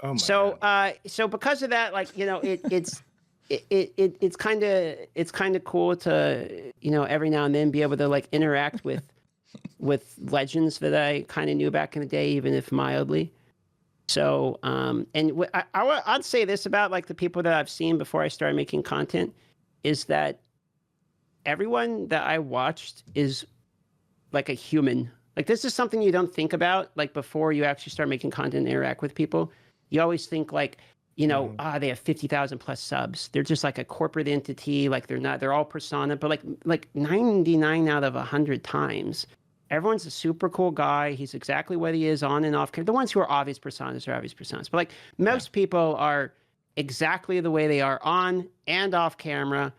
Oh my God. So because of that, like, it's kind of cool to, every now and then be able to like interact with with legends that I kind of knew back in the day, even if mildly. So, I'd say this about like the people that I've seen before I started making content is that everyone that I watched is like a human. Like this is something you don't think about like before you actually start making content and interact with people. You always think like, you know, they have 50,000 plus subs. They're just like a corporate entity. Like they're all persona, but like 99 out of 100 times, everyone's a super cool guy. He's exactly what he is on and off camera. The ones who are obvious personas are obvious personas, but like most people are exactly the way they are on and off camera.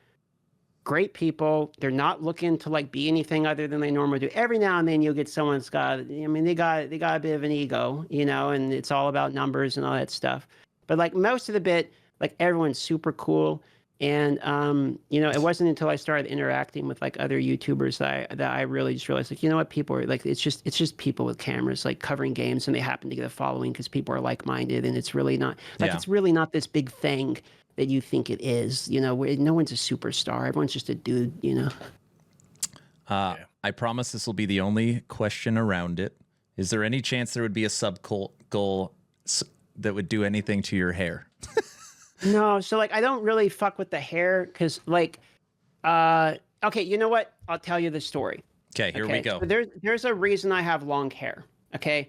Great people. They're not looking to like be anything other than they normally do. Every now and then you'll get someone that's got, I mean, they got a bit of an ego, you know, and it's all about numbers and all that stuff. But like most of the bit, like everyone's super cool. And you know, it wasn't until I started interacting with like other YouTubers that I really just realized like, you know what, people are like, it's just people with cameras like covering games, and they happen to get a following because people are like-minded, and it's really not like it's really not this big thing that you think it is, you know, where no one's a superstar. Everyone's just a dude, you know. I promise this will be the only question around it. Is there any chance there would be a goal that would do anything to your hair? No, so like I don't really fuck with the hair because like, okay, you know what? I'll tell you the story. Okay, here we go. So there's a reason I have long hair. Okay,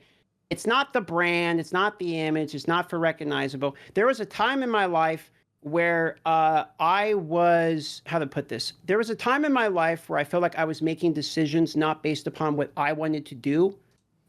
it's not the brand, it's not the image, it's not for recognizable. There was a time in my life where I was, how to put this? There was a time in my life where I felt like I was making decisions not based upon what I wanted to do,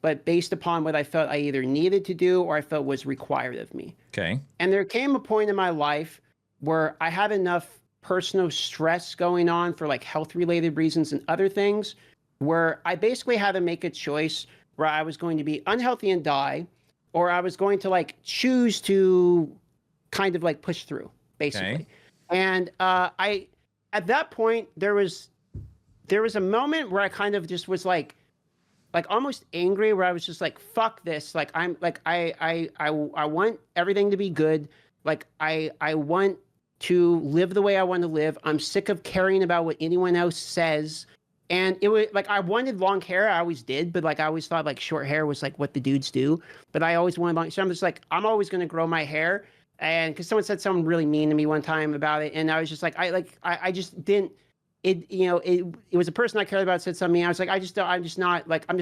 but based upon what I felt I either needed to do or I felt was required of me. Okay. And there came a point in my life where I had enough personal stress going on for like health-related reasons and other things, where I basically had to make a choice where I was going to be unhealthy and die, or I was going to like choose to kind of like push through, basically. Okay. And at that point, there was a moment where I kind of just was like almost angry, where I was just like, fuck this. Like I'm like, I want everything to be good. Like I want to live the way I want to live. I'm sick of caring about what anyone else says. And it was like, I wanted long hair. I always did, but like, I always thought like short hair was like what the dudes do, but I always wanted long. So I'm just like, I'm always going to grow my hair. And cause someone said something really mean to me one time about it. And I was just like, I just didn't, it was a person I cared about said something. I was like, I'm just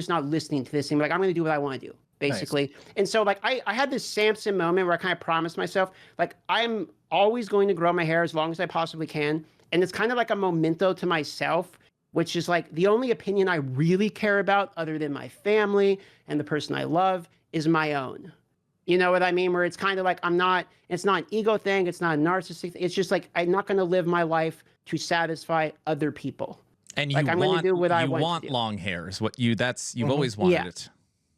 not listening to this thing. Like, I'm going to do what I want to do, basically. Nice. And so like, I had this Samson moment where I kind of promised myself, like, I'm always going to grow my hair as long as I possibly can. And it's kind of like a memento to myself, which is like the only opinion I really care about other than my family and the person I love is my own. You know what I mean? Where it's kind of like, it's not an ego thing. It's not a narcissistic thing. It's just like, I'm not going to live my life to satisfy other people. And like, I'm going to do what I want long hair is what you've always wanted it.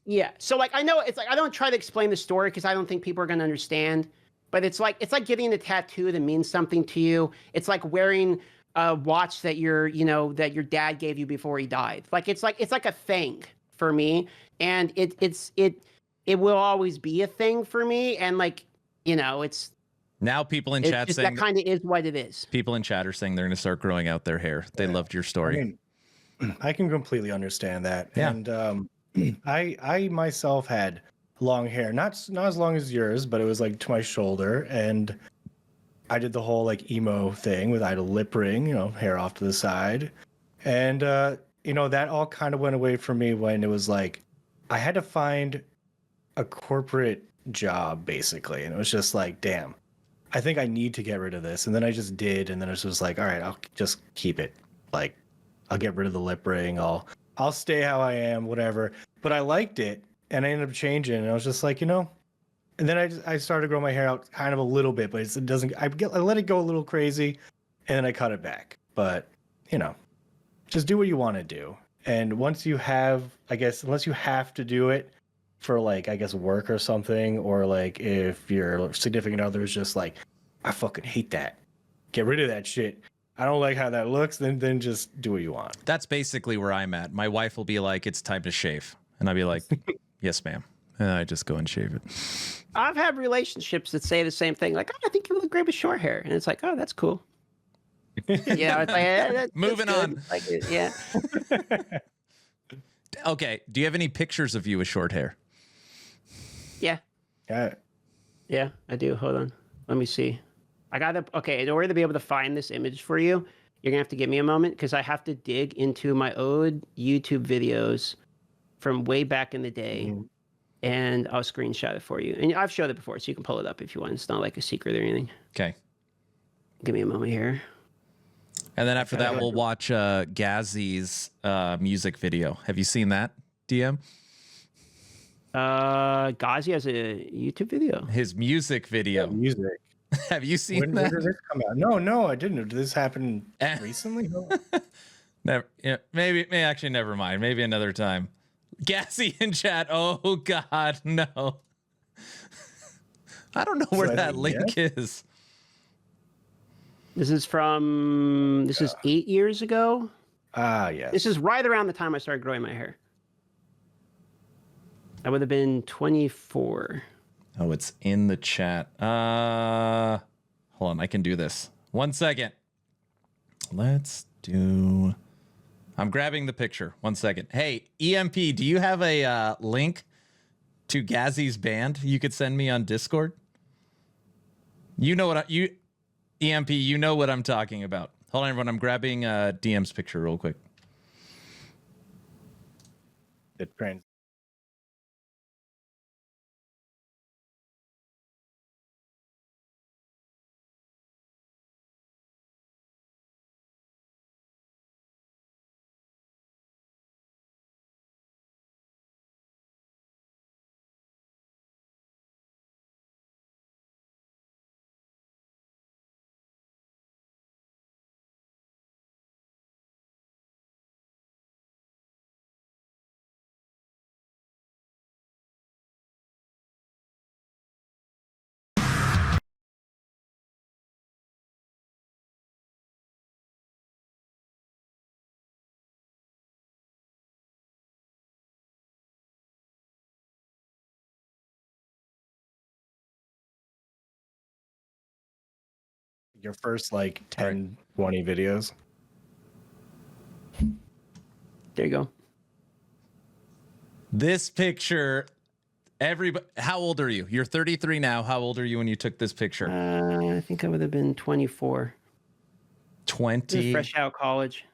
Yeah. So like, I know it's like, I don't try to explain the story because I don't think people are going to understand, but it's like getting a tattoo that means something to you. It's like wearing a watch that your dad gave you before he died. Like, it's like a thing for me. And it will always be a thing for me. And like, it's now people in chat saying that kind of is what it is. People in chat are saying they're going to start growing out their hair. They loved your story. I mean, I can completely understand that. Yeah. And I myself had long hair, not as long as yours, but it was like to my shoulder. And I did the whole like emo thing with I had a lip ring, hair off to the side. And, that all kind of went away for me when it was like, I had to find a corporate job basically. And it was just like, damn, I think I need to get rid of this. And then I just did. And then it was like, all right, I'll just keep it. Like, I'll get rid of the lip ring. I'll stay how I am, whatever. But I liked it. And I ended up changing. And I was just like, and then I started to grow my hair out kind of a little bit, but it doesn't, I let it go a little crazy and then I cut it back. But, just do what you want to do. And once you have, I guess, unless you have to do it for like, I guess, work or something, or like if your significant other is just like, I fucking hate that, get rid of that shit, I don't like how that looks, then just do what you want. That's basically where I'm at. My wife will be like, it's time to shave. And I'll be like, yes, ma'am. And I just go and shave it. I've had relationships that say the same thing. Like, oh, I think you look great with short hair. And it's like, oh, that's cool. Yeah. It's like, moving on. Like, yeah. Okay. Do you have any pictures of you with short hair? Yeah. Yeah. Yeah, I do. Hold on. Let me see. Okay, in order to be able to find this image for you, you're gonna have to give me a moment because I have to dig into my old YouTube videos from way back in the day, and I'll screenshot it for you. And I've showed it before, so you can pull it up if you want. It's not like a secret or anything. Okay. Give me a moment here. And then after that, we'll watch Ghazzy's music video. Have you seen that, DM? Ghazzy has a YouTube video. His music video. Yeah, music. Have you seen that? When did this come out? No, I didn't. Did this happen recently? No. Never. Yeah, maybe. Actually, never mind. Maybe another time. Ghazzy in chat. Oh God, no. I don't know where that link is. This is 8 years ago. Ah, yes. This is right around the time I started growing my hair. I would have been 24. Oh, it's in the chat. Hold on, I can do this. 1 second. I'm grabbing the picture. 1 second. Hey, EMP, do you have a link to Ghazzy's band you could send me on Discord? You know what EMP, you know what I'm talking about. Hold on, everyone. I'm grabbing DM's picture real quick. Your first 10, 20 videos. There you go. This picture, everybody, how old are you? You're 33 now. How old are you when you took this picture? I think I would have been 24. 20. Fresh out of college.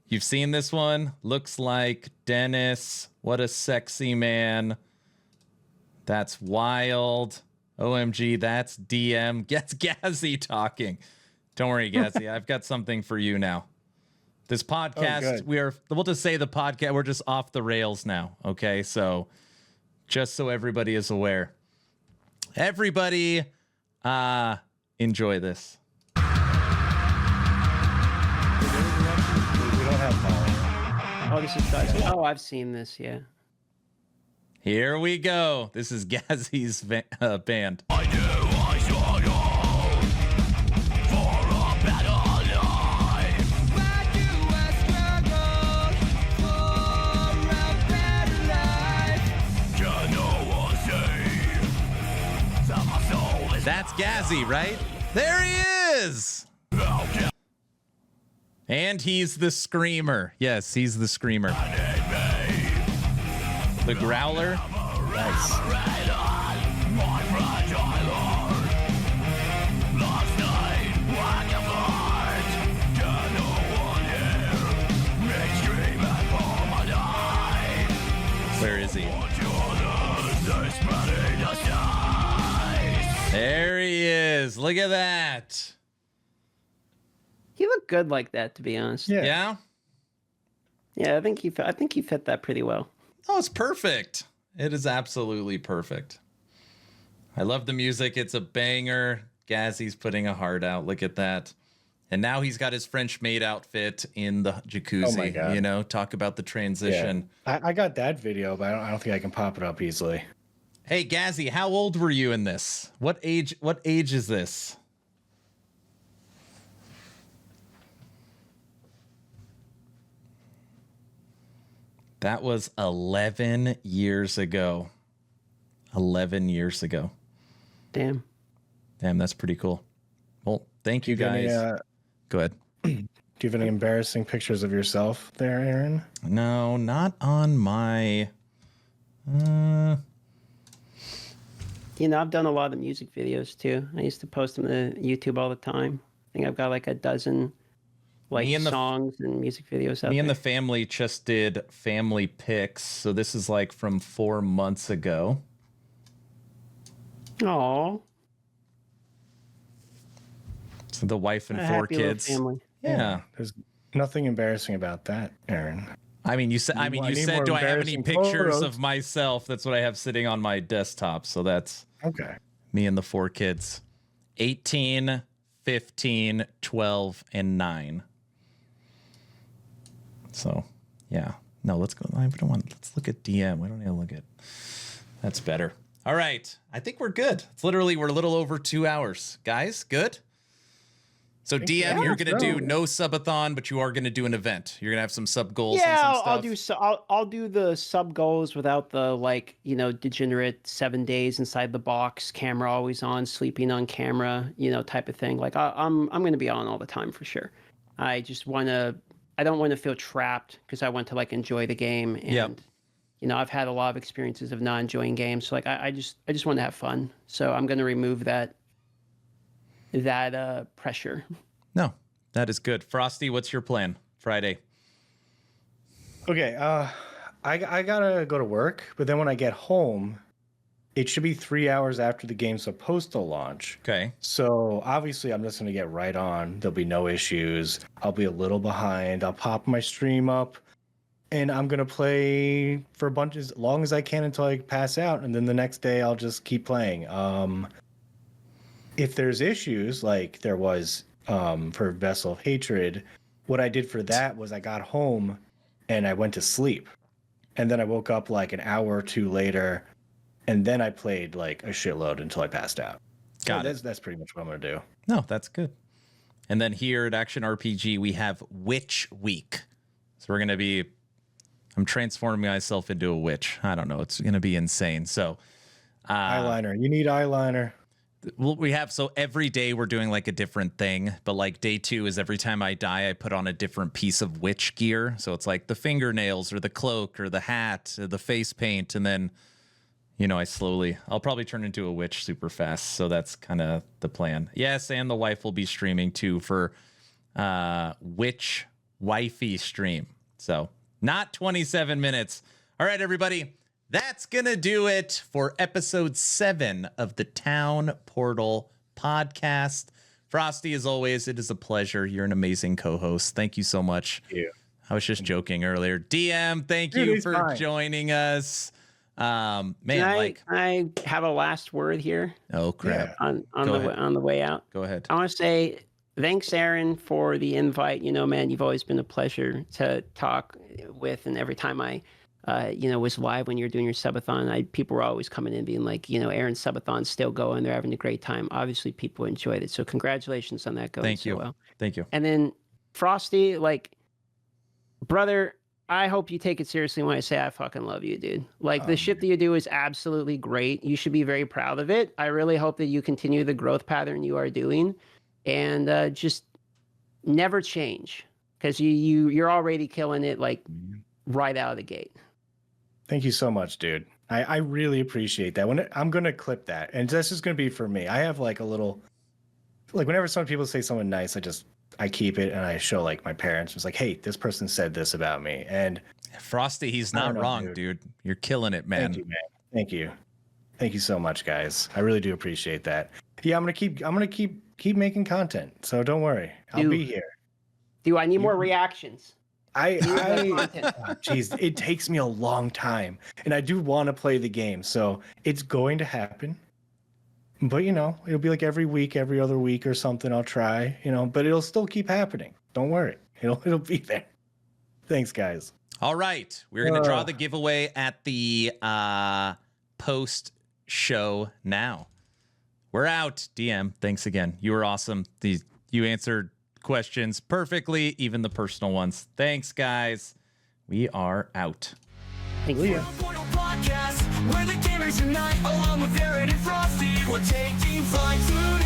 You've seen this one? Looks like Dennis. What a sexy man. That's wild. OMG, that's DM. Gets Ghazzy talking. Don't worry, Ghazzy. I've got something for you now. This podcast, we'll just say the podcast, we're just off the rails now. Okay, so just so everybody is aware. Everybody, enjoy this. We don't have power. Oh, this is Ghazzy. Oh, I've seen this, yeah. Here we go. This is Ghazzy's band. I struggle for a better life. Like you, I struggle for a better life. Can no one see that my soul is That's Ghazzy, right? There he is. And he's the screamer. Yes, he's the screamer. The growler. Nice. Where is he? There he is. Look at that. He looked good like that, to be honest. Yeah. Yeah? Yeah, I think he fit that pretty well. Oh, it's perfect. It is absolutely perfect. I love the music. It's a banger. Ghazzy's putting a heart out. Look at that. And now he's got his French maid outfit in the jacuzzi. Oh my God. You know, talk about the transition. Yeah. I got that video, but I don't think I can pop it up easily. Hey, Ghazzy, how old were you in this? What age is this? That was 11 years ago. 11 years ago. Damn, that's pretty cool. Well, thank you guys. Go ahead. Do you have any embarrassing pictures of yourself there, Aaron? No, not on my... I've done a lot of music videos too. I used to post them to YouTube all the time. I think I've got like a dozen songs and music videos out Me there. and the family just did family pics. So this is like from 4 months ago. Aw. So the wife and A 4 happy little kids. family. Yeah. There's nothing embarrassing about that, Aaron. I mean, you said, I need more do I have any embarrassing pictures photos. of myself? That's what I have sitting on my desktop. So that's Okay. me and the 4 kids. 18, 15, 12, and 9. So, yeah. No, let's go. Let's look at DM. We don't need to look at. That's better. All right. I think we're good. We're a little over 2 hours. Guys, good? So DM, you're going to do no subathon, but you are going to do an event. You're going to have some sub goals and some stuff. I'll do the sub goals without the degenerate 7 days inside the box, camera always on, sleeping on camera, type of thing. Like I'm going to be on all the time for sure. I don't want to feel trapped because I want to enjoy the game. And I've had a lot of experiences of not enjoying games. So I just want to have fun. So I'm going to remove that pressure. No, that is good. Frosty, what's your plan? Friday. Okay, I gotta go to work, but then when I get home, it should be 3 hours after the game's supposed to launch. Okay. So obviously I'm just gonna get right on. There'll be no issues. I'll be a little behind. I'll pop my stream up and I'm gonna play for a bunch as long as I can until I pass out, and then the next day I'll just keep playing. If there's issues like there was for Vessel of Hatred, what I did for that was I got home and I went to sleep. And then I woke up like an hour or two later, and then I played like a shitload until I passed out. Got it. That's pretty much what I'm going to do. No, that's good. And then here at Action RPG, we have Witch Week. So we're going to be... I'm transforming myself into a witch. I don't know. It's going to be insane. So... eyeliner. You need eyeliner. Well, we have, so every day we're doing like a different thing, but like day 2 is every time I die, I put on a different piece of witch gear. So it's like the fingernails or the cloak or the hat or the face paint. And then, I'll probably turn into a witch super fast. So that's kind of the plan. Yes. And the wife will be streaming too for witch wifey stream. So not 27 minutes. All right, everybody. That's going to do it for episode 7 of the Town Portal podcast. Frosty, as always, it is a pleasure. You're an amazing co-host. Thank you so much. Thank you. I was just joking earlier. DM, thank you for joining us. Man, I have a last word here. Oh, crap. On the way out. Go ahead. I want to say thanks, Aaron, for the invite. Man, you've always been a pleasure to talk with, and every time I was live when you're doing your subathon, people were always coming in being like, Aaron's subathon's still going. They're having a great time. Obviously, people enjoyed it. So congratulations on that going so well. Thank you. And then Frosty, brother, I hope you take it seriously when I say I fucking love you, dude. The shit that you do is absolutely great. You should be very proud of it. I really hope that you continue the growth pattern you are doing and just never change because you're already killing it right out of the gate. Thank you so much, dude. I really appreciate that. I'm going to clip that, and this is going to be for me. I have a little, whenever some people say something nice, I keep it and I show my parents. It's hey, this person said this about me. And Frosty, he's not wrong, dude. You're killing it, man. Thank you, man. Thank you. Thank you so much, guys. I really do appreciate that. Yeah, I'm gonna keep making content. So don't worry. I'll be here. Do I need more reactions? Jeez, it takes me a long time, and I do want to play the game, so it's going to happen. But it'll be every week, every other week or something. I'll try, but it'll still keep happening. Don't worry, it'll be there. Thanks, guys. All right, we're gonna draw the giveaway at the post show now. We're out. DM, thanks again. You were awesome. You answered questions perfectly, even the personal ones. Thanks, guys. We are out. Thank you. Portal Podcast, where the gamers unite, along with Aaron and Frosty. We're taking flight through